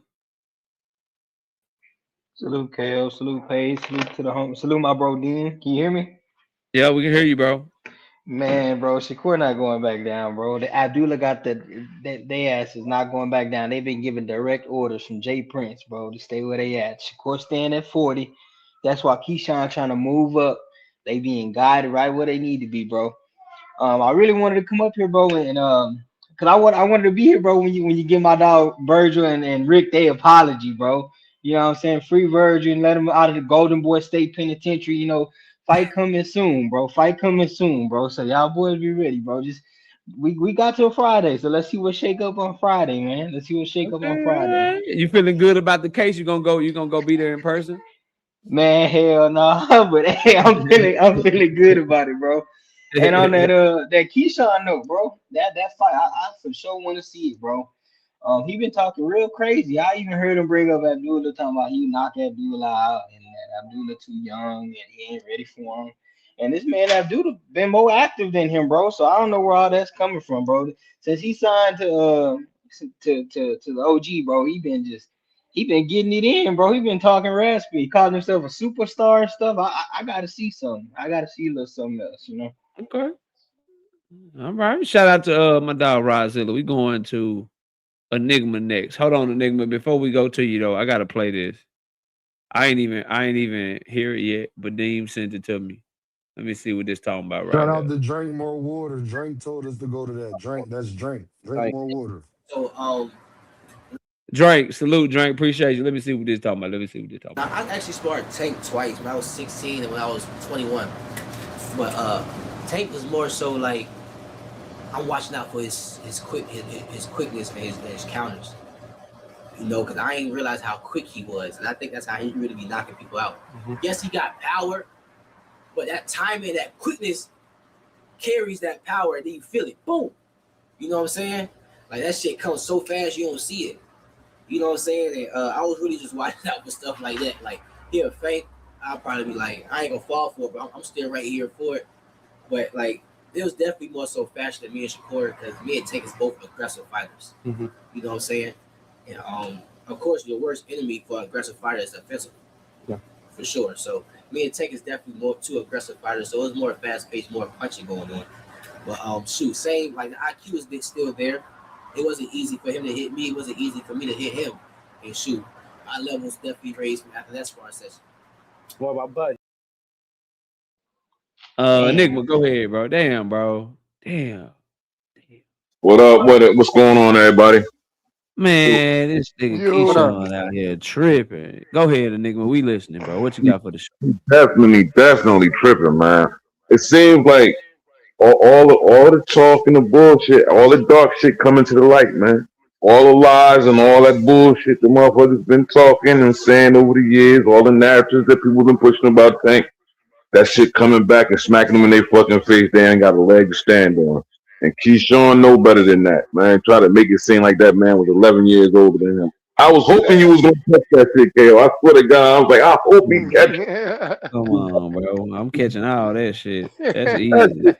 Speaker 7: Salute KO, salute Paige, salute to the home, salute my bro Dean. Can you hear me?
Speaker 2: Yeah, we can hear you, bro.
Speaker 7: Man, bro, Shakur not going back down, bro. The Abdullah got they ass is not going back down. They've been given direct orders from Jay Prince, bro, to stay where they at. Shakur staying at 40. That's why Keyshawn trying to move up. They being guided right where they need to be, bro. I really wanted to come up here, bro, and cause I wanted to be here, bro, when you give my dog Vergil and Rick their apology, bro. You know what I'm saying? Free Vergil and let him out of the Golden Boy State Penitentiary. You know, fight coming soon, bro. Fight coming soon, bro. So y'all boys be ready, bro. Just we got till Friday, so let's see what shake up on Friday, man. Let's see what shake up
Speaker 2: Okay,
Speaker 7: on
Speaker 2: all
Speaker 7: Friday.
Speaker 2: right. You feeling good about the case? You gonna go be there in person?
Speaker 7: Man, hell no, but hey, I'm feeling good about it, bro. And on that Keyshawn note, bro, that fight, I for sure want to see it, bro. He been talking real crazy. I even heard him bring up Abdullah talking about he knocked Abdullah out and that Abdullah too young and he ain't ready for him. And this man Abdullah been more active than him, bro. So I don't know where all that's coming from, bro. Since he signed to the OG, bro, he been getting it in, bro. He been talking raspy. He called himself a superstar and stuff. I gotta see something. I gotta see a little something else, you know.
Speaker 2: Okay. All right. Shout out to my dog Rodzilla. We going to Enigma next. Hold on, Enigma. Before we go to you though, I gotta play this. I ain't even hear it yet, but Deem sent it to me. Let me see what this talking about right
Speaker 8: Shout out
Speaker 2: here.
Speaker 8: to Drink More Water. Drink told us to go to that. Drink, that's Drink. Drink
Speaker 7: Like,
Speaker 8: more water.
Speaker 5: So
Speaker 2: Drake, salute, Drake. Appreciate you. Let me see what this talking about. Let me see what this talking about.
Speaker 5: I actually sparred Tank twice when I was 16 and when I was 21. But Tank was more so like I'm watching out for his quickness and his counters. You know, because I ain't realized how quick he was, and I think that's how he really be knocking people out. Yes, he got power, but that timing, that quickness carries that power, and then you feel it. Boom. You know what I'm saying? Like that shit comes so fast you don't see it. You know what I'm saying? And I was really just watching out for stuff like that. Like he'll feint, I'll probably be like, I ain't gonna fall for it, but I'm still right here for it. But like, it was definitely more so faster than me and Shakur because me and Tank is both aggressive fighters. You know what I'm saying? And of course, your worst enemy for an aggressive fighter is offensive.
Speaker 2: Yeah.
Speaker 5: For sure. So me and Tank is definitely more two aggressive fighters. So it was more fast paced, more punching going on. But shoot, same like the IQ was still there. It wasn't easy for him to hit me. It wasn't easy for me to hit him. And shoot, my levels definitely raised from after that sparring session.
Speaker 6: What about Buddy?
Speaker 2: Enigma, go ahead, bro. Damn, bro. Damn.
Speaker 9: What up? What's going on, everybody?
Speaker 2: Man, this nigga
Speaker 7: what up?
Speaker 2: Keyshawn out here tripping. Go ahead, Enigma. We listening, bro. What you got for the show?
Speaker 9: Definitely tripping, man. It seems like all the talk and the bullshit, all the dark shit coming to the light, man. All the lies and all that bullshit the motherfuckers been talking and saying over the years, all the narratives that people been pushing about Tank, that shit coming back and smacking them in their fucking face. They ain't got a leg to stand on. And Keyshawn know better than that, man. Try to make it seem like that man was 11 years older than him. I was hoping you was gonna catch that shit, KO. I swear to God, I was like, I hope he catch it.
Speaker 2: Come on, bro. I'm catching all that shit. That's easy.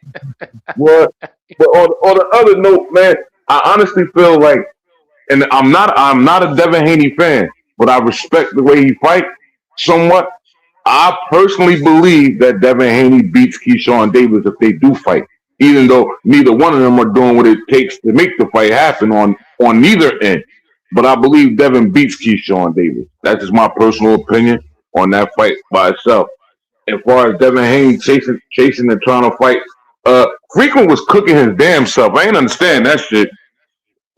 Speaker 9: What? But on the other note, man, I honestly feel like, and I'm not a Devin Haney fan, but I respect the way he fight somewhat. I personally believe that Devin Haney beats Keyshawn Davis if they do fight, even though neither one of them are doing what it takes to make the fight happen on neither end. But I believe Devin beats Keyshawn Davis. That's just my personal opinion on that fight by itself. As far as Devin Haney chasing and trying to fight, Frequent was cooking his damn self. I ain't understand that shit.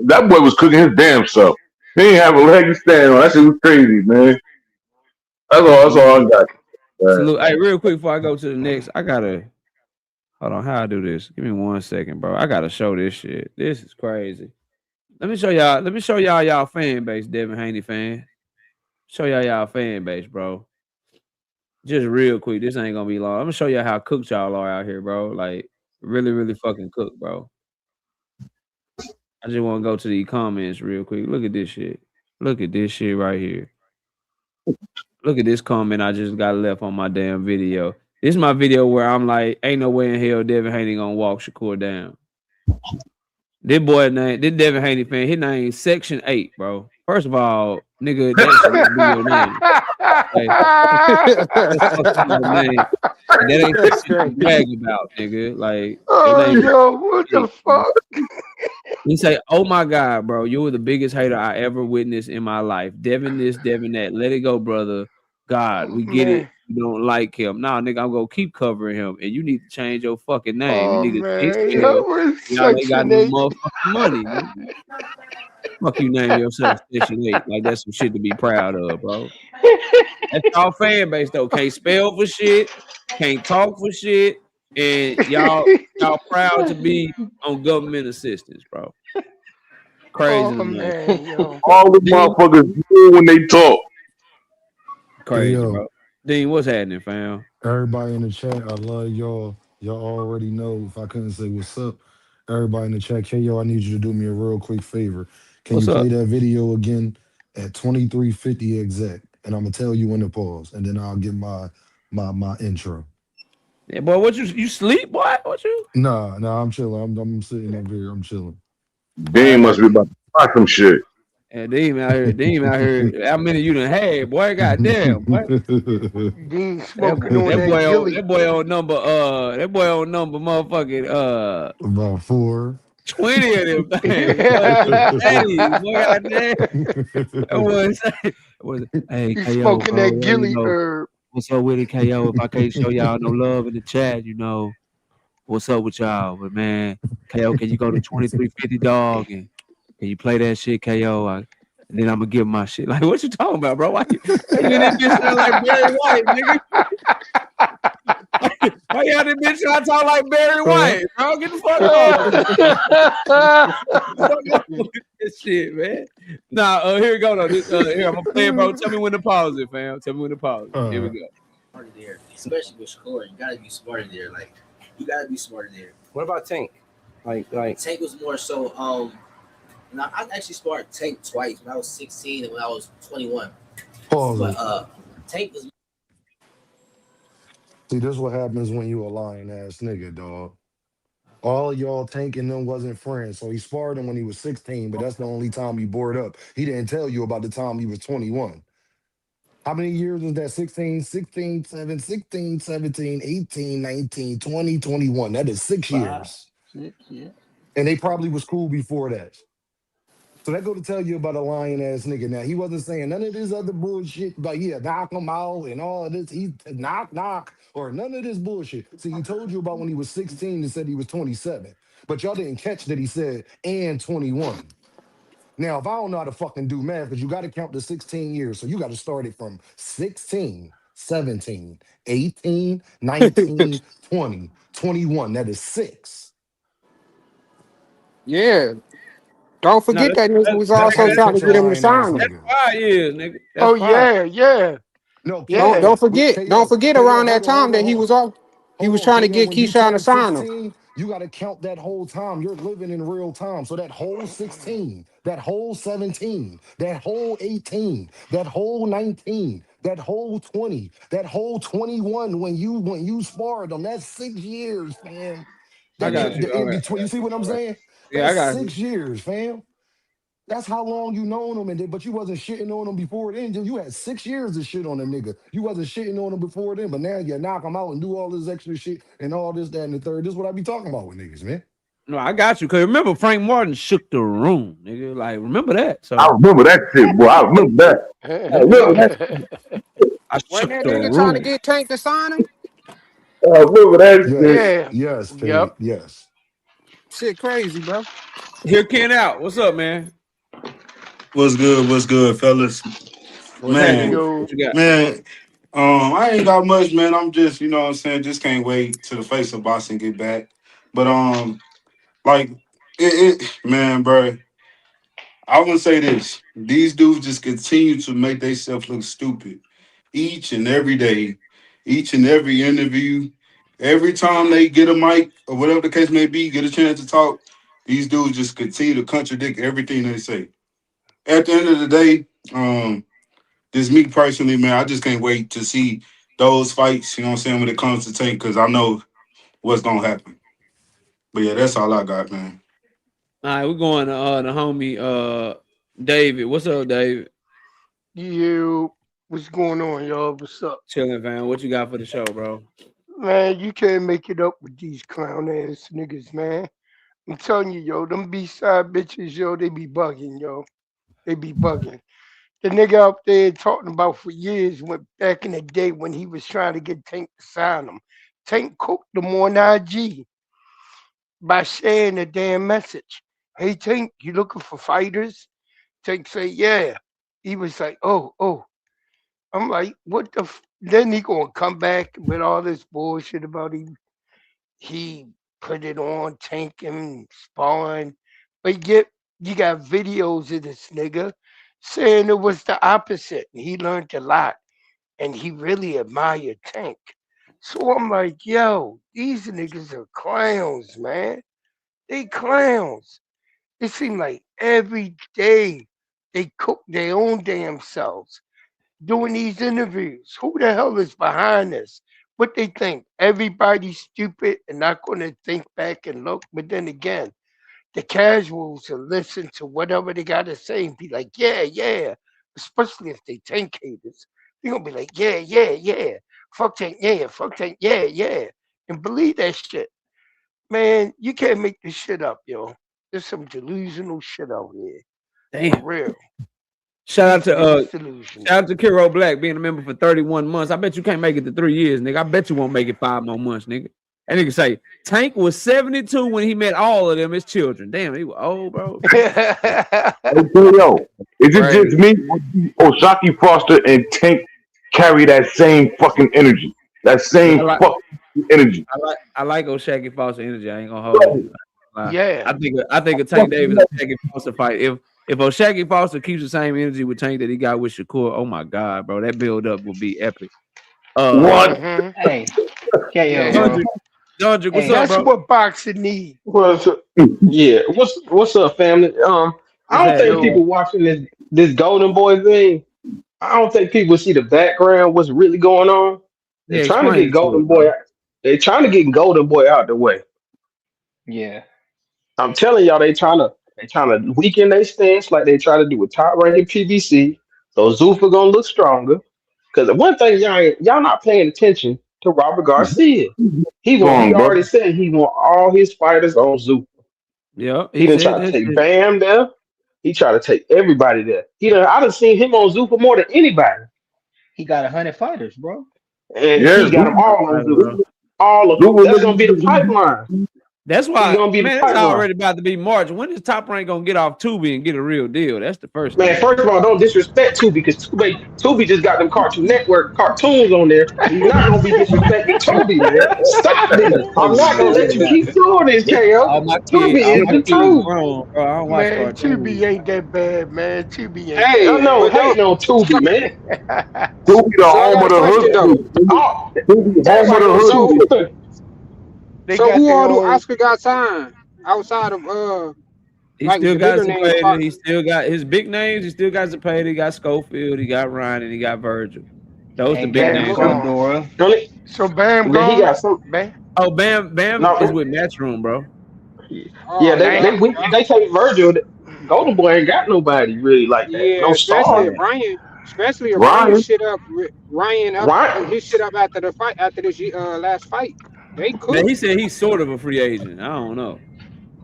Speaker 9: That boy was cooking his damn self. He ain't have a leg to stand on. That shit was crazy, man. That's all I got.
Speaker 2: Salute. Hey, real quick before I go to the next, I gotta hold on. How I do this? Give me 1 second, bro. I gotta show this shit. This is crazy. Let me show y'all y'all fan base, Devin Haney fan. Show y'all fan base, bro. Just real quick. This ain't gonna be long. I'm gonna show y'all how cooked y'all are out here, bro. Like really, really fucking cooked, bro. I just want to go to the comments real quick. Look at this shit. Look at this shit right here. Look at this comment I just got left on my damn video. This is my video where I'm like, ain't no way in hell Devin Haney gonna walk Shakur down. This boy name, this Devin Haney fan, his name is Section 8, bro. First of all, nigga, that should not be your name. Like, that's fuck your name. And that ain't some
Speaker 3: That's
Speaker 2: shit to
Speaker 3: crazy.
Speaker 2: brag about, nigga. Like, your
Speaker 7: Oh,
Speaker 2: name is
Speaker 7: yo, what the
Speaker 2: 8, bro.
Speaker 7: fuck?
Speaker 2: He say, "Oh my God, bro, you were the biggest hater I ever witnessed in my life. Devin this, Devin that. Let it go, brother. God,
Speaker 7: Oh,
Speaker 2: we get it.
Speaker 7: man.
Speaker 2: You don't like him. Nah, nigga, I'm gonna keep covering him. And you need to change your fucking name. You
Speaker 7: Oh,
Speaker 2: need to stay
Speaker 7: man.
Speaker 2: still.
Speaker 7: Yo, we're
Speaker 2: Y'all ain't got
Speaker 7: Section
Speaker 2: no
Speaker 7: 8.
Speaker 2: motherfucking money, nigga. Fuck you name yourself Section 8. Like that's some shit to be proud of, bro. That's our fan base though. Can't spell for shit, can't talk for shit, and y'all proud to be on government assistance, bro. Crazy
Speaker 7: Oh,
Speaker 2: to me.
Speaker 7: man, yo.
Speaker 9: All the
Speaker 2: Dean,
Speaker 9: motherfuckers know when they talk.
Speaker 8: Hey
Speaker 2: crazy,
Speaker 8: yo,
Speaker 2: bro. Dean, what's happening, fam?
Speaker 8: everybody in the chat, I love y'all. Y'all already know if I couldn't say what's up. Everybody in the chat, KO, I need you to do me a real quick favor. Can
Speaker 2: What's
Speaker 8: you
Speaker 2: up?
Speaker 8: play that video again at 23:50 exact? And I'm gonna tell you when to pause, and then I'll get my intro.
Speaker 2: Yeah, boy, what you sleep, boy? What you?
Speaker 8: Nah, I'm chilling. I'm sitting over here. I'm chilling.
Speaker 2: All
Speaker 9: Dean
Speaker 2: right,
Speaker 9: must be about to try some shit.
Speaker 2: and Dean out here. Dean out here. How many you done had, boy? Goddamn, boy.
Speaker 7: Dean
Speaker 2: That,
Speaker 7: smoking on
Speaker 2: that
Speaker 7: that
Speaker 2: boy on
Speaker 7: gilly.
Speaker 2: that boy on number that boy on number motherfucking
Speaker 8: About four.
Speaker 2: 20 of them things. Boy, hey, boy, goddamn. That boy say, was hey
Speaker 7: He's
Speaker 2: KO,
Speaker 7: smoking that
Speaker 2: bro.
Speaker 7: gilly herb.
Speaker 2: What's up with it, KO? If I can't show y'all no love in the chat, what's up with y'all? But man, KO, can you go to 2350 dog and can you play that shit, KO? And then I'm gonna give my shit. Like, what you talking about, bro? Why you in this bitch sound like Barry White, nigga? Why y'all this bitch trying to talk like Barry White, bro? Get the fuck on. Fuck off with this shit, man. Nah, here we go though. Here, I'm gonna play it, bro. Tell me when to pause it, fam. Tell me when to pause it. Here we go.
Speaker 5: Smarter there, especially with Shakur. You gotta be smarter there. Like you gotta be smarter there.
Speaker 10: What about Tank? Like
Speaker 5: Tank was more so. And I actually sparred Tank twice when I was 16 and when I was 21.
Speaker 8: Pause
Speaker 5: But
Speaker 8: it.
Speaker 5: Tank was.
Speaker 8: See, this is what happens when you a lying ass nigga, dog. All y'all tanking them wasn't friends. So he sparred him when he was 16, but that's the only time he bored up. He didn't tell you about the time he was 21. How many years was that? 16, 16, 7, 16, 17, 18, 19, 20, 21. That is
Speaker 7: 5,
Speaker 8: years.
Speaker 7: 6, yeah.
Speaker 8: And they probably was cool before that. So that go to tell you about a lying ass nigga. Now he wasn't saying none of this other bullshit, but yeah, knock him out and all of this. He knock or none of this bullshit. See, he told you about when he was 16 and said he was 27, but y'all didn't catch that he said and 21. Now, if I don't know how to fucking do math, because you got to count the 16 years, so you got to start it from 16, 17, 18, 19, 20, 21. That is 6.
Speaker 3: Yeah. Don't
Speaker 2: No,
Speaker 3: forget that nigga was
Speaker 8: That
Speaker 3: also
Speaker 8: don't
Speaker 3: trying to
Speaker 8: catch a
Speaker 3: get him to
Speaker 8: lying ass
Speaker 3: sign him.
Speaker 2: that's
Speaker 8: nigga.
Speaker 2: 5 years, nigga. That's
Speaker 7: Oh
Speaker 2: 5.
Speaker 7: yeah.
Speaker 8: No,
Speaker 3: Don't
Speaker 7: Yeah.
Speaker 8: KO.
Speaker 3: don't forget, don't
Speaker 8: KO.
Speaker 3: forget
Speaker 8: KO.
Speaker 3: around
Speaker 8: Hold
Speaker 3: that
Speaker 8: on, hold
Speaker 3: time
Speaker 8: on,
Speaker 3: that he
Speaker 8: hold on.
Speaker 3: was off. He
Speaker 8: Hold
Speaker 3: was
Speaker 8: on,
Speaker 3: trying to
Speaker 8: KO.
Speaker 3: get
Speaker 8: When you
Speaker 3: Keyshawn to
Speaker 8: turn
Speaker 3: sign him.
Speaker 8: 16, you got to count that whole time. You're living in real time. So that whole 16, that whole 17, that whole 18, that whole 19, that whole 20, that whole 21 when you sparred them, that's 6 years, fam.
Speaker 2: I
Speaker 8: That
Speaker 2: got
Speaker 8: ain't
Speaker 2: you.
Speaker 8: the
Speaker 2: All
Speaker 8: in
Speaker 2: right,
Speaker 8: between. You see what I'm saying?
Speaker 2: Yeah, I
Speaker 8: That's
Speaker 2: got you.
Speaker 8: 6 years, fam. That's how long you known him, but you wasn't shitting on him before then. You had 6 years of shit on a nigga. You wasn't shitting on him before then, but now you knock him out and do all this extra shit and all this, that, and the third. This is what I be talking about with niggas, man.
Speaker 2: No, I got you. Cause remember Frank Martin shook the room, nigga. Like, remember that.
Speaker 9: I
Speaker 2: So
Speaker 9: remember that shit, boy. I remember that. I remember that.
Speaker 2: I
Speaker 3: Wasn't
Speaker 2: shook
Speaker 3: that
Speaker 2: the
Speaker 3: nigga trying to
Speaker 2: room.
Speaker 3: get Tank to sign him?
Speaker 9: I remember that shit.
Speaker 8: Yes,
Speaker 7: Yeah.
Speaker 8: yes,
Speaker 7: Yep.
Speaker 8: Pete, yes.
Speaker 3: Shit crazy, bro.
Speaker 2: Here, Ken out. What's up, man?
Speaker 11: What's good, fellas?
Speaker 2: What's happening?
Speaker 11: Man,
Speaker 7: Yo.
Speaker 2: What you got?
Speaker 11: man, I ain't got much, man. I'm just, you know what I'm saying, just can't wait till the face of Boston get back. But like man, bro, I want to say this. These dudes just continue to make themselves look stupid each and every day, each and every interview. Every time they get a mic or whatever the case may be, get a chance to talk, these dudes just continue to contradict everything they say. At the end of the day, just me personally, man, I just can't wait to see those fights, you know what I'm saying, when it comes to Tank, because I know what's gonna happen. But yeah, that's all I got, man.
Speaker 2: All right, we're going to the homie David. What's up, David?
Speaker 12: You, what's going on, y'all? What's up?
Speaker 2: Chilling, fam. What you got for the show, bro?
Speaker 12: Man, you can't make it up with these clown ass niggas, man. I'm telling you, yo, them B-side bitches, yo, they be bugging, yo. They be bugging. The nigga out there talking about for years went back in the day when he was trying to get Tank to sign him. Tank cooked him on IG by sharing the damn message. Hey Tank, you looking for fighters? Tank say, yeah. He was like, oh. I'm like, what the? Then he gonna come back with all this bullshit about he put it on Tank and Spawn, but yet you got videos of this nigga saying it was the opposite. He learned a lot, and he really admired Tank. So I'm like, yo, these niggas are clowns, man. They clowns. It seems like every day they cook their own damn selves doing these interviews. Who the hell is behind this? What they think? Everybody's stupid and not going to think back and look. But then again, the casuals will listen to whatever they got to say and be like, yeah. Especially if they Tank haters. They're going to be like, yeah. Fuck Tank, yeah. And believe that shit. Man, you can't make this shit up, yo. There's some delusional shit out here.
Speaker 2: Damn.
Speaker 12: For real.
Speaker 2: Shout
Speaker 12: These
Speaker 2: out
Speaker 12: niggas
Speaker 2: to
Speaker 12: delusional.
Speaker 2: shout out to Kiro Black being a member for 31 months. I bet you can't make it to 3 years, nigga. I bet you won't make it 5 more months, nigga. And nigga say Tank was 72 when he met all of them as children. Damn, he was old, bro.
Speaker 9: Hey, yo, is it
Speaker 2: Crazy.
Speaker 9: just me? Oshaquie Foster and Tank carry that same fucking energy. That same fucking energy.
Speaker 2: I like Oshaquie Foster energy. I ain't gonna hold you.
Speaker 12: Yeah.
Speaker 2: I think a Tank Davis Oshaquie Foster fight. If Oshaquie Foster keeps the same energy with Tank that he got with Shakur, oh my god, bro, that build up will be epic.
Speaker 9: What?
Speaker 7: Hey, KO,
Speaker 12: Yeah.
Speaker 7: bro.
Speaker 2: Dondrick, what's
Speaker 7: Hey.
Speaker 2: up,
Speaker 12: That's
Speaker 2: bro?
Speaker 12: what boxing need.
Speaker 10: What's up? Yeah. What's up, family? I don't think
Speaker 12: Yo,
Speaker 10: people watching this Golden Boy thing. I don't think people see the background. What's really going on? They're
Speaker 2: Yeah,
Speaker 10: trying to
Speaker 2: explain
Speaker 10: get
Speaker 2: it to us,
Speaker 10: Golden
Speaker 2: bro.
Speaker 10: Boy. They're trying to get Golden Boy out the way.
Speaker 7: Yeah.
Speaker 10: I'm telling y'all, they trying to weaken their stance like they try to do with top ranking PBC. So Zuffa gonna look stronger. Because one thing y'all not paying attention to Robert Garcia. He
Speaker 9: Strong, bro.
Speaker 10: already said he want all his fighters on Zuffa.
Speaker 2: Yeah,
Speaker 10: He
Speaker 2: he
Speaker 10: didn't
Speaker 2: said
Speaker 10: try to
Speaker 2: that
Speaker 10: take
Speaker 2: shit.
Speaker 10: Bam there. He tried to take everybody there. I done seen him on Zuffa more than anybody.
Speaker 7: He got 100 fighters, bro.
Speaker 10: And
Speaker 9: Yeah,
Speaker 10: he got them all on Zuffa.
Speaker 2: Bro.
Speaker 10: All of them.
Speaker 9: Luka
Speaker 10: That's gonna be the
Speaker 9: looking
Speaker 10: pipeline.
Speaker 2: That's
Speaker 10: He's
Speaker 2: why,
Speaker 10: gonna be the
Speaker 2: man, it's
Speaker 10: pipeline.
Speaker 2: already about to be March. When is Top Rank gonna get off Tubi and get a real deal? That's the first
Speaker 10: Man,
Speaker 2: thing.
Speaker 10: first of all, don't disrespect Tubi because Tubi just got them Cartoon Network cartoons on there. You're not gonna be disrespecting Tubi, man. Stop this.
Speaker 2: That's
Speaker 10: I'm
Speaker 2: totally
Speaker 10: not gonna let you
Speaker 2: weird.
Speaker 10: keep doing this, KO. Tubi
Speaker 2: All
Speaker 10: is
Speaker 2: my
Speaker 10: the
Speaker 2: kids
Speaker 10: truth.
Speaker 2: grown, bro. I don't watch
Speaker 12: man,
Speaker 2: cartoons.
Speaker 12: Tubi ain't that bad, man. Tubi ain't
Speaker 10: Hey,
Speaker 12: that
Speaker 10: I know,
Speaker 12: bad.
Speaker 13: But though,
Speaker 10: hating on Tubi, man.
Speaker 9: Tubi the
Speaker 13: so I
Speaker 9: home
Speaker 13: got
Speaker 9: of
Speaker 13: a
Speaker 9: the
Speaker 13: question
Speaker 9: hood
Speaker 13: though.
Speaker 9: shit. Tubi,
Speaker 10: Oh,
Speaker 9: Tubi home of
Speaker 10: everybody
Speaker 9: the
Speaker 10: gonna see
Speaker 9: hood
Speaker 13: So,
Speaker 9: shit.
Speaker 10: Tubi.
Speaker 12: They
Speaker 13: so
Speaker 12: got
Speaker 13: who
Speaker 12: their
Speaker 13: all do
Speaker 12: own.
Speaker 13: Oscar got signed outside of
Speaker 2: He
Speaker 13: like
Speaker 2: still
Speaker 13: the
Speaker 2: got
Speaker 13: bigger names?
Speaker 2: Zapata. He still got his big names. He still got Zapata. He got Schofield. He got Ryan, and he got Vergil. Those the
Speaker 7: Ain't
Speaker 2: big
Speaker 7: got
Speaker 12: Bam
Speaker 2: names.
Speaker 7: Booker
Speaker 12: gone.
Speaker 7: Dora.
Speaker 10: Don't
Speaker 12: So Bam
Speaker 10: Then he
Speaker 12: gone.
Speaker 10: got some.
Speaker 12: Bam.
Speaker 2: Oh, Bam is
Speaker 10: No,
Speaker 2: with Matchroom, bro.
Speaker 10: yeah,
Speaker 13: Oh
Speaker 10: they
Speaker 12: Damn.
Speaker 13: yeah,
Speaker 10: they weak.
Speaker 13: yeah,
Speaker 10: They take Virgil. Golden Boy ain't got nobody really like that.
Speaker 13: yeah.
Speaker 10: No
Speaker 13: Especially
Speaker 10: star.
Speaker 13: if Ryan
Speaker 9: Ryan,
Speaker 13: shit up, Ryan up
Speaker 10: Right?
Speaker 13: his shit up after the fight after this last fight. They
Speaker 2: Man,
Speaker 13: cooked.
Speaker 2: he said he's sort of a free agent. I don't know.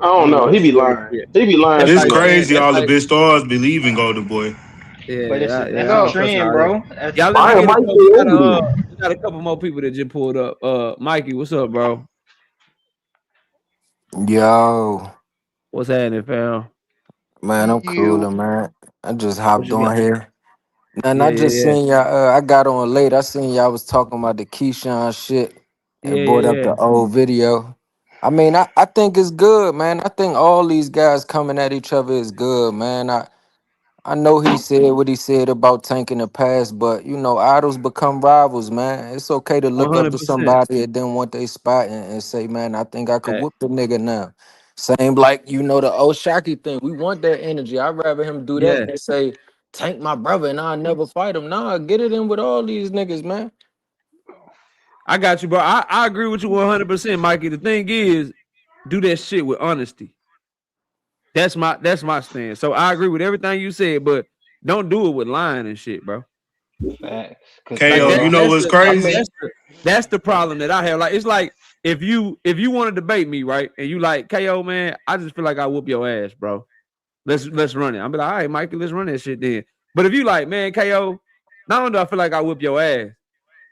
Speaker 10: I
Speaker 2: I
Speaker 10: don't
Speaker 2: don't know
Speaker 10: know.
Speaker 2: if
Speaker 10: He
Speaker 2: he's
Speaker 10: be
Speaker 2: sort of a
Speaker 10: lying.
Speaker 2: free agent.
Speaker 10: He be lying
Speaker 2: That's
Speaker 11: It's
Speaker 10: too
Speaker 2: like
Speaker 10: much.
Speaker 2: saying
Speaker 11: crazy.
Speaker 2: that's
Speaker 11: All the
Speaker 2: like
Speaker 11: big stars believe in Golden Boy.
Speaker 7: But
Speaker 2: yeah,
Speaker 7: that's
Speaker 2: I
Speaker 7: a
Speaker 2: don't
Speaker 12: Look,
Speaker 2: trust
Speaker 7: trend,
Speaker 2: all that.
Speaker 7: bro. That's
Speaker 2: Y'all let me
Speaker 9: Ryan
Speaker 2: get a
Speaker 9: might
Speaker 2: couple.
Speaker 9: stay over there.
Speaker 2: We got a couple more people that just pulled up. Mikey, what's up, bro?
Speaker 14: Yo,
Speaker 2: What's happening, fam?
Speaker 14: man, I'm
Speaker 12: you.
Speaker 14: cooling, man. I just
Speaker 2: What
Speaker 14: hopped
Speaker 2: you got?
Speaker 14: on here. And I just
Speaker 2: Yeah.
Speaker 14: seen y'all, I got on late. I seen y'all was talking about the Keyshawn shit and brought up
Speaker 2: Yeah.
Speaker 14: the old video. I mean, I think it's good, man. I think all these guys coming at each other is good, man. I know he said what he said about Tank in the past, but you know, idols become rivals, man. It's okay to look up to
Speaker 2: 100%.
Speaker 14: somebody and then want their spot and say, man, I think I could whoop the nigga now. Same like, you know, the Oshaquie thing. We want that energy. I'd rather him do that
Speaker 2: Yeah.
Speaker 14: than say, Tank my brother and I'll never fight him. Nah, get it in with all these niggas, man.
Speaker 2: I got you, bro. I agree with you 100%, Mikey. The thing is, do that shit with honesty. That's my stand. So I agree with everything you said, but don't do it with lying and shit, bro.
Speaker 7: Facts. Cause
Speaker 2: Like
Speaker 11: KO, you know what's
Speaker 7: I mean,
Speaker 11: crazy?
Speaker 2: that's the problem that I have. Like it's like if you want to debate me, right, and you like KO, man, I just feel like I whoop your ass, bro. Let's run it. I'm be like, all right, Mikey, let's run that shit then. But if you like, man, KO, not only do I feel like I whip your ass.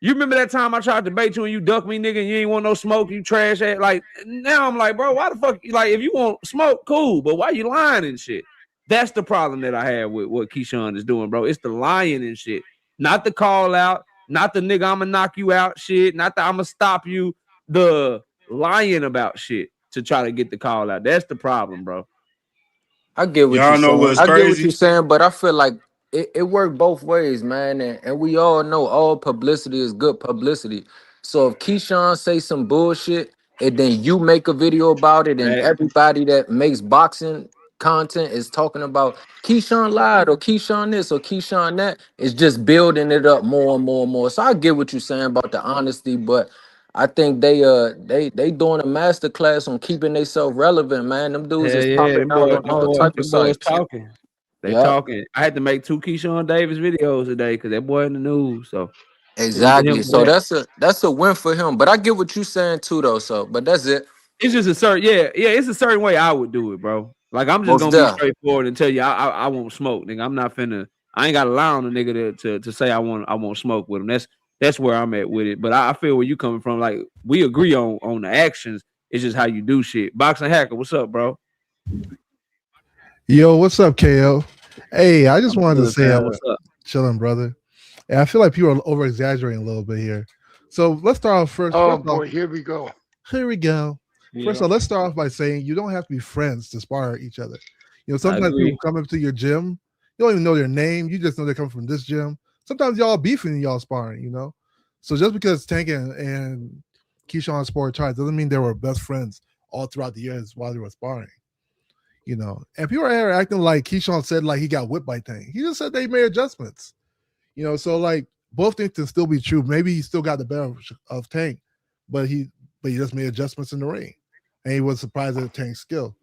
Speaker 2: You remember that time I tried to debate you and you duck me, nigga, and you ain't want no smoke, you trash ass. Like now I'm like, bro, why the fuck? Like if you want smoke, cool, but why you lying and shit? That's the problem that I have with what Keyshawn is doing, bro. It's the lying and shit, not the call out, not the nigga I'ma knock you out shit, not the I'ma stop you. The lying about shit to try to get the call out. That's the problem, bro.
Speaker 14: I get what you're
Speaker 11: Y'all know
Speaker 14: saying.
Speaker 11: what's
Speaker 14: I get what you're
Speaker 11: crazy?
Speaker 14: saying, but I feel like it worked both ways, man. And we all know all publicity is good publicity. So if Keyshawn say some bullshit and then you make a video about it, and
Speaker 2: Right.
Speaker 14: everybody that makes boxing content is talking about Keyshawn lied or Keyshawn this or Keyshawn that, it's just building it up more and more and more. So I get what you're saying about the honesty, but I think they doing a master class on keeping themselves relevant, man. Them dudes
Speaker 2: Hell
Speaker 14: is
Speaker 2: yeah,
Speaker 14: popping out on all type of
Speaker 2: them boys
Speaker 14: sites.
Speaker 2: talking. They
Speaker 14: Yeah,
Speaker 2: talking. I had to make 2 Keyshawn Davis videos today because that boy in the news. So salute to him
Speaker 14: exactly.
Speaker 2: for
Speaker 14: So
Speaker 2: that.
Speaker 14: that's a win for him. But I get what you saying too, though. So, but that's it.
Speaker 2: It's just a certain, it's a certain way I would do it, bro. Like I'm just
Speaker 14: Most
Speaker 2: gonna be
Speaker 14: deaf.
Speaker 2: straightforward and tell you I won't smoke, nigga. I'm not finna. I ain't got to lie on a nigga to say I won't smoke with him. That's where I'm at with it. But I feel where you coming from. Like we agree on the actions. It's just how you do shit. Boxing hacker, what's up, bro?
Speaker 15: Yo, what's up, KO? Hey, I just
Speaker 2: I'm
Speaker 15: wanted to
Speaker 2: good,
Speaker 15: say,
Speaker 2: man. What's up?
Speaker 15: chilling, brother. And I feel like people are over exaggerating a little bit here. So let's start off first.
Speaker 12: Oh
Speaker 15: First off,
Speaker 12: boy, here we go.
Speaker 15: here we go. First
Speaker 7: yeah.
Speaker 15: off, let's start off by saying you don't have to be friends to spar each other. You know,
Speaker 2: I
Speaker 15: sometimes
Speaker 2: agree.
Speaker 15: people come up to your gym, you don't even know their name. You just know they come from this gym. Sometimes y'all beefing and y'all sparring, you know. So just because Tank and Keyshawn sport tried doesn't mean they were best friends all throughout the years while they were sparring. You know, and people are here acting like Keyshawn said like he got whipped by Tank. He just said they made adjustments. You know, so like both things can still be true. Maybe he still got the better of Tank, but he just made adjustments in the ring, and he was surprised at Tank's skill.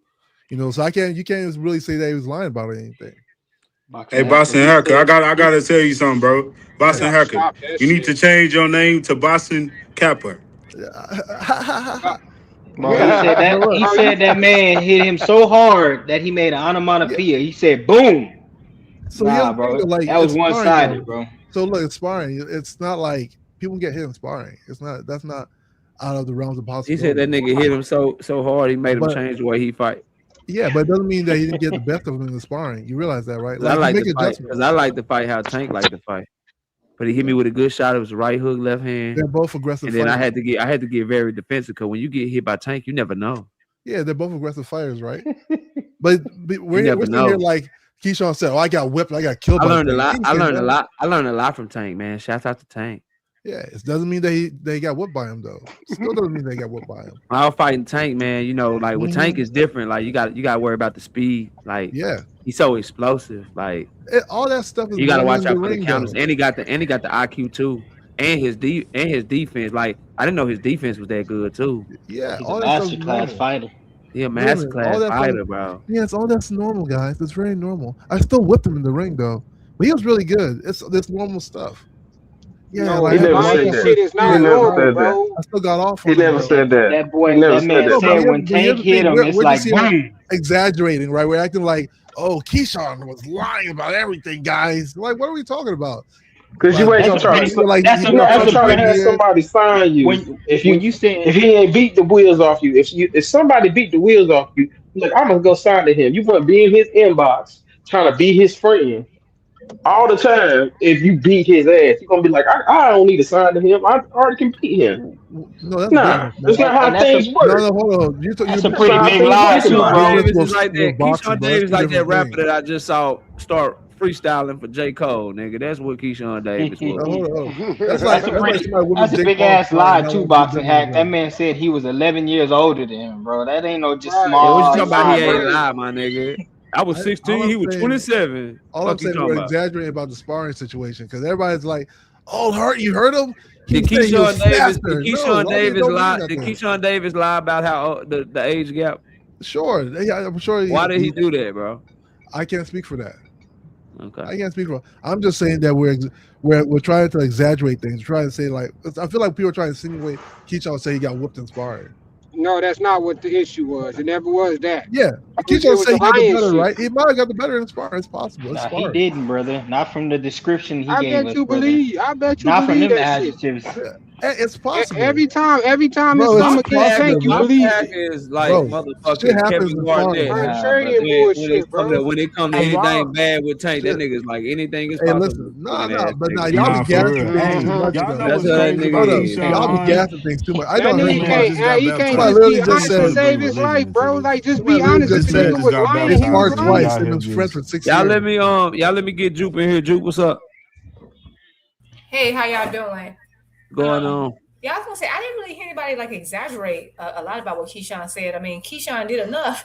Speaker 15: You know, so you can't really say that he was lying about anything.
Speaker 11: Hey,
Speaker 7: Boxing
Speaker 11: Boston
Speaker 7: he
Speaker 11: Hacker,
Speaker 7: said
Speaker 11: I gotta tell you something, bro.
Speaker 15: Yeah.
Speaker 11: Boston Hacker,
Speaker 13: Stop that
Speaker 11: you need to
Speaker 13: shit.
Speaker 11: change your name to Boston Kappa.
Speaker 13: Stop.
Speaker 7: bro, he said
Speaker 15: But
Speaker 7: that
Speaker 15: look,
Speaker 7: he
Speaker 13: Bro, you
Speaker 7: said that man hit him so hard that he made an
Speaker 15: yeah.
Speaker 7: onomatopoeia. He said boom.
Speaker 15: So here's
Speaker 7: Nah,
Speaker 15: the thing,
Speaker 7: bro.
Speaker 15: though, like
Speaker 7: That was
Speaker 15: it's
Speaker 7: one
Speaker 15: sparring
Speaker 7: sided,
Speaker 15: though.
Speaker 7: bro.
Speaker 15: So look, it's sparring. It's not like people get hit in sparring. It's not. That's not out of the realms of
Speaker 2: He said
Speaker 15: possibility.
Speaker 2: that nigga hit him so hard he made him
Speaker 15: But
Speaker 2: change the way he fight.
Speaker 15: yeah, but it doesn't mean that he didn't get the best of him in the sparring. You realize that, right?
Speaker 2: Cause I
Speaker 15: Like you
Speaker 2: like
Speaker 15: make
Speaker 2: to fight. Cause I
Speaker 15: adjustments.
Speaker 2: like to fight how Tank like to fight. But he hit me with a good shot. It was right hook, left hand,
Speaker 15: They're both aggressive
Speaker 2: and then I
Speaker 15: fighters.
Speaker 2: had to get very defensive. Cause when you get hit by Tank, you never know.
Speaker 15: Yeah, they're both aggressive fighters, right? But
Speaker 2: You
Speaker 15: we're
Speaker 2: never
Speaker 15: sitting here
Speaker 2: know.
Speaker 15: like Keyshawn said, "Oh, I got whipped. I got killed
Speaker 2: I
Speaker 15: by
Speaker 2: learned a
Speaker 15: Tank."
Speaker 2: lot.
Speaker 15: He didn't
Speaker 2: I
Speaker 15: say
Speaker 2: learned a
Speaker 15: that.
Speaker 2: lot. I learned a lot from Tank, man. Shouts out to Tank.
Speaker 15: Yeah, it doesn't mean that they got whipped by him though. Still doesn't mean they got whipped by him.
Speaker 2: I was fighting Tank, man. You know, like with Tank
Speaker 15: Mhm.
Speaker 2: is different. Like you got to worry about the speed. Like
Speaker 15: Yeah,
Speaker 2: he's so explosive. Like
Speaker 15: all that stuff is
Speaker 2: you got to
Speaker 15: normal
Speaker 2: watch
Speaker 15: in the
Speaker 2: out for the
Speaker 15: ring
Speaker 2: counters.
Speaker 15: though.
Speaker 2: And he got the IQ too. And his defense. Like I didn't know his defense was that good too.
Speaker 15: Yeah,
Speaker 7: He's a
Speaker 15: all that stuff is
Speaker 7: masterclass
Speaker 15: normal.
Speaker 7: fighter.
Speaker 2: He a
Speaker 15: Literally, all
Speaker 2: masterclass
Speaker 15: that stuff.
Speaker 2: fighter, bro.
Speaker 15: Yes, all that's normal, guys. It's very normal. I still whipped him in the ring though, but he was really good. It's normal stuff. Yeah,
Speaker 13: no,
Speaker 15: like
Speaker 9: He
Speaker 15: I had
Speaker 13: that
Speaker 15: to
Speaker 9: never
Speaker 15: watch
Speaker 9: said
Speaker 13: lying
Speaker 15: that
Speaker 9: that.
Speaker 15: for
Speaker 13: shit
Speaker 15: a
Speaker 13: is
Speaker 9: He
Speaker 13: not
Speaker 15: few years.
Speaker 9: never
Speaker 13: normal,
Speaker 9: said that.
Speaker 13: bro.
Speaker 15: I still got off
Speaker 9: He
Speaker 15: on him
Speaker 9: never
Speaker 15: though.
Speaker 9: said that. He never
Speaker 7: That
Speaker 9: said
Speaker 7: man
Speaker 9: that.
Speaker 15: No, but
Speaker 7: said when Tank
Speaker 15: here's the
Speaker 7: hit
Speaker 15: thing.
Speaker 7: him, it's
Speaker 15: We're just
Speaker 7: like
Speaker 15: here
Speaker 7: boom.
Speaker 15: exaggerating, right? We're acting like, oh, Keyshawn was lying about everything, guys. Like, what are we talking about?
Speaker 9: Cause you
Speaker 15: Like,
Speaker 9: ain't
Speaker 7: That's
Speaker 9: gonna
Speaker 7: a
Speaker 9: try
Speaker 15: he
Speaker 9: to.
Speaker 7: pretty.
Speaker 15: feel like
Speaker 7: That's
Speaker 15: he
Speaker 7: a
Speaker 9: You're
Speaker 15: did
Speaker 9: not
Speaker 15: for
Speaker 9: gonna
Speaker 7: that's
Speaker 15: the
Speaker 7: a
Speaker 9: try to
Speaker 15: 30
Speaker 7: pretty.
Speaker 9: have
Speaker 15: years.
Speaker 9: somebody sign you if
Speaker 7: When you saying
Speaker 9: he ain't beat the wheels off you. If somebody beat the wheels off you, look, I'm gonna go sign to him. You want to be in his inbox trying to be his friend all the time. If you beat his ass, you're gonna be like, I don't need to sign to him. I already can beat him.
Speaker 15: No, that's
Speaker 9: Nah,
Speaker 15: business, man.
Speaker 9: that's not
Speaker 7: and
Speaker 9: how
Speaker 7: that's a
Speaker 9: things
Speaker 15: No,
Speaker 9: work.
Speaker 15: no, hold on.
Speaker 7: that's a
Speaker 15: You're
Speaker 9: That's
Speaker 7: pretty
Speaker 9: not how
Speaker 7: big
Speaker 9: things
Speaker 7: lie
Speaker 9: work in
Speaker 7: too,
Speaker 2: Keyshawn
Speaker 9: life.
Speaker 7: bro.
Speaker 2: Davis is
Speaker 15: business
Speaker 2: like
Speaker 15: with
Speaker 2: that.
Speaker 15: boxing,
Speaker 2: Keyshawn
Speaker 15: bro. That's
Speaker 2: Davis
Speaker 15: two
Speaker 2: like that
Speaker 15: different
Speaker 2: rapper
Speaker 15: things.
Speaker 2: that I just saw start freestyling for J. Cole, nigga. That's what Keyshawn Davis was.
Speaker 15: Hold on, hold on.
Speaker 7: That's a
Speaker 15: That's like
Speaker 7: pretty.
Speaker 15: somebody whipping
Speaker 7: That's a
Speaker 15: Jake
Speaker 7: big
Speaker 15: Paul's
Speaker 7: ass
Speaker 15: car and
Speaker 7: lie
Speaker 15: not
Speaker 7: too,
Speaker 15: want to do
Speaker 7: boxing
Speaker 15: business with
Speaker 7: hack. That
Speaker 15: him.
Speaker 7: man said he was 11 years older than him, bro. That ain't no just
Speaker 13: Right.
Speaker 2: Yeah, what you
Speaker 7: small
Speaker 2: talking about? He
Speaker 7: lie,
Speaker 2: ain't
Speaker 7: bro.
Speaker 13: Right.
Speaker 2: lie, my nigga. I was
Speaker 15: All
Speaker 2: 16.
Speaker 15: I'm
Speaker 2: He was
Speaker 15: saying,
Speaker 2: 27. Fuck you talking
Speaker 15: we're
Speaker 2: about?
Speaker 15: exaggerating about the sparring situation because everybody's like, "Oh, you hurt him? He
Speaker 2: Did
Speaker 15: was saying he was
Speaker 2: Keyshawn Davis? Did
Speaker 15: faster." No,
Speaker 2: Keyshawn
Speaker 15: all these
Speaker 2: Davis
Speaker 15: don't mean
Speaker 2: lie? Did
Speaker 15: nothing.
Speaker 2: Keyshawn Davis lie about how the age gap?
Speaker 15: Sure, yeah, I'm sure.
Speaker 2: Why did he do that, bro?
Speaker 15: I can't speak for that.
Speaker 2: Okay.
Speaker 15: I can't speak for. I'm just saying that we're trying to exaggerate things. We're trying to say like I feel like people are trying to insinuate Keyshawn say he got whooped in sparring.
Speaker 13: No, that's not what the issue was. It never was that.
Speaker 15: Yeah,
Speaker 13: It
Speaker 15: Keyshawn
Speaker 13: was
Speaker 15: said
Speaker 13: the
Speaker 15: he got the
Speaker 13: lion
Speaker 15: better,
Speaker 13: shit.
Speaker 15: right? He might have got the better in sparring. It's possible. It's
Speaker 7: Nah, he
Speaker 15: sparring.
Speaker 7: didn't, brother. Not from the description he
Speaker 13: I
Speaker 7: gave
Speaker 13: bet
Speaker 7: us,
Speaker 13: you
Speaker 7: brother.
Speaker 13: believe. I bet you
Speaker 7: Not from
Speaker 13: believe
Speaker 7: them
Speaker 13: that shit.
Speaker 7: adjectives.
Speaker 15: It's possible,
Speaker 13: Every time it's
Speaker 15: bro. It's
Speaker 13: something
Speaker 2: My
Speaker 13: against
Speaker 2: pack,
Speaker 15: possible,
Speaker 13: Tank, you
Speaker 2: my
Speaker 15: bro.
Speaker 13: believe
Speaker 2: pack
Speaker 13: it.
Speaker 2: is like
Speaker 15: Bro, shit
Speaker 2: motherfucking
Speaker 15: happens
Speaker 2: Kevin
Speaker 15: in
Speaker 2: Garnett,
Speaker 15: sparring,
Speaker 2: man.
Speaker 15: man.
Speaker 7: Nah,
Speaker 13: Contrarian
Speaker 7: brother.
Speaker 2: When
Speaker 13: bullshit,
Speaker 2: it come to
Speaker 11: Hey,
Speaker 2: anything
Speaker 11: y'all.
Speaker 2: bad with Tank, that
Speaker 15: Shit.
Speaker 2: nigga's like anything is
Speaker 15: Hey,
Speaker 2: possible.
Speaker 15: listen, no,
Speaker 2: Looking
Speaker 15: no,
Speaker 2: ass
Speaker 15: but now
Speaker 2: nigga.
Speaker 15: y'all
Speaker 11: Nah,
Speaker 15: be
Speaker 11: for
Speaker 15: gassing
Speaker 11: real.
Speaker 15: things too
Speaker 11: Hey,
Speaker 15: much
Speaker 11: y'all know
Speaker 15: though.
Speaker 2: That's
Speaker 11: what's
Speaker 2: how that
Speaker 11: crazy
Speaker 2: nigga
Speaker 11: about
Speaker 15: Hold up,
Speaker 2: is,
Speaker 11: Keyshawn,
Speaker 15: y'all
Speaker 2: man.
Speaker 15: be
Speaker 11: man?
Speaker 15: gassing things too much. I
Speaker 13: That
Speaker 15: don't
Speaker 11: That
Speaker 15: heard
Speaker 13: nigga
Speaker 11: man
Speaker 15: somebody.
Speaker 13: can't.
Speaker 11: just got
Speaker 13: He can't
Speaker 15: Somebody
Speaker 11: baptized.
Speaker 13: just
Speaker 15: literally
Speaker 13: be
Speaker 15: just
Speaker 11: That's
Speaker 13: honest and
Speaker 15: said.
Speaker 11: funny
Speaker 13: save
Speaker 11: when
Speaker 13: his
Speaker 11: religion
Speaker 13: life,
Speaker 11: into
Speaker 13: bro.
Speaker 11: this.
Speaker 13: Like, just
Speaker 15: Somebody
Speaker 13: be
Speaker 15: literally
Speaker 13: honest.
Speaker 15: just
Speaker 13: If the
Speaker 15: said
Speaker 11: This
Speaker 13: nigga
Speaker 11: just
Speaker 13: was
Speaker 11: got
Speaker 13: lying,
Speaker 15: his
Speaker 13: he was
Speaker 11: baptized,
Speaker 15: sparring
Speaker 11: man.
Speaker 13: lying.
Speaker 15: twice.
Speaker 11: Y'all
Speaker 15: They've
Speaker 11: here
Speaker 15: been friends for
Speaker 11: just
Speaker 15: 6
Speaker 2: Y'all
Speaker 15: years.
Speaker 2: let me get Jupe in here. Jupe, what's up?
Speaker 16: Hey, how y'all doing?
Speaker 2: Going on?
Speaker 16: Yeah, I was gonna say I didn't really hear anybody like exaggerate a lot about what Keyshawn said. I mean, Keyshawn did enough.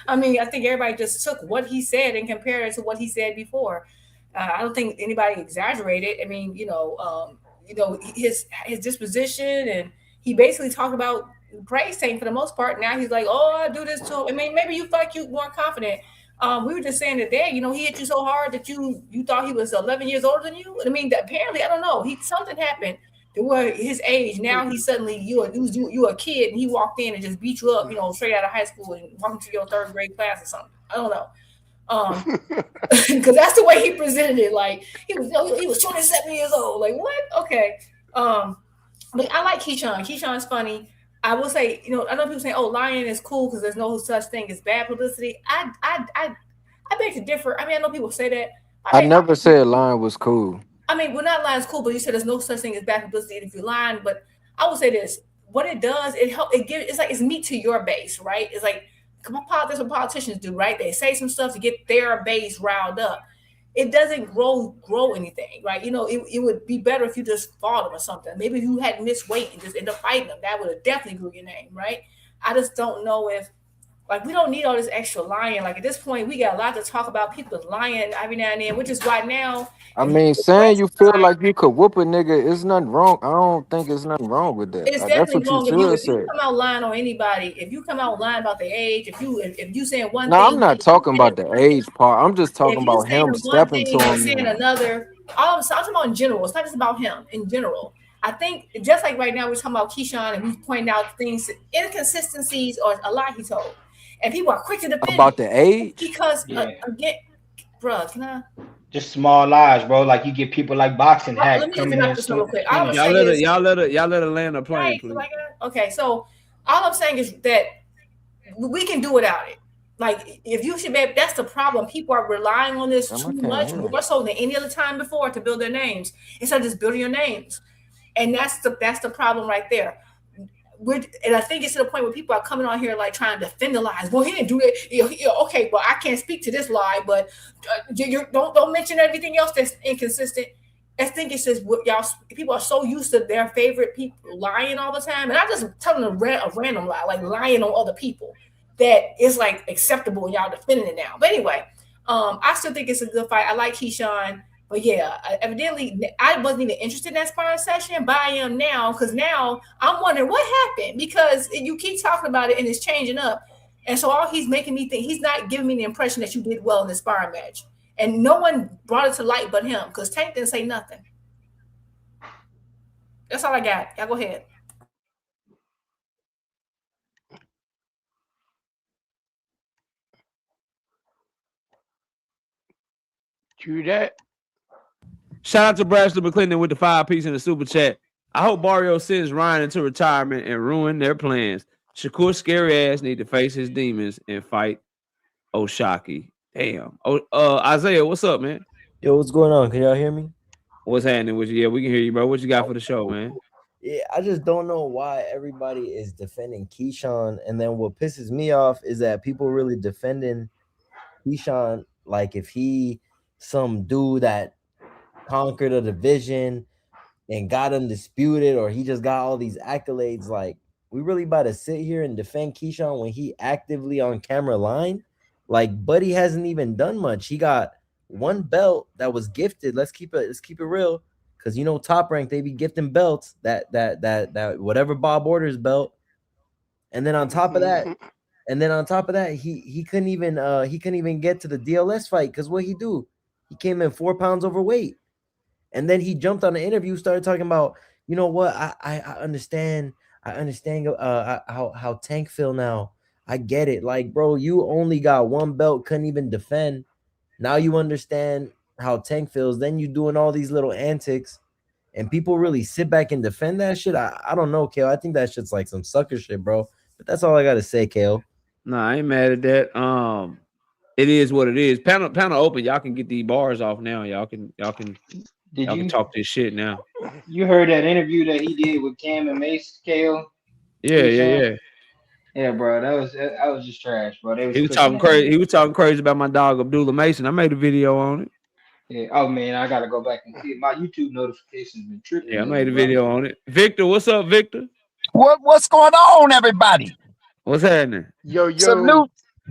Speaker 16: I mean, I think everybody just took what he said and compared it to what he said before. I don't think anybody exaggerated. I mean, his disposition, and he basically talked about praise Tank for the most part. Now he's like, oh, I do this to him. I mean, maybe you felt like you more confident. We were just saying today, he hit you so hard that you thought he was 11 years older than you. I mean, apparently, I don't know. Something happened to where his age now he suddenly you a kid and he walked in and just beat you up, straight out of high school and walked to your third grade class or something. I don't know. Because that's the way he presented it. Like he was 27 years old. Like what? Okay. But I like Keyshawn. Keyshawn's funny. I will say, I know people say, "Oh, lying is cool because there's no such thing as bad publicity." I beg to differ. I mean, I know people say that.
Speaker 14: I never said lying was cool.
Speaker 16: I mean, well, not lying is cool, but you said there's no such thing as bad publicity if you're lying. But I would say this: what it does, it's like it's meat to your base, right? It's like that's what politicians do, right? They say some stuff to get their base riled up. It doesn't grow anything, right? It would be better if you just fought them or something. Maybe if you had missed weight and just end up fighting them, that would have definitely grew your name, right? I just don't know if we don't need all this extra lying. Like at this point, we got a lot to talk about. People lying every now and then, which is why now
Speaker 14: I
Speaker 16: if you
Speaker 14: mean,
Speaker 16: get
Speaker 14: saying you feel
Speaker 16: lie,
Speaker 14: like you could whoop a nigga is nothing wrong. I don't think there's nothing wrong with that.
Speaker 16: it's
Speaker 14: That's
Speaker 16: definitely
Speaker 14: what you
Speaker 16: wrong if you
Speaker 14: should
Speaker 16: if you
Speaker 14: say.
Speaker 16: come out lying on anybody. If you come out lying about their age, if you saying one
Speaker 14: No, I'm
Speaker 16: thing,
Speaker 14: not talking about the age part. I'm just talking
Speaker 16: if you
Speaker 14: about
Speaker 16: saying
Speaker 14: him
Speaker 16: one
Speaker 14: stepping to
Speaker 16: thing and
Speaker 14: him
Speaker 16: saying
Speaker 14: now.
Speaker 16: another, I'm talking about in general. It's not just about him in general. I think just like right now we're talking about Keyshawn and we pointing out things, inconsistencies or a lie he told, and people are quick to defend
Speaker 14: About
Speaker 16: it
Speaker 14: the age?
Speaker 16: because
Speaker 7: Yeah.
Speaker 16: again, bruh, can I?
Speaker 7: Just small lies, bro. Like you get people like boxing
Speaker 16: Let
Speaker 7: hack
Speaker 16: me just
Speaker 7: coming in
Speaker 16: interrupt
Speaker 7: and
Speaker 16: this real quick. All I'm gonna
Speaker 7: finish.
Speaker 2: Y'all
Speaker 16: say
Speaker 2: let
Speaker 16: is
Speaker 2: y'all let her land a plane,
Speaker 16: right.
Speaker 2: please.
Speaker 16: Okay, so all I'm saying is that we can do without it. Like if you should be, that's the problem. People are relying on this
Speaker 14: Damn,
Speaker 16: too
Speaker 14: I can't
Speaker 16: much,
Speaker 14: hear.
Speaker 16: more so than any other time before, to build their names instead of just building your names. And that's the problem right there. And I think it's to the point where people are coming on here like trying to defend the lies. Well, he didn't do that. Okay, well, I can't speak to this lie, but don't mention everything else that's inconsistent. I think it's just y'all. People are so used to their favorite people lying all the time, and I just telling a random lie, like lying on other people, that is like acceptable, and y'all defending it now. But anyway, I still think it's a good fight. I like Keyshawn. But yeah, evidently I wasn't even interested in that sparring session, but I am now because now I'm wondering what happened because you keep talking about it and it's changing up. And so all he's making me think, he's not giving me the impression that you did well in the sparring match. And no one brought it to light but him because Tank didn't say nothing. That's all I got. Y'all go ahead.
Speaker 12: True that.
Speaker 2: Shout out to Bradley McClendon with the 5-piece in the super chat. I hope Barrio sends Ryan into retirement and ruin their plans. Shakur scary ass need to face his demons and fight Oshaquie. Damn. Isaiah, what's up, man?
Speaker 17: Yo, what's going on? Can y'all hear me?
Speaker 2: What's happening with you? Yeah, we can hear you, bro. What you got for the show, man?
Speaker 17: Yeah, I just don't know why everybody is defending Keyshawn. And then what pisses me off is that people really defending Keyshawn like if he some dude that conquered a division and got undisputed, or he just got all these accolades. Like, we really about to sit here and defend Keyshawn when he actively on camera lying? Like, Buddy hasn't even done much. He got one belt that was gifted. Let's keep it real. Because Top Rank, they be gifting belts, that whatever Bob orders belt. And then on top of that, And then on top of that, he couldn't even get to the DLS fight because what he do? He came in 4 pounds overweight. And then he jumped on the interview, started talking about, you know what? I understand. I understand how Tank feel now. I get it. Like, bro, you only got one belt, couldn't even defend. Now you understand how Tank feels. Then you doing all these little antics, and people really sit back and defend that shit. I don't know, Kale. I think that shit's like some sucker shit, bro. But that's all I gotta say, Kale.
Speaker 2: Nah, I ain't mad at that. It is what it is. Panel open. Y'all can get these bars off now. Y'all can
Speaker 7: Did you
Speaker 2: talk this shit now.
Speaker 7: you heard that interview that he did with Cam and Mace Kale?
Speaker 2: Yeah.
Speaker 7: Yeah, bro. That was just trash, bro. They was
Speaker 2: He was
Speaker 7: cooking
Speaker 2: talking
Speaker 7: that
Speaker 2: crazy.
Speaker 7: nigga.
Speaker 2: He was talking crazy about my dog Abdullah Mason. I made a video on it.
Speaker 7: Yeah. Oh man, I gotta go back and see it. My YouTube notifications been tripping
Speaker 2: Yeah, I made
Speaker 7: lately,
Speaker 2: a
Speaker 7: bro.
Speaker 2: video on it. Victor, what's up, Victor?
Speaker 18: What's going on, everybody?
Speaker 2: What's happening?
Speaker 12: Yo.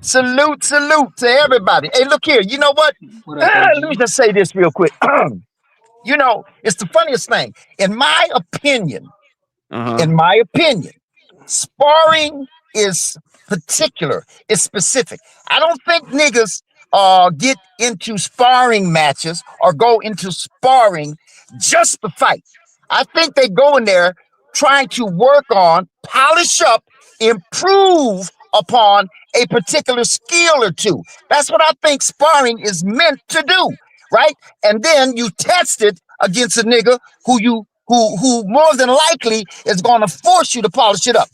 Speaker 18: Salute to everybody. Hey, look here. You know what?
Speaker 7: What up,
Speaker 18: Let me
Speaker 7: OG?
Speaker 18: just say this real quick. You know, it's the funniest thing. In my opinion, sparring is particular. It's specific. I don't think niggas get into sparring matches or go into sparring just to fight. I think they go in there trying to work on, polish up, improve upon a particular skill or two. That's what I think sparring is meant to do, right? And then you test it against a nigga who more than likely is going to force you to polish it up.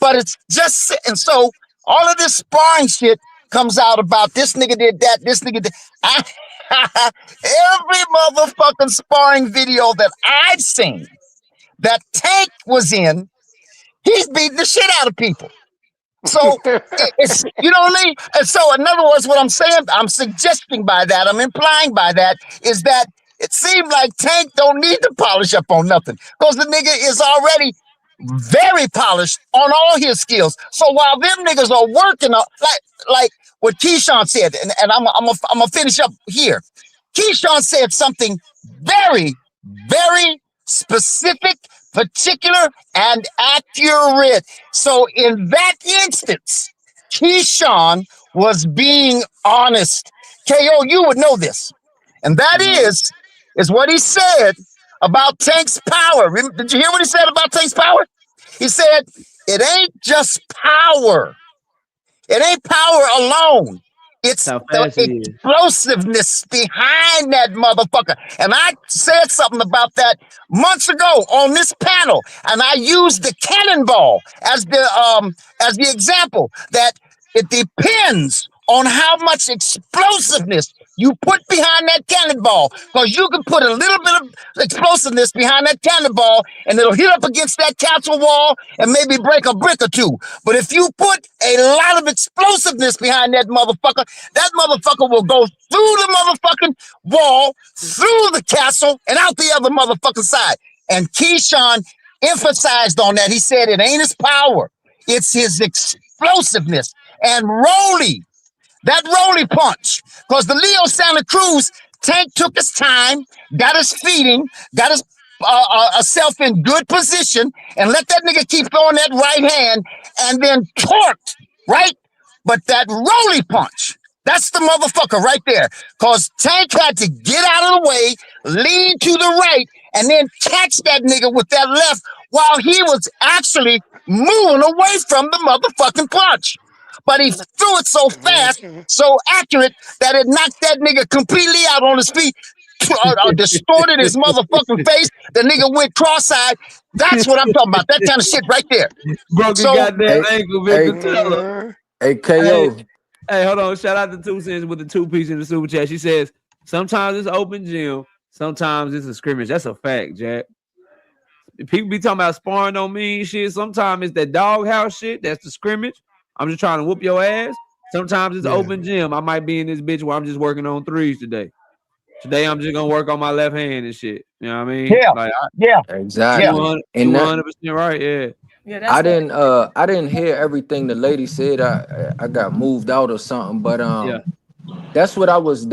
Speaker 18: But it's just, and so all of this sparring shit comes out about this nigga did that, this nigga did. Every motherfucking sparring video that I've seen that Tank was in, he's beating the shit out of people. So it's, you know what I mean? And so in other words, what I'm saying, I'm suggesting by that, I'm implying by that is that it seemed like Tank don't need to polish up on nothing because the nigga is already very polished on all his skills. So while them niggas are working on, like what Keyshawn said, and I'm gonna finish up here. Keyshawn said something very, very specific, particular, and accurate. So in that instance, Keyshawn was being honest. KO, you would know this. And that is what he said about Tank's power. Did you hear what he said about Tank's power? He said, it ain't just power. It ain't power alone. It's the explosiveness behind that motherfucker. And I said something about that months ago on this panel. And I used the cannonball as the example that it depends on how much explosiveness you put behind that cannonball. Because you can put a little bit of explosiveness behind that cannonball and it'll hit up against that castle wall and maybe break a brick or two. But if you put a lot of explosiveness behind that motherfucker will go through the motherfucking wall, through the castle, and out the other motherfucking side. And Keyshawn emphasized on that. He said it ain't his power. It's his explosiveness. And that Rolly punch, because the Leo Santa Cruz, Tank took his time, got his feeding, got his self in good position, and let that nigga keep throwing that right hand, and then torqued, right? But that Rolly punch, that's the motherfucker right there, because Tank had to get out of the way, lean to the right, and then catch that nigga with that left while he was actually moving away from the motherfucking punch. But he threw it so fast, so accurate, that it knocked that nigga completely out on his feet, distorted his motherfucking face. The nigga went cross-eyed. That's what I'm talking about. That kind of shit right there.
Speaker 2: Broke his goddamn ankle, Victor. Tell her.
Speaker 14: Hey, KO.
Speaker 2: Hey, hold on. Shout out to 2 Cents with the 2-piece in the super chat. She says, sometimes it's open gym, sometimes it's a scrimmage. That's a fact, Jack. People be talking about sparring don't mean shit. Sometimes it's that doghouse shit. That's the scrimmage. I'm just trying to whoop your ass. Sometimes it's open gym. I might be in this bitch where I'm just working on threes today. Today I'm just gonna work on my left hand and shit. You know what I mean?
Speaker 18: Yeah,
Speaker 2: like,
Speaker 14: exactly.
Speaker 2: 200% right. Yeah.
Speaker 14: I didn't hear everything the lady said. I got moved out or something. But that's what I was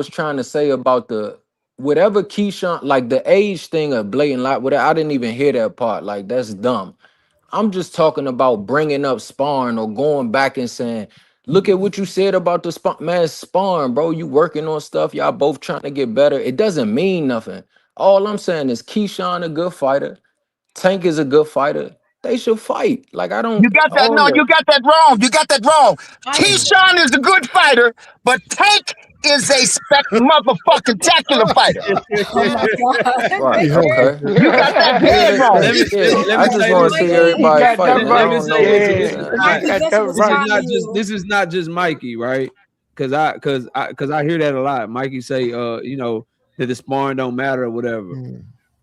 Speaker 14: trying to say about the whatever Keyshawn, like the age thing of blatant lie. Whatever, I didn't even hear that part. Like that's dumb. I'm just talking about bringing up sparring or going back and saying, look at what you said about the man sparring, bro. You working on stuff. Y'all both trying to get better. It doesn't mean nothing. All I'm saying is Keyshawn a good fighter. Tank is a good fighter. They should fight. Like I don't.
Speaker 18: You got that?
Speaker 14: All
Speaker 18: No,
Speaker 14: that.
Speaker 18: you got that wrong. You got that wrong.
Speaker 16: I agree.
Speaker 18: Keyshawn is a good fighter, but Tank is a motherfucking tacular fighter.
Speaker 16: Oh my God.
Speaker 14: Right. Okay.
Speaker 18: You got that
Speaker 14: Yeah,
Speaker 18: dead wrong.
Speaker 2: Let me
Speaker 14: yeah.
Speaker 2: let
Speaker 14: I
Speaker 2: me
Speaker 14: just
Speaker 2: say
Speaker 14: want
Speaker 2: this.
Speaker 14: to see
Speaker 16: Mikey,
Speaker 14: everybody
Speaker 12: got
Speaker 14: fight,
Speaker 12: that
Speaker 14: man. I
Speaker 2: Let me
Speaker 14: don't
Speaker 2: say
Speaker 14: know what
Speaker 2: this.
Speaker 14: to
Speaker 2: This
Speaker 14: do,
Speaker 2: is
Speaker 14: man.
Speaker 2: not.
Speaker 12: Got
Speaker 16: that's
Speaker 12: that
Speaker 16: what's
Speaker 2: This is
Speaker 12: right.
Speaker 2: not
Speaker 16: bothering
Speaker 2: just.
Speaker 16: you.
Speaker 2: This is not just Mikey, right? Because I hear that a lot. Mikey say, you know, that the sparring don't matter or whatever.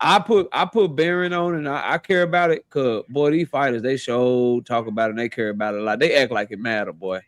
Speaker 2: I put bearing on and I care about it because boy, these fighters they talk about it and they care about it a lot. They act like it matter, boy.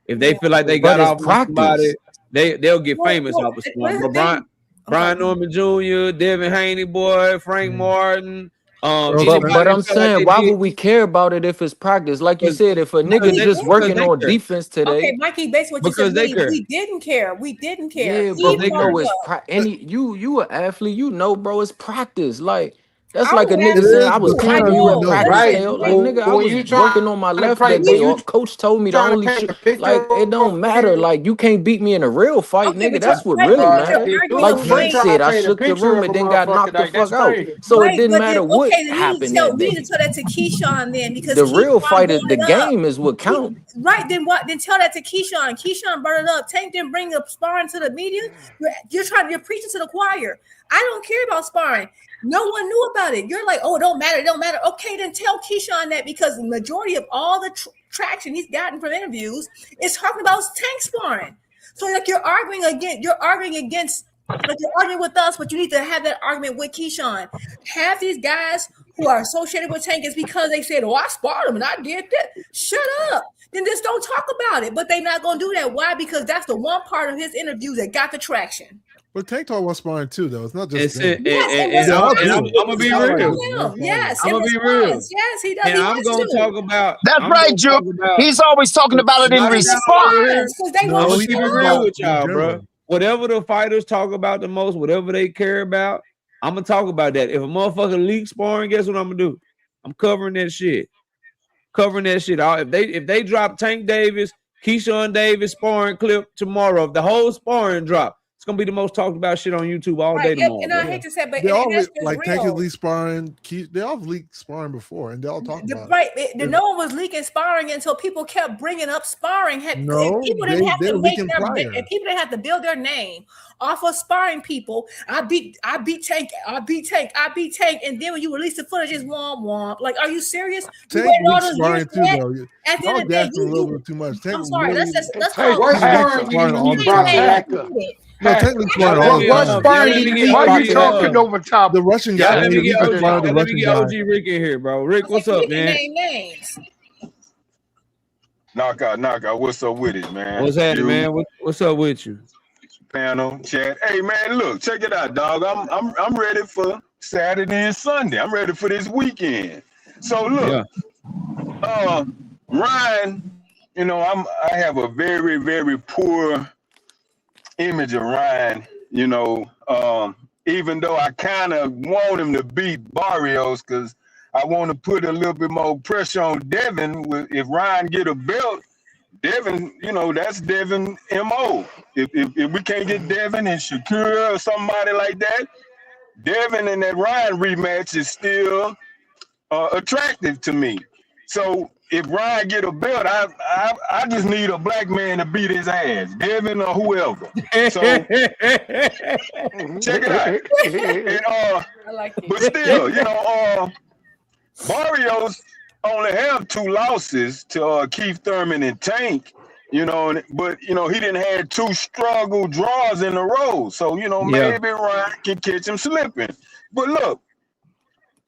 Speaker 2: If they
Speaker 16: Yeah.
Speaker 2: feel like they
Speaker 14: But
Speaker 2: got
Speaker 14: it's
Speaker 2: off on somebody,
Speaker 14: practice.
Speaker 2: they'll get
Speaker 16: Well,
Speaker 2: famous
Speaker 16: well,
Speaker 2: off of
Speaker 16: well,
Speaker 2: sparring.
Speaker 16: here's
Speaker 2: But
Speaker 16: the thing. I'm sorry.
Speaker 2: Brian Norman Jr., Devin Haney, boy, Frank Martin,
Speaker 14: But
Speaker 2: anybody
Speaker 14: I'm
Speaker 2: that felt like
Speaker 14: saying,
Speaker 2: they
Speaker 14: why
Speaker 2: did
Speaker 14: would we care about it if it's practice? Like you said, if a
Speaker 2: because
Speaker 14: nigga
Speaker 16: We
Speaker 14: just
Speaker 2: because
Speaker 14: working
Speaker 2: they
Speaker 14: on
Speaker 2: care.
Speaker 14: defense
Speaker 16: Okay,
Speaker 14: today,
Speaker 16: Mikey, based on what you said,
Speaker 2: Because they care.
Speaker 16: we didn't care. We didn't care.
Speaker 14: yeah,
Speaker 16: He
Speaker 14: but we
Speaker 2: They
Speaker 14: know
Speaker 2: care.
Speaker 16: burned
Speaker 14: it's
Speaker 16: up.
Speaker 14: you an athlete, you know, bro, it's practice. Like that's
Speaker 16: I
Speaker 14: like a
Speaker 16: was
Speaker 15: It
Speaker 14: nigga
Speaker 16: asking
Speaker 14: saying
Speaker 15: is,
Speaker 14: I was
Speaker 15: but
Speaker 16: you. I
Speaker 14: punching
Speaker 15: sometimes
Speaker 14: you
Speaker 15: we
Speaker 14: in
Speaker 16: know.
Speaker 15: know.
Speaker 14: practice,
Speaker 16: Listen,
Speaker 10: Right.
Speaker 14: tail. Like
Speaker 16: listen.
Speaker 14: nigga, I
Speaker 10: When
Speaker 14: was
Speaker 10: you
Speaker 14: working on my
Speaker 10: trying to
Speaker 14: left
Speaker 10: play,
Speaker 14: that
Speaker 10: when
Speaker 14: day.
Speaker 10: you
Speaker 14: Or coach told me the
Speaker 10: trying to
Speaker 14: only
Speaker 10: paint
Speaker 14: shit.
Speaker 10: a picture
Speaker 14: Like it don't matter. Like you can't beat me in a real fight,
Speaker 16: Okay,
Speaker 14: nigga.
Speaker 16: but you're
Speaker 14: That's what
Speaker 16: right,
Speaker 14: really
Speaker 16: but you're
Speaker 14: matter.
Speaker 10: if
Speaker 16: arguing
Speaker 14: Like
Speaker 16: a
Speaker 10: you
Speaker 14: Frank
Speaker 16: point.
Speaker 10: trying to
Speaker 14: said, I
Speaker 10: paint a
Speaker 14: shook the
Speaker 10: picture
Speaker 14: room
Speaker 10: of
Speaker 14: and
Speaker 10: a
Speaker 14: then got
Speaker 10: motherfucker,
Speaker 14: knocked the
Speaker 10: like that's
Speaker 14: fuck out.
Speaker 10: crazy.
Speaker 14: So it
Speaker 16: Right,
Speaker 14: didn't
Speaker 16: but then
Speaker 14: matter what
Speaker 16: okay, then
Speaker 14: happened that
Speaker 16: you need to
Speaker 14: day.
Speaker 16: tell that to Keyshawn then because
Speaker 14: The real
Speaker 16: Keyshawn
Speaker 14: fight is
Speaker 16: brought
Speaker 14: the
Speaker 16: it up.
Speaker 14: game is what count.
Speaker 16: Right, then what? Then tell that to Keyshawn. Keyshawn brought it up. Tank didn't bring the sparring to the media. You're preaching to the choir. I don't care about sparring. No one knew about it. You're like, oh, it don't matter. It don't matter. Okay, then tell Keyshawn that because the majority of all the traction he's gotten from interviews is talking about Tank sparring. So like you're arguing against. Like you're arguing with us, but you need to have that argument with Keyshawn. Half these guys who are associated with Tank is because they said, "Oh, I sparred him and I did that." Shut up. Then just don't talk about it. But they're not gonna do that. Why? Because that's the one part of his interview that got the traction.
Speaker 15: But Tank talk about sparring too, though. It's not just
Speaker 2: It's
Speaker 15: them.
Speaker 2: it,
Speaker 16: Yes, and
Speaker 15: They all
Speaker 2: and
Speaker 15: do
Speaker 2: I'm
Speaker 15: it.
Speaker 2: gonna
Speaker 16: people
Speaker 2: be
Speaker 15: They all
Speaker 2: real.
Speaker 15: do it.
Speaker 16: him. Yes,
Speaker 2: I'm
Speaker 16: in
Speaker 2: gonna be real.
Speaker 16: response. Yes, he does.
Speaker 2: And
Speaker 16: He
Speaker 2: I'm
Speaker 16: wants
Speaker 2: gonna
Speaker 16: to.
Speaker 2: talk about.
Speaker 18: That's
Speaker 2: I'm
Speaker 18: right,
Speaker 2: gonna talk
Speaker 18: Juke.
Speaker 2: about.
Speaker 18: He's always talking about it in
Speaker 2: Knock it down over
Speaker 18: response.
Speaker 2: here.
Speaker 16: Yes, because they
Speaker 15: No,
Speaker 16: want
Speaker 2: I'm
Speaker 16: to
Speaker 2: gonna
Speaker 15: he
Speaker 2: keep it
Speaker 15: talks
Speaker 2: real
Speaker 15: about
Speaker 16: show.
Speaker 2: with
Speaker 15: in
Speaker 2: y'all, bro.
Speaker 15: general.
Speaker 2: Whatever the fighters talk about the most, whatever they care about, I'm gonna talk about that. If a motherfucker leak sparring, guess what I'm gonna do? I'm covering that shit. If they drop Tank Davis, Keyshawn Davis sparring clip tomorrow, if the whole sparring drop, it's gonna be the most talked about shit on YouTube all
Speaker 16: Right.
Speaker 2: day tomorrow,
Speaker 16: And I
Speaker 2: bro.
Speaker 16: hate to say, but
Speaker 15: They
Speaker 16: and
Speaker 15: all
Speaker 16: that's just
Speaker 15: like Tank is
Speaker 16: real.
Speaker 15: league sparring. They all leaked sparring before, and they all talk about
Speaker 16: Right.
Speaker 15: it.
Speaker 16: No one was leaking sparring until people kept bringing up sparring.
Speaker 15: No,
Speaker 16: People didn't have
Speaker 15: they
Speaker 16: to
Speaker 15: were
Speaker 16: make
Speaker 15: leaking
Speaker 16: their
Speaker 15: prior.
Speaker 16: and people didn't have to build their name off of sparring people. I beat Tank, and then when you release the footage, it's womp womp. Like, are you serious? You
Speaker 15: Tank
Speaker 16: waited all
Speaker 15: leaked
Speaker 16: those years
Speaker 15: sparring
Speaker 16: for
Speaker 15: too,
Speaker 16: that?
Speaker 15: though.
Speaker 16: At the
Speaker 15: Y'all
Speaker 16: end of the day,
Speaker 15: gassing a little bit too much. Tank
Speaker 16: I'm sorry.
Speaker 15: really
Speaker 16: Let's
Speaker 10: Hey,
Speaker 16: call
Speaker 10: what
Speaker 16: it.
Speaker 15: he leaked
Speaker 10: sparring
Speaker 15: sparring
Speaker 10: you
Speaker 15: all
Speaker 16: You
Speaker 15: the
Speaker 10: brought
Speaker 16: ain't
Speaker 15: time.
Speaker 10: back
Speaker 16: saying
Speaker 10: up?
Speaker 16: you did it.
Speaker 15: No,
Speaker 10: Hey,
Speaker 15: Tank leaked
Speaker 2: Y'all
Speaker 15: sparring
Speaker 2: let
Speaker 15: all
Speaker 2: me
Speaker 15: the time.
Speaker 10: what
Speaker 2: y'all let
Speaker 10: sparring
Speaker 2: me
Speaker 10: did
Speaker 2: get
Speaker 10: you
Speaker 12: Why you
Speaker 10: brought
Speaker 2: OG
Speaker 10: back
Speaker 12: talking
Speaker 10: up?
Speaker 12: over top
Speaker 15: The
Speaker 12: of him?
Speaker 15: Russian
Speaker 2: y'all
Speaker 15: guy.
Speaker 2: let
Speaker 15: He
Speaker 2: me get
Speaker 15: leaked
Speaker 2: OG
Speaker 15: sparring the
Speaker 2: y'all let me
Speaker 15: Russian
Speaker 2: get
Speaker 15: guy.
Speaker 2: OG Rick in here, bro. Rick, what's up,
Speaker 16: You can
Speaker 2: man?
Speaker 16: name names.
Speaker 19: Knockout. What's up with it, man?
Speaker 2: What's happening,
Speaker 19: You
Speaker 2: man? What's up with you?
Speaker 19: panel chat. Hey, man, look, check it out, dog. I'm ready for Saturday and Sunday. I'm ready for this weekend. So
Speaker 2: Yeah.
Speaker 19: look, Ryan, I have a very, very poor image of Ryan. Even though I kind of want him to beat Barrios because I want to put a little bit more pressure on Devin. If Ryan get a belt, Devin, that's Devin MO. If we can't get Devin and Shakur or somebody like that, Devin and that Ryan rematch is still attractive to me. So if Ryan get a belt, I just need a black man to beat his ass, Devin or whoever. So check it out. And,
Speaker 16: I like it.
Speaker 19: but still, Barrios only have 2 losses to Keith Thurman and Tank, but he didn't have 2 struggle draws in a row. So, maybe Ryan can catch him slipping. But look,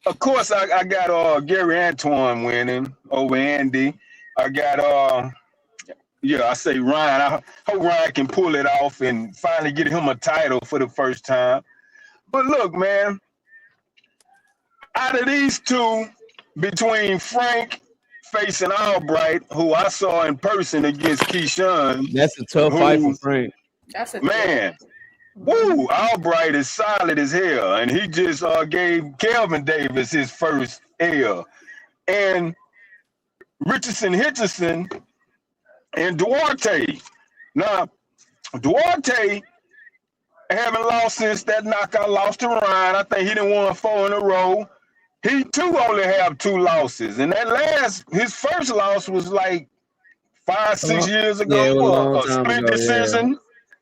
Speaker 19: of course I got Gary Antoine winning over Andy. I got I say Ryan. I hope Ryan can pull it off and finally get him a title for the first time. But look, man, out of these 2, between Frank facing Albright, who I saw in person against Keyshawn.
Speaker 2: That's a tough fight for Frank.
Speaker 16: That's a
Speaker 19: Man, woo, Albright is solid as hell. And he just gave Kelvin Davis his first L. and Richardson, and Duarte. Now, Duarte haven't lost since that knockout loss to Ryan. I think he done won 4 in a row. He too only have 2 losses, and his first loss was like 5-6 years ago.
Speaker 2: Yeah, it was a long
Speaker 19: A
Speaker 2: time
Speaker 19: split
Speaker 2: ago.
Speaker 19: decision.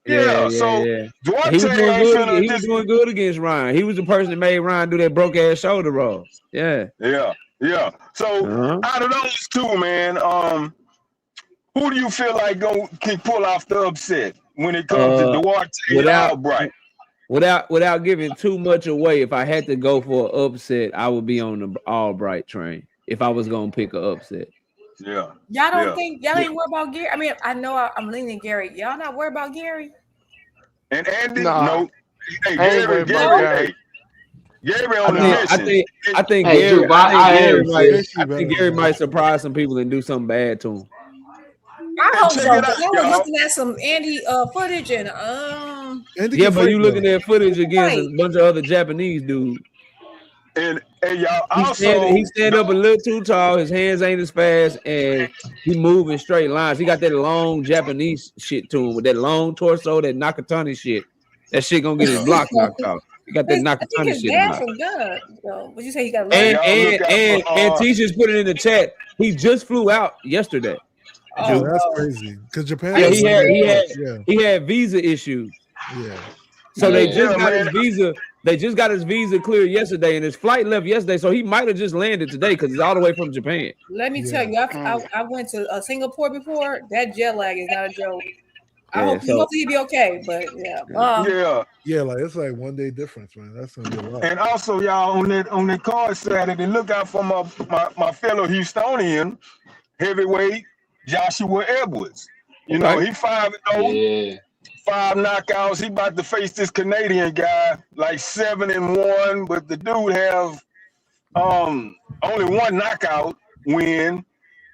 Speaker 2: Yeah.
Speaker 19: So Duarte
Speaker 2: He was doing
Speaker 19: ain't
Speaker 2: good.
Speaker 19: finna
Speaker 2: He was doing good against Ryan. He was the person that made Ryan do that broke ass shoulder roll. Yeah.
Speaker 19: So out of those 2, man, who do you feel like can pull off the upset when it comes to Duarte and Albright?
Speaker 2: Without giving too much away, if I had to go for an upset, I would be on the Albright train. If I was gonna pick an upset.
Speaker 19: Yeah.
Speaker 16: Y'all don't think y'all ain't worried about Gary? I mean, I know I'm leaning Gary. Y'all not worried about Gary?
Speaker 19: And Andy,
Speaker 12: Nah.
Speaker 19: no. Hey,
Speaker 12: I ain't worried about Gary.
Speaker 19: Gary on the mission.
Speaker 2: I think
Speaker 7: Hey,
Speaker 2: Gary.
Speaker 7: Duke, I
Speaker 2: think Gary might surprise some people and do something bad to him.
Speaker 16: I hope so.
Speaker 19: check it out,
Speaker 16: I was
Speaker 19: y'all.
Speaker 16: looking at some Andy footage and
Speaker 2: Yeah, but you looking at footage against a bunch of other Japanese dudes.
Speaker 19: And y'all
Speaker 2: he stand up a little too tall. His hands ain't as fast, and he moving straight lines. He got that long Japanese shit to him with that long torso, that Nakatani shit. That shit gonna get his block knocked out. He got that
Speaker 16: I think
Speaker 2: Nakatani
Speaker 16: his
Speaker 2: shit.
Speaker 16: dad's from good. So, what you say? He got
Speaker 2: And Tisha's put it in the chat. He just flew out yesterday.
Speaker 15: Oh, that's crazy. Because Japan.
Speaker 2: Yeah, he had visa issues.
Speaker 15: Yeah.
Speaker 2: So they just got his visa. They just got his visa cleared yesterday, and his flight left yesterday. So he might have just landed today because it's all the way from Japan.
Speaker 16: Let me tell you, I went to Singapore before. That jet lag is not a joke. I hope he'll be okay, but
Speaker 15: yeah, like it's like 1 day difference, man. That's gonna be a lot.
Speaker 19: And also, y'all on that card Saturday, look out for my fellow Houstonian heavyweight Joshua Edwards. You know, he 5-0. 5 knockouts. He about to face this Canadian guy, like 7-1, but the dude have only 1 knockout win.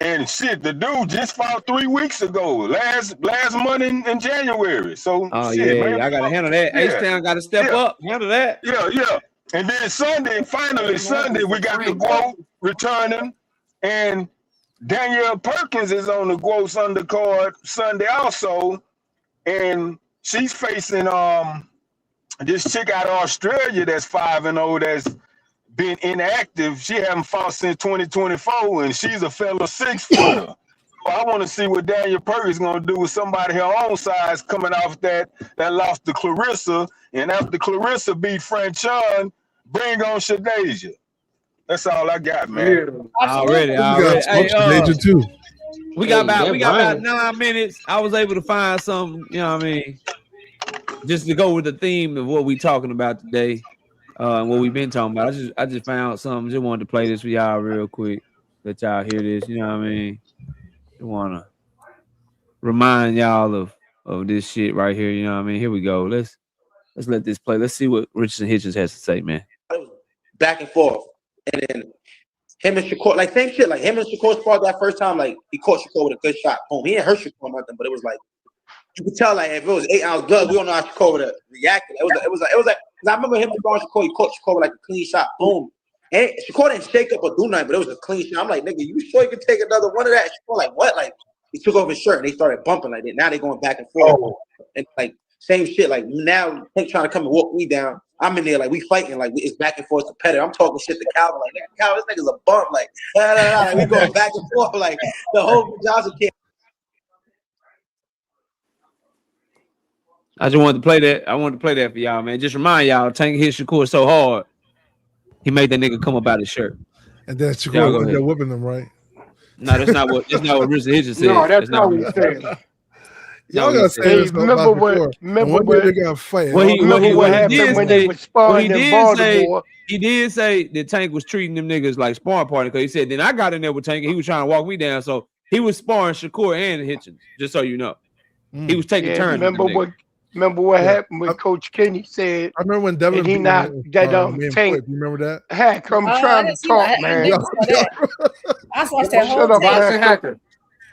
Speaker 19: And shit, the dude just fought 3 weeks ago, last month in January. So
Speaker 2: man, I gotta handle that. H-Town gotta step up, handle that.
Speaker 19: Yeah. And then Sunday, we got the GWO returning, and Danielle Perkins is on the GWO's undercard Sunday also. And she's facing this chick out of Australia that's 5-0 that's been inactive. She haven't fought since 2024, and she's a fellow 6-footer. So I want to see what Daniel Perkins gonna do with somebody her own size coming off that lost to Clarissa, and after Clarissa beat Franchon, bring on Shadeja. That's all I got, man.
Speaker 2: Already.
Speaker 15: Hey, too.
Speaker 2: We got about 9 minutes. I was able to find something, you know what I mean, just to go with the theme of what we talking about today, and what we've been talking about. I just found something. Just wanted to play this for y'all real quick. Let y'all hear this, you know what I mean. I want to remind y'all of this shit right here, you know what I mean. Here we go. Let's let this play. Let's see what Richardson Hitchens has to say, man.
Speaker 20: It was back and forth, and then him and Shakur, like same shit. Like him and Shakur sparred that first time. Like he caught Shakur with a good shot. Boom. He didn't hurt Shakur nothing, but it was like you could tell. Like if it was 8 ounce gloves, we don't know how Shakur would have reacted. It was like. Cause I remember him sparring Shakur. He caught Shakur with like a clean shot. Boom. And Shakur didn't shake up or do nothing, but it was a clean shot. I'm like, nigga, you sure you can take another one of that? Shakur like what? Like he took off his shirt and they started bumping like that. Now they going back and forth, and like same shit. Like now Tank trying to come and walk me down. I'm in there like we fighting, like it's back and forth competitive. I'm talking shit to Calvin, like nigga, Calvin, this nigga's a bum, like like we going back and forth, like the whole Johnson kid.
Speaker 2: I just wanted to play that. I wanted to play that for y'all, man. Just remind y'all, Tank hit Shakur so hard, he made that nigga come up out his shirt.
Speaker 15: And then Shakur they're whipping them, right?
Speaker 2: No, that's not what Richard Hitchens said.
Speaker 12: No, that's not what he said.
Speaker 15: Y'all gotta say this
Speaker 12: remember what
Speaker 15: they got fight.
Speaker 12: What happened when they were sparring in Baltimore?
Speaker 2: He did say that Tank was treating them niggas like sparring partner, because he said, then I got in there with Tank and he was trying to walk me down. So he was sparring Shakur and Hitchens, just so you know. He was taking turns.
Speaker 12: Remember what happened when Coach Kenny said?
Speaker 15: I remember when Devin
Speaker 12: he knocked that Tank.
Speaker 15: You remember that?
Speaker 12: Hack, I'm trying to talk, man.
Speaker 16: I watched that whole
Speaker 12: shut up,
Speaker 16: Hacker.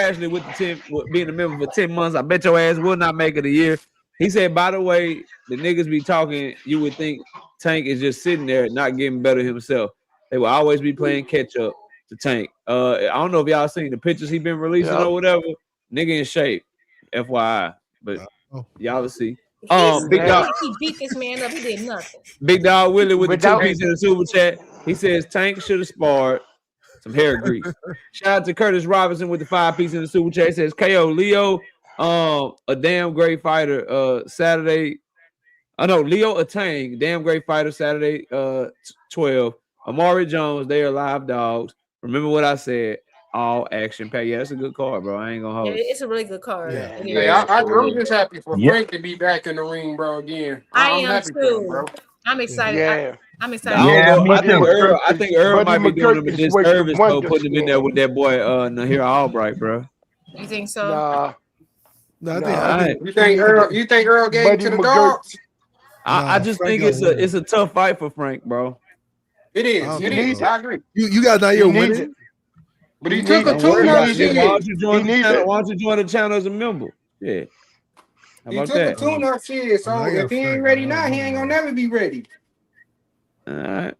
Speaker 2: Ashley with being a member for 10 months. I bet your ass will not make it a year. He said, by the way, the niggas be talking, you would think Tank is just sitting there not getting better himself. They will always be playing catch up to Tank. I don't know if y'all seen the pictures he been releasing or whatever. Nigga in shape, FYI. But y'all will see. Big dog.
Speaker 16: He beat this man up. He did nothing.
Speaker 2: Big dog Willie with the 2-piece in the super chat. He says Tank should have sparred some hair grease. Shout out to Curtis Robinson with the 5-piece in the super chat. He says KO Leo, a damn great fighter. Saturday. Oh no, Leo Atang, damn great fighter. Saturday, 12. Amari Jones, they are live dogs. Remember what I said. All action pack. Yeah, that's a good card, bro. I ain't gonna hold.
Speaker 16: Yeah, it's a really good card.
Speaker 13: Yeah, I'm just happy for Frank to be back in the ring, bro. Again, I'm happy for him, bro.
Speaker 16: I'm excited.
Speaker 12: Yeah.
Speaker 16: I'm excited.
Speaker 2: I think Earl might be doing him a disservice though, putting him in there with that boy Nahir Albright, bro.
Speaker 16: You think so?
Speaker 12: Nah.
Speaker 15: I think
Speaker 13: You think Earl gave to the dogs?
Speaker 2: I just think it's a tough fight for Frank, bro.
Speaker 13: It is. It is. I agree.
Speaker 15: You guys not here winning.
Speaker 13: But he took a tune-up.
Speaker 2: Why don't you join the channel as a member? Yeah.
Speaker 13: He took a tune-up shit. So if he ain't ready now, he ain't gonna never be ready.
Speaker 2: All right.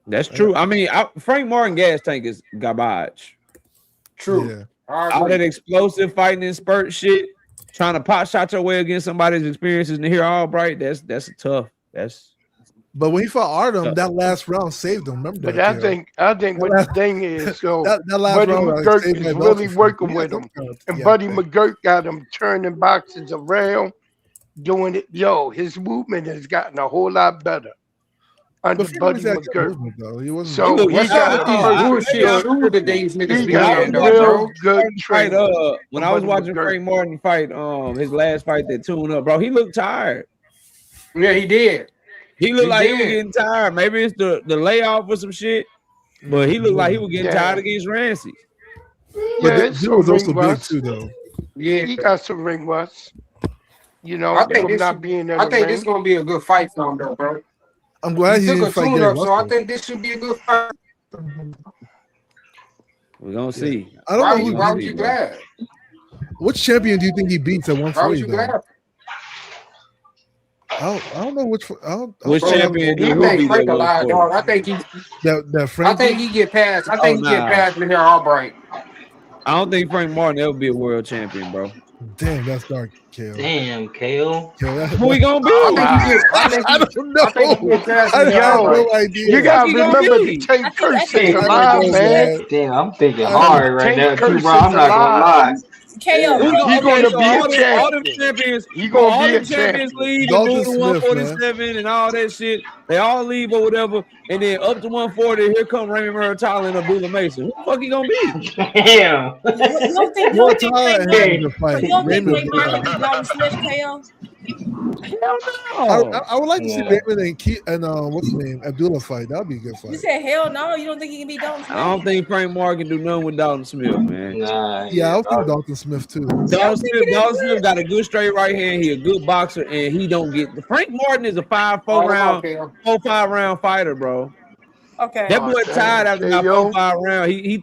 Speaker 2: That's true. I mean, Frank Martin gas tank is garbage.
Speaker 13: True.
Speaker 15: Yeah.
Speaker 2: All that explosive fighting and spurt shit, trying to pot shot your way against somebody's experiences and hear Albright, that's tough.
Speaker 15: But when he fought Artem, that last round saved him. Remember
Speaker 12: But
Speaker 15: that?
Speaker 12: I think what the thing is, so
Speaker 15: that last
Speaker 12: Buddy
Speaker 15: round
Speaker 12: McGurk
Speaker 15: saved
Speaker 12: is
Speaker 15: my
Speaker 12: really
Speaker 15: belt.
Speaker 12: working with him, and Buddy McGurk got him turning boxes around, doing it. Yo, his movement has gotten a whole lot better under Buddy McGurk.
Speaker 15: He wasn't.
Speaker 12: So he got a
Speaker 13: bullshit that these niggas
Speaker 12: he
Speaker 13: be
Speaker 12: got
Speaker 13: in,
Speaker 12: a
Speaker 13: though,
Speaker 12: real
Speaker 13: bro.
Speaker 12: good
Speaker 2: Fight,
Speaker 12: training.
Speaker 2: when I was watching Frank Martin fight, his last fight that tuned up, bro, he looked tired.
Speaker 13: Yeah, he did.
Speaker 2: He looked like he was getting tired. Maybe it's the layoff or some shit, but he looked like he was getting tired against Ramsey.
Speaker 12: Yeah, it's some ring rust.
Speaker 15: Too, though.
Speaker 13: Yeah,
Speaker 12: he got some ring rust. You know,
Speaker 13: I think
Speaker 12: from not being in
Speaker 13: I
Speaker 12: the
Speaker 13: think
Speaker 12: ring.
Speaker 13: this gonna be a good fight for him, though, bro.
Speaker 15: I'm glad he
Speaker 13: took
Speaker 15: didn't
Speaker 13: a
Speaker 15: fight
Speaker 13: tune
Speaker 15: Gary
Speaker 13: up, so I
Speaker 15: Russell.
Speaker 13: think this should be a good fight.
Speaker 2: We're gonna see.
Speaker 15: I don't know
Speaker 13: Why would you glad?
Speaker 15: Which champion do you think he beats at
Speaker 13: Why would
Speaker 15: 140?
Speaker 13: you
Speaker 15: Though?
Speaker 13: glad?
Speaker 15: I don't know which.
Speaker 2: Which champion
Speaker 13: He
Speaker 2: do who
Speaker 13: make
Speaker 2: beat
Speaker 13: Frank
Speaker 2: at
Speaker 13: a lie,
Speaker 2: 140?
Speaker 13: dog. I think he.
Speaker 15: That Frank.
Speaker 13: I think he get past. I think he get past Mihir Albright.
Speaker 2: I don't think Frank Martin ever be a world champion, bro.
Speaker 15: Damn, that's dark, KO.
Speaker 7: Damn, KO.
Speaker 2: Who we gonna be?
Speaker 15: I don't know. I have no idea.
Speaker 12: You gotta remember the Tank Curse is alive, man.
Speaker 7: Damn, I'm thinking hard right now, too,
Speaker 12: Curse
Speaker 7: bro. I'm
Speaker 12: is
Speaker 7: not gonna lie.
Speaker 12: alive.
Speaker 16: KO.
Speaker 12: He's gonna be a
Speaker 2: all them
Speaker 12: champion.
Speaker 2: champions.
Speaker 12: He gonna be a
Speaker 2: champions
Speaker 12: champion.
Speaker 2: leave and
Speaker 15: Dalton
Speaker 2: move to
Speaker 15: Smith,
Speaker 2: 147 and all that shit. They all leave or whatever, and then up to 140. Here come Raymond Murtaugh and Abdullah Mason. Who the fuck he gonna be?
Speaker 7: Damn.
Speaker 16: You don't think Frank Martin beat Dalton Smith, KO?
Speaker 2: Hell no.
Speaker 15: I would like to see Raymond and what's his name, Abdullah fight. That'd be a good fight.
Speaker 16: You said hell no. You don't think he can beat Dalton Smith?
Speaker 2: I don't think Frank Martin can do nothing with Dalton Smith, man.
Speaker 15: Yeah, I would think Dalton Smith too.
Speaker 2: Dalton Smith got a good straight right hand. He a good boxer, and he don't get. Frank Martin is a 4-5 round fighter, bro.
Speaker 16: Okay.
Speaker 2: That boy tired after about 4-5 round. He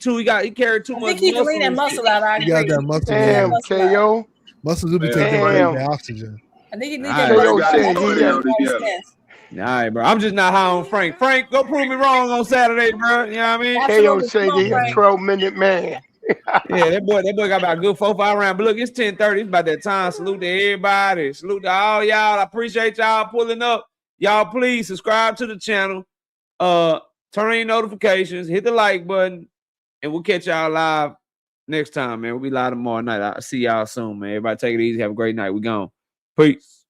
Speaker 2: carried too much.
Speaker 16: I think he can lean that muscle out. I agree.
Speaker 15: Yeah, that muscle.
Speaker 12: Damn, KO.
Speaker 15: Muscles will be taking the oxygen.
Speaker 16: I think he needs
Speaker 12: KO
Speaker 16: that
Speaker 12: said
Speaker 16: muscle.
Speaker 2: All right, bro. I'm just not high on Frank. Frank, go prove me wrong on Saturday, bro. You know what I mean?
Speaker 12: KO said he's a 12-minute man.
Speaker 2: Yeah, that boy got about a good 4-5 round. But look, it's 10:30. It's about that time. Salute to everybody. Salute to all y'all. I appreciate y'all pulling up. Y'all, please subscribe to the channel. Turn on your notifications. Hit the like button, and we'll catch y'all live next time, man. We'll be live tomorrow night. I'll see y'all soon, man. Everybody take it easy. Have a great night. We gone. Peace.